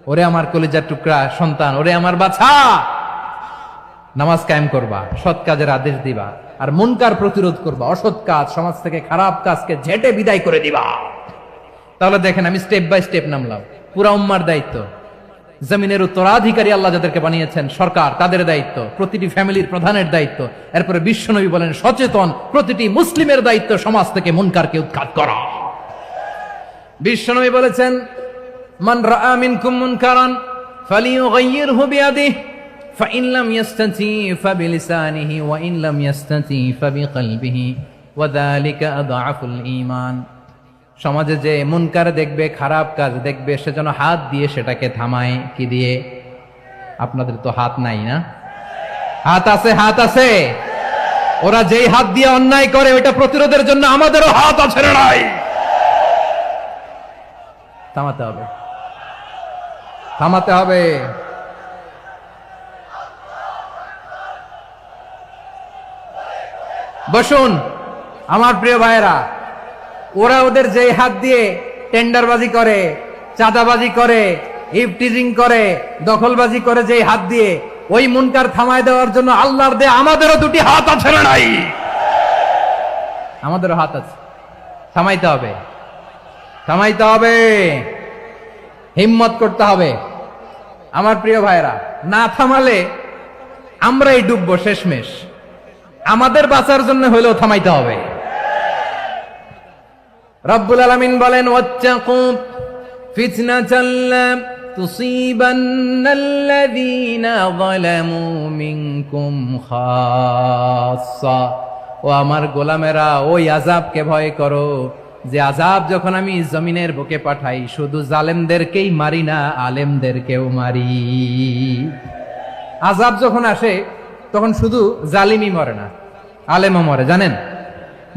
ওরে আমার কলিজার টুকরা সন্তান, ওরে আমার বাছা, নামাজ কায়েম করবা, সৎ কাজের আদেশ দিবা, আর মুনকার প্রতিরোধ করবা, অসৎ কাজ সমাজ থেকে খারাপ কাজকে ঝেঁটে বিদায় করে দিবা। তাহলে দেখেন আমি স্টেপ বাই স্টেপ নামলাম। পুরা উম্মার দায়িত্ব, জমিনের উত্তরাধিকারী আল্লাহ যাদেরকে বানিয়েছেন সরকার, তাদের দায়িত্ব, প্রতিটি ফ্যামিলির প্রধানের দায়িত্ব। এরপরে বিশ্বনবী বলেন সচেতন প্রতিটি মুসলিমের দায়িত্ব সমাজ থেকে মুনকারকে উৎখাত করা। বিশ্বনবী বলেছেন মান রাআ মিনকুম মুনকারান ফালিয়ুগাইয়িরহু বিয়াদিহি فإن لم يستطع فبلسانه وإن لم يستطع فبقلبه وذلك أضعف الإيمان। সমাজে যে মুনকার দেখবে, খারাপ কাজ দেখবে, সেজন্য হাত দিয়ে সেটাকে থামায়। কি দিয়ে? আপনাদের তো হাত নাই না? হাত আছে, হাত আছে। ওরা যেই হাত দিয়ে অন্যায় করে ওইটা প্রতিরোধের জন্য আমাদেরও হাত আছে না নাই? থামাতে হবে, থামাতে হবে। বসুন আমার প্রিয় ভাইয়েরা, ওরা ওদের যে হাত দিয়ে টেন্ডারবাজি করে, চাঁদাবাজি করে, ইফটিজিং করে, দখলবাজি করে, যে হাত দিয়ে, ওই মুনকার থামায় দেওয়ার জন্য আল্লাহর দেয়া আমাদেরও 2টি হাত আছে না নাই? আমাদেরও হাত আছে। থামাইতে হবে, থামাইতে হবে, হিম্মত করতে হবে। আমার প্রিয় ভাইয়েরা, না থামালে আমরাই ডুববো শেষমেশ। আমাদের বাঁচার জন্য হলেও থামাইতে হবে। রব্বুল আলামিন বলেন ওয়াত্তাকু ফিতনাতাল লা তুসিবান্নাল্লাযীনা যালামু মিনকুম খাসসা। ও আমার গোলামেরা, ওই আযাবকে ভয় করো যে আযাব যখন আমি জমিনের বুকে পাঠাই শুধু জালেমদেরকেই মারি না, আলেমদেরকেও মারি। আযাব যখন আসে তখন শুধু জালিমই মরে না, আলেমও মরে। জানেন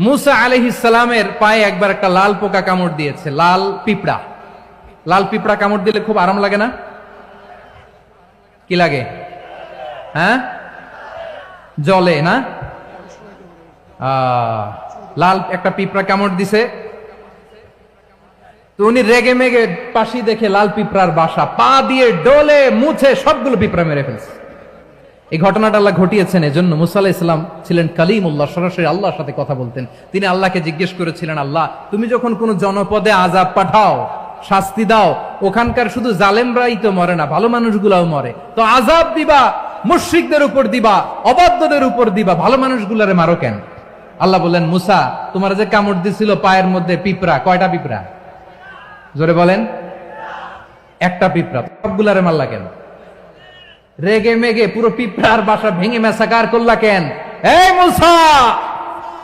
মুসা আলাইহিস সালামের পায়ে একবার একটা লাল পোকা কামড় দিয়েছে, লাল পিঁপড়া। লাল পিঁপড়া কামড় দিলে খুব আরাম লাগে না? কি লাগে? হ্যাঁ, জলে না? লাল একটা পিঁপড়া কামড় দিছে, তো উনি রেগে মেগে পাশি দেখে লাল পিঁপড়ার বাসা, পা দিয়ে ডলে মুছে সবগুলো পিঁপড়া মেরে ফেলছে। এই ঘটনাটা আল্লাহ ঘটিয়েছেন এজন্য মুসা আলাইহিস সালাম ছিলেন কালিমুল্লাহ, সরাসরি আল্লাহর সাথে কথা বলতেন। তিনি আল্লাহকে জিজ্ঞেস করেছিলেন, আল্লাহ তুমি যখন কোন জনপদে আযাব পাঠাও, শাস্তি দাও, ওখানকার শুধু জালেমরাই তো মরে না, ভালো মানুষগুলাও মরে, তো আযাব দিবা মুশরিকদের উপর দিবা, অবাধ্যদের উপর দিবা, ভালো মানুষগুলারে মারো কেন? আল্লাহ বললেন মুসা তোমার যে কামড় দিছিল পায়ের মধ্যে পিঁপড়া, কয়টা পিঁপড়া? জোরে বলেন। একটা পিঁপড়া, সবগুলারে মারলা কেন? রেগে মেগে পুরো পিঁপড়ার বাসা ভেঙে মেসাকার করলা কেন? এই মুসা,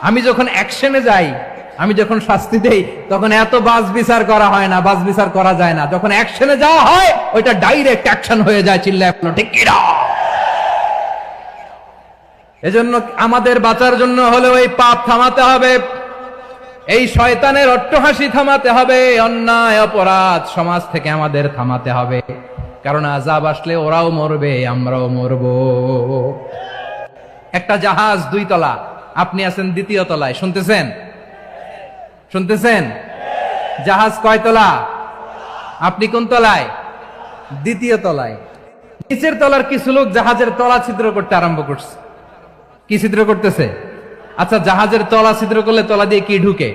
আমি যখন অ্যাকশনে যাই, আমি যখন শাস্তি দেই, তখন এত বাস বিচার করা হয় না, বাস বিচার করা যায় না। যখন অ্যাকশনে যাওয়া হয় ওইটা ডাইরেক্ট অ্যাকশন হয়ে যায়। চিল্লায় বলো ঠিক কি না? এজন্য আমাদের বাঁচার জন্য হলেও এই পাপ থামাতে হবে, এই শয়তানের অট্টহাসি থামাতে হবে, অন্যায় অপরাধ সমাজ থেকে আমাদের থামাতে হবে। কারণ আযাব আসলে ওরাও মরবে, আমরাও মরব। একটা জাহাজ 2 তলা, আপনি আছেন 2য় তলায়। শুনতেছেন? শুনতেছেন? জাহাজ কয় তলা? আপনি কোন তলায়? 2য় তলায়। নিচের তলার কিছু লোক জাহাজের তলা ছিদ্র করতে আরম্ভ করছে। কি ছিদ্র করতেছে? আচ্ছা, জাহাজের তলা ছিদ্র করলে তলা দিয়ে কি ঢুকে?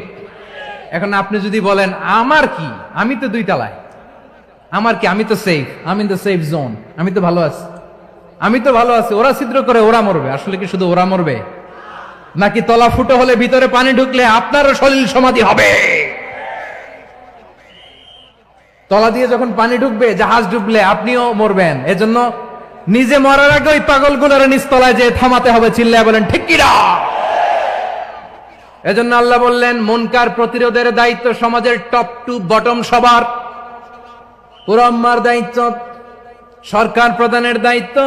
এখন আপনি যদি বলেন আমার কি, আমি তো 2 তলায়, আমার কি, আমি তো সেফ, আমি তো সেফ জোন, আমি তো ভালো আছি, আমি তো ভালো আছি, ওরা ছিদ্র করে ওরা মরবে। আসলে কি শুধু ওরা মরবে, নাকি তলা ফুটো হলে ভিতরে পানি ঢুকলে আপনারও সলিল সমাধি হবে? তলা দিয়ে যখন পানি ঢুকবে, জাহাজ ডুবলে আপনিও মরবেন। এজন্য নিজে মরার আগে ওই পাগলগুলোর নিচতলায় যে থামাতে হবে। চিল্লায় বলেন ঠিক কিনা? এজন্য আল্লাহ বললেন মুনকার প্রতিরোধের দায়িত্ব সমাজের টপ টু বটম সবার। পুরো আম্মার দায়িত্ব, সরকার প্রধানের দায়িত্ব,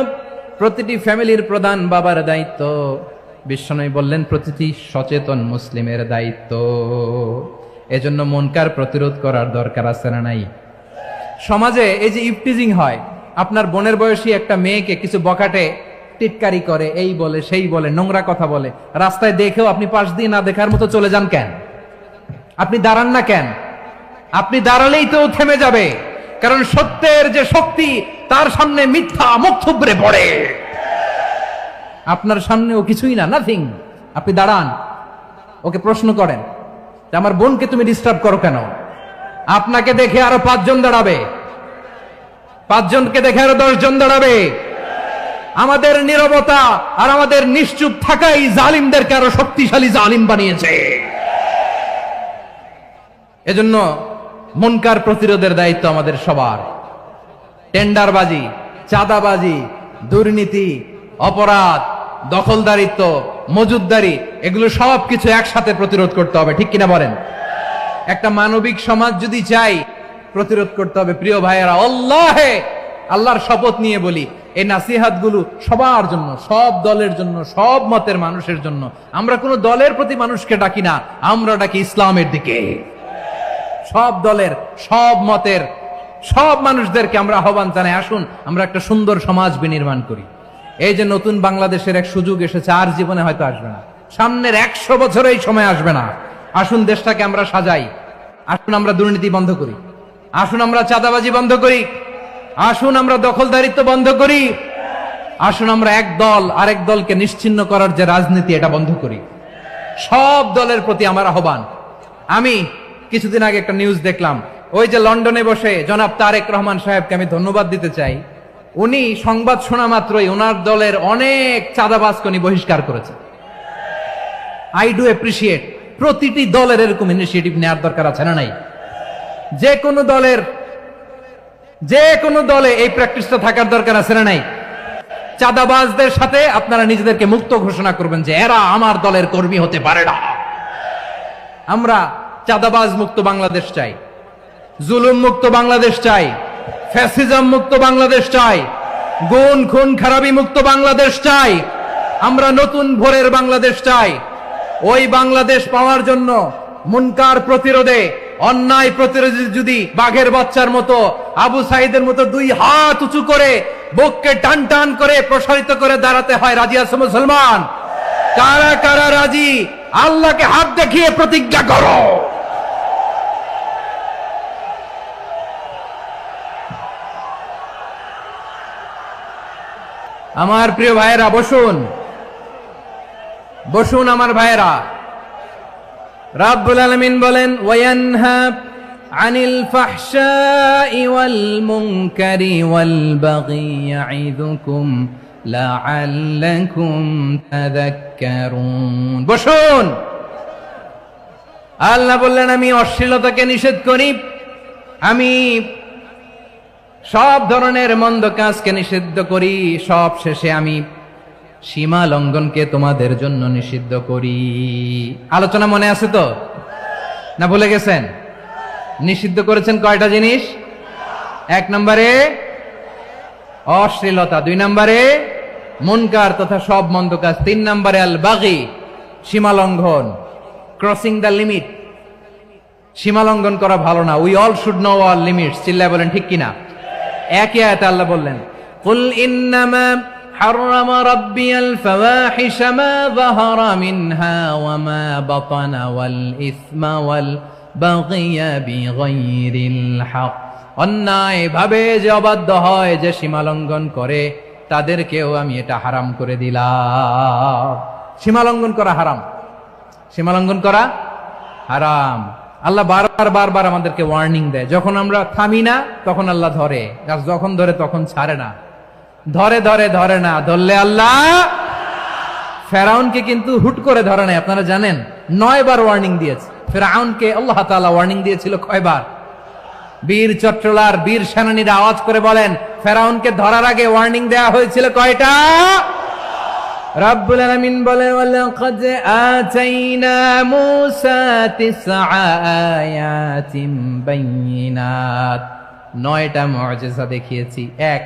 প্রতিটি ফ্যামিলির প্রধান বাবার দায়িত্ব, বিশ্বনবী বললেন প্রতিটি সচেতন মুসলিমের দায়িত্ব। এজন্য মুনকার প্রতিরোধ করার দরকার আছে না নাই? সমাজে এই যে ইফটিজিং হয়, আপনার বোনের বয়সী একটা মেয়েকে কিছু বখাটে টিটকারি করে, এই বলে সেই বলে, নোংরা কথা বলে, রাস্তায় দেখেও আপনি পাশ দিয়ে না দেখার মতো চলে যান কেন? আপনি দাঁড়ান না কেন? আপনি দাঁড়ালেই তো থেমে যাবে, কারণ সত্যের যে শক্তি তার সামনে মিথ্যা মুখ থুবড়ে পড়ে। আপনার সামনে ও কিছুই না, নাথিং। আপনি দাঁড়ান, ওকে প্রশ্ন করেন যে আমার বোনকে তুমি ডিস্টার্ব করো কেন? আপনাকে দেখে আরো 5 জন দাঁড়াবে, 5 জনকে দেখে আরো 10 জন দাঁড়াবে। আমাদের নীরবতা আর আমাদের নিশ্চুপ থাকাই জালিমদেরকে আরো শক্তিশালী জালিম বানিয়েছে। এজন্য মুনকার প্রতিরোধের দায়িত্ব আমাদের সবার। টেন্ডারবাজি, চাঁদাবাজি, দুর্নীতি, অপরাধ, দখলদারিত্ব, মজুদদারি, এগুলো সব কিছু একসাথে প্রতিরোধ করতে হবে। ঠিক কিনা বলেন? একটা মানবিক সমাজ যদি চাই, প্রতিরোধ করতে হবে। প্রিয় ভাইয়েরা, আল্লাহর শপথ নিয়ে বলি, এই নাসিহাত গুলো সবার জন্য, সব দলের জন্য, সব মতের মানুষের জন্য। আমরা কোন দলের প্রতি মানুষকে ডাকি না, আমরা ডাকি ইসলামের দিকে। সব দলের, সব মতের, সব মানুষদেরকে আমরা আহ্বান জানাই, আসুন আমরা একটা সুন্দর সমাজ বিনির্মাণ করি। এই যে নতুন বাংলাদেশের এক সুযোগ এসেছে, আর জীবনে হয়তো আসবে না, সামনের 100 বছরে এই সময় আসবে না। আসুন দেশটাকে আমরা সাজাই, আসুন আমরা দুর্নীতি বন্ধ করি, আসুন আমরা চাঁদাবাজি বন্ধ করি, আসুন আমরা দখলদারিত্ব বন্ধ করি, আসুন আমরা এক দল আরেক দলকে নিশ্চিহ্ন করার যে রাজনীতি, এটা বন্ধ করি। সব দলের প্রতি আমার আহ্বান। আমি কিছুদিন আগে একটা নিউজ দেখলাম, ওই যে লন্ডনে বসে জনাব তারেক রহমান সাহেবকে আমি ধন্যবাদ দিতে চাই। উনি সংবাদ শোনা মাত্রই ওনার দলের অনেক চাঁদাবাজকে উনি বহিষ্কার করেছে। I do appreciate. প্রতিটি দলের এরকম ইনিশিয়েটিভ নেওয়ার দরকার আছে না নাই? যে কোনো দলে এই প্র্যাকটিসটা থাকার দরকার আছে না নাই? চাঁদাবাজদের সাথে আপনারা নিজেদেরকে মুক্ত ঘোষণা করবেন যে এরা আমার দলের কর্মী হতে পারে না। আমরা চাঁদাবাজ মুক্ত বাংলাদেশ চাই, জুলুম মুক্ত বাংলাদেশ চাই, ফ্যাসিজম মুক্ত বাংলাদেশ চাই, গুণ খুন খারাপি মুক্ত বাংলাদেশ চাই। আমরা নতুন ভোরের বাংলাদেশ চাই। ওই বাংলাদেশ পাওয়ার জন্য মুনকার প্রতিরোধে, অন্যায় প্রতিরোধে যদি বাঘের বাচ্চার মতো, আবু সাইদের মতো 2 হাত উঁচু করে, বুককে টান টান করে প্রসারিত করে দাঁড়াতে হয়, রাজি আছে মুসলমান? কারা কারা রাজি? আল্লাহকে হাত দেখিয়ে প্রতিজ্ঞা করো। আমার প্রিয় ভাইয়েরা, বসুন বসুন আমার ভাইয়েরা। রাব্বুল আলামিন বলেন, ওয়ায়ানহা আনিল ফাহশাই ওয়াল মুনকারি ওয়াল বাগি ইয়াইযুকুম লাআল্লাকুম তাযাক্কারুন। বসুন। আল্লাহ বললেন, আমি অশ্লীলতাকে নিষেধ করি, আমি সব ধরনের মন্দ কাজকে নিষিদ্ধ করি, সব শেষে আমি সীমা লঙ্ঘনকে তোমাদের জন্য নিষিদ্ধ করি। আলোচনা মনে আছে তো, না ভুলে গেছেন? নিষিদ্ধ করেছেন কয়টা জিনিস? 1 নম্বরে অশ্লীলতা, 2 নম্বরে মুনকার তথা সব মন্দ কাজ, 3 নম্বরে আল বাগি, সীমা লঙ্ঘন, ক্রসিং দ্য লিমিট। সীমা লঙ্ঘন করা ভালো না। We all should know our limits. চিল্লায় বলেন ঠিক কিনা? একই আয়াতে আল্লাহ বললেন, কুল ইন্নামা حرم ربي الفواحش ما ظهر منها وما بطن والإثم والبغي بغير الحق। অন্যায় ভাবে যে অবাধ্য হয়, যে সীমা লঙ্ঘন করে, তাদেরকেও আমি এটা হারাম করে দিলাম। সীমা লঙ্ঘন করা হারাম, সীমা লঙ্ঘন করা হারাম। আল্লাহ বারবার আমাদেরকে ওয়ার্নিং দেয়। যখন আমরা থামি না তখন আল্লাহ ধরে, আর যখন ধরে তখন ছাড়ে না। ধরে না, ধরলে আল্লাহ। ফেরাউনকে কিন্তু হুট করে ধরে নাই, আপনারা জানেন 9 বার ওয়ার্নিং দিয়েছে। ফেরাউনকে আল্লাহ তাআলা ওয়ার্নিং দিয়েছিল কয়বার? বীর চট্টলার বীর সেনানীরা আওয়াজ করে বলেন, ফেরাউনকে ধরার আগে ওয়ার্নিং দেওয়া হয়েছিল কয়টা? রব্বুল আলামিন বলেন, ওয়ালাকাদ আতাইনা মূসা 9 আয়াতিন বাইয়িনাত, 9টা মুআজিজা দেখিয়েছি। 1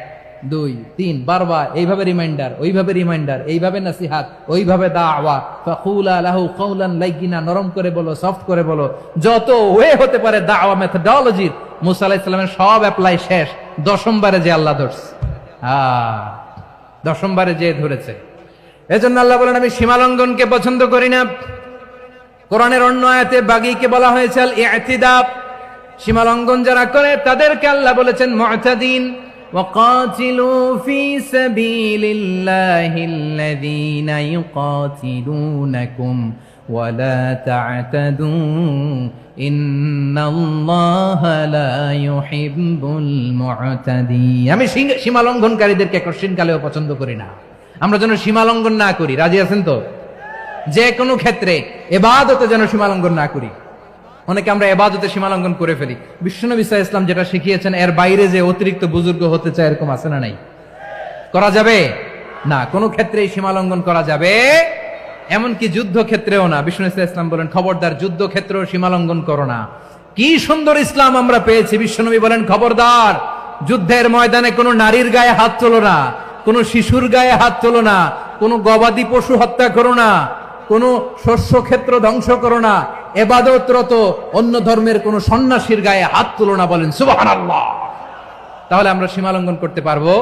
2 3 বারবার এইভাবে রিমাইন্ডার, ওইভাবে রিমাইন্ডার, এইভাবে নসিহাত, ওইভাবে দাওয়া। ফাকুলা লাহু কাওলান লাইয়িনা, নরম করে বলো, সফট করে বলো, যত ওয়ে হতে পারে দাওয়া মেথডোলজি। মুসা আলাইহিস সালামের সব অ্যাপ্লাই শেষ, 10ম বারে যে আল্লাহ ধরছে। 10ম বারে যে ধরেছে। এজন্য আল্লাহ বলেন, আমি সীমা লঙ্ঘনকে পছন্দ করি না। কোরআনের অন্য আয়াতে বাগীকে বলা হয়েছে আল ইতিদা, সীমা লঙ্ঘন যারা করে তাদেরকে আল্লাহ বলেছেন মুতাদিন। وقاتلوا في سبيل الله الذين يقاتلونكم ولا تعتدوا إن الله لا يحب المعتدين। আমি সীমা লঙ্ঘনকারীদেরকে কোশ্চিন কালেও পছন্দ করি না। আমরা যেন সীমা লঙ্ঘন না করি, রাজি আছেন তো? যে কোনো ক্ষেত্রে ইবাদতে যেন সীমা লঙ্ঘন না করি। অনেকে আমরা ইবাদতে সীমা লঙ্ঘন করে ফেলি। বিশ্বনবী সাল্লাল্লাহু আলাইহি ওয়াসাল্লাম যেটা শিখিয়েছেন এর বাইরে যে অতিরিক্ত বুজুর্গ হতে চায়, এরকম আছে না নাই? করা যাবে না, কোনো ক্ষেত্রেই সীমা লঙ্ঘন করা যাবে, এমনকি যুদ্ধ ক্ষেত্রেও না। বিশ্বনবী সাল্লাল্লাহু আলাইহি ওয়াসাল্লাম বলেন, খবরদার যুদ্ধ ক্ষেত্রেও সীমা লঙ্ঘন করো না। কি সুন্দর ইসলাম আমরা পেয়েছি। বিশ্বনবী বলেন, খবরদার যুদ্ধের ময়দানে কোনো নারীর গায়ে হাত তোলো না, কোনো শিশুর গায়ে হাত তোলো না, কোনো গবাদি পশু হত্যা করো না, কোনো শস্য ক্ষেত্র ধ্বংস করো না, ইবাদতরত অন্য ধর্মের কোন সন্ন্যাসীর গায়ে হাত তুলো না। বলেন সুবহানাল্লাহ। তাহলে আমরা সীমা লঙ্ঘন করতে পারবো?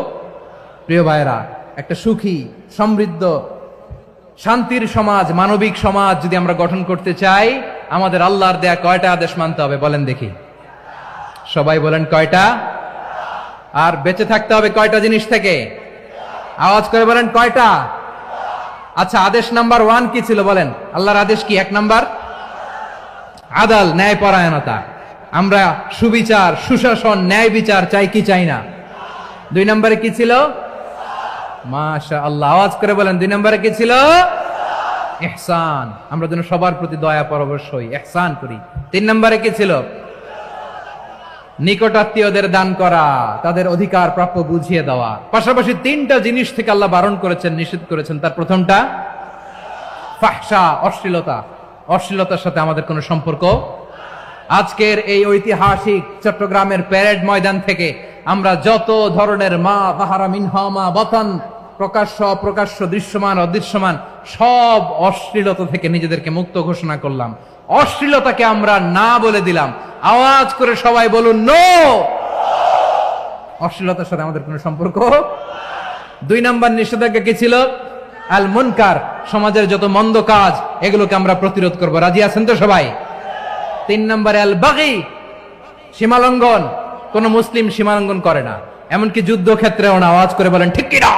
প্রিয় ভাইরা, একটা সুখী, সমৃদ্ধ, শান্তির সমাজ, মানবিক সমাজ যদি আমরা গঠন করতে চাই, আমাদের আল্লাহর দেয়া কয়টা আদেশ মানতে হবে বলেন দেখি? সবাই বলেন কয়টা? আর বেঁচে থাকতে হবে কয়টা জিনিস থেকে? আওয়াজ করে বলেন কয়টা? আচ্ছা, আদেশ নাম্বার 1 কি ছিল বলেন? আল্লাহর আদেশ কি? 1 নাম্বার আদাল, ন্যায় পরায়ণতা। আমরা সুবিচার, সুশাসন, ন্যায় বিচার চাই কি চাই না? 2 নম্বরে কি ছিল? মাশাআল্লাহ, আওয়াজ করে বলেন 2 নম্বরে কি ছিল? ইহসান। আমরা যেন সবার প্রতি দয়া পরবশ হই, ইহসান করি। 3 নম্বরে কি ছিল? নিকটাত্মীয়দের দান করা, তাদের অধিকার প্রাপ্য বুঝিয়ে দেওয়া। পাশাপাশি 3টা জিনিস থেকে আল্লাহ বারণ করেছেন, নিষেধ করেছেন। তার প্রথমটা ফাহশা, অশ্লীলতা। অশ্লীলতার সাথে আমাদের কোনো সম্পর্ক। আজকের এই ঐতিহাসিক চট্টগ্রামের প্যারেড ময়দান থেকে আমরা যত ধরনের মা যাহারা মিনহা মা বাতান, প্রকাশ্য অপ্রকাশ্য, দৃশ্যমান অদৃশ্যমান, সব অশ্লীলতা থেকে নিজেদেরকে মুক্ত ঘোষণা করলাম। অশ্লীলতাকে আমরা না বলে দিলাম। আওয়াজ করে সবাই বলুন নো। অশ্লীলতার সাথে আমাদের কোনো সম্পর্ক। 2 নম্বর নিষেধাজ্ঞা কি ছিল? আল মুনকার, সমাজের যত মন্দ কাজ, এগুলোকে আমরা প্রতিরোধ করব। রাজি আছেন তো সবাই? 3 নম্বরে আল বাগী, সীমালঙ্ঘন। কোন মুসলিম সীমালঙ্ঘন করে না, এমনকি যুদ্ধ ক্ষেত্রেও না। আওয়াজ করে বলেন ঠিক কি না?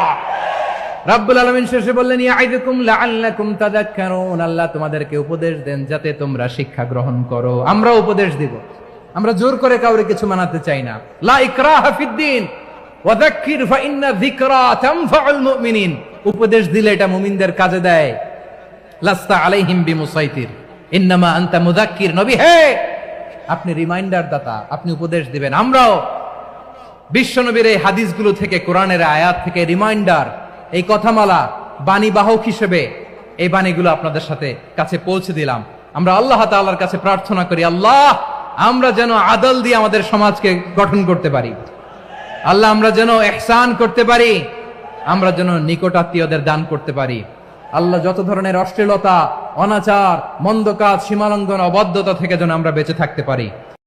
রাব্বুল আলামিন শেষে বললেন, ইয়াইদুকুম লাআল্লাকুম তাযাক্কারুন, আল্লাহ তোমাদেরকে উপদেশ দেন যাতে তোমরা শিক্ষা গ্রহণ করো। আমরা উপদেশ দিব, আমরা জোর করে কাউরে কিছু মানাতে চাই না। লা ইকরাহা ফিদ্দিন ওয়াযাক্কির ফাইন্না যিকরা তানফাউল মুমিনিন। উপদেশ দিলে এটা মুমিনদের কাজে দেয়। লাস্তা আলাইহিম বিমুসাইতির ইন্নামা আনতা মুযাক্কির। নবী হে, আপনি রিমাইন্ডার দাতা, আপনি উপদেশ দিবেন। আমরাও বিশ্বনবীর এই হাদিসগুলো থেকে, কোরআনের আয়াত থেকে রিমাইন্ডার, এই কথামালা, বাণী বাহক হিসেবে এই বাণীগুলো আপনাদের সাথে কাছে পৌঁছে দিলাম। আমরা আল্লাহ তাআলার কাছে প্রার্থনা করি, আল্লাহ আমরা যেন আদল দিয়ে আমাদের সমাজকে গঠন করতে পারি। আল্লাহ আমরা যেন ইহসান করতে পারি, আমরা যেন নিকটাত্মীয়দের দান করতে পারি। আল্লাহ যত ধরনের অশ্লীলতা, অনাচার, মন্দ কাজ, সীমালঙ্ঘন, অবাধ্যতা থেকে যেন আমরা বেঁচে থাকতে পারি।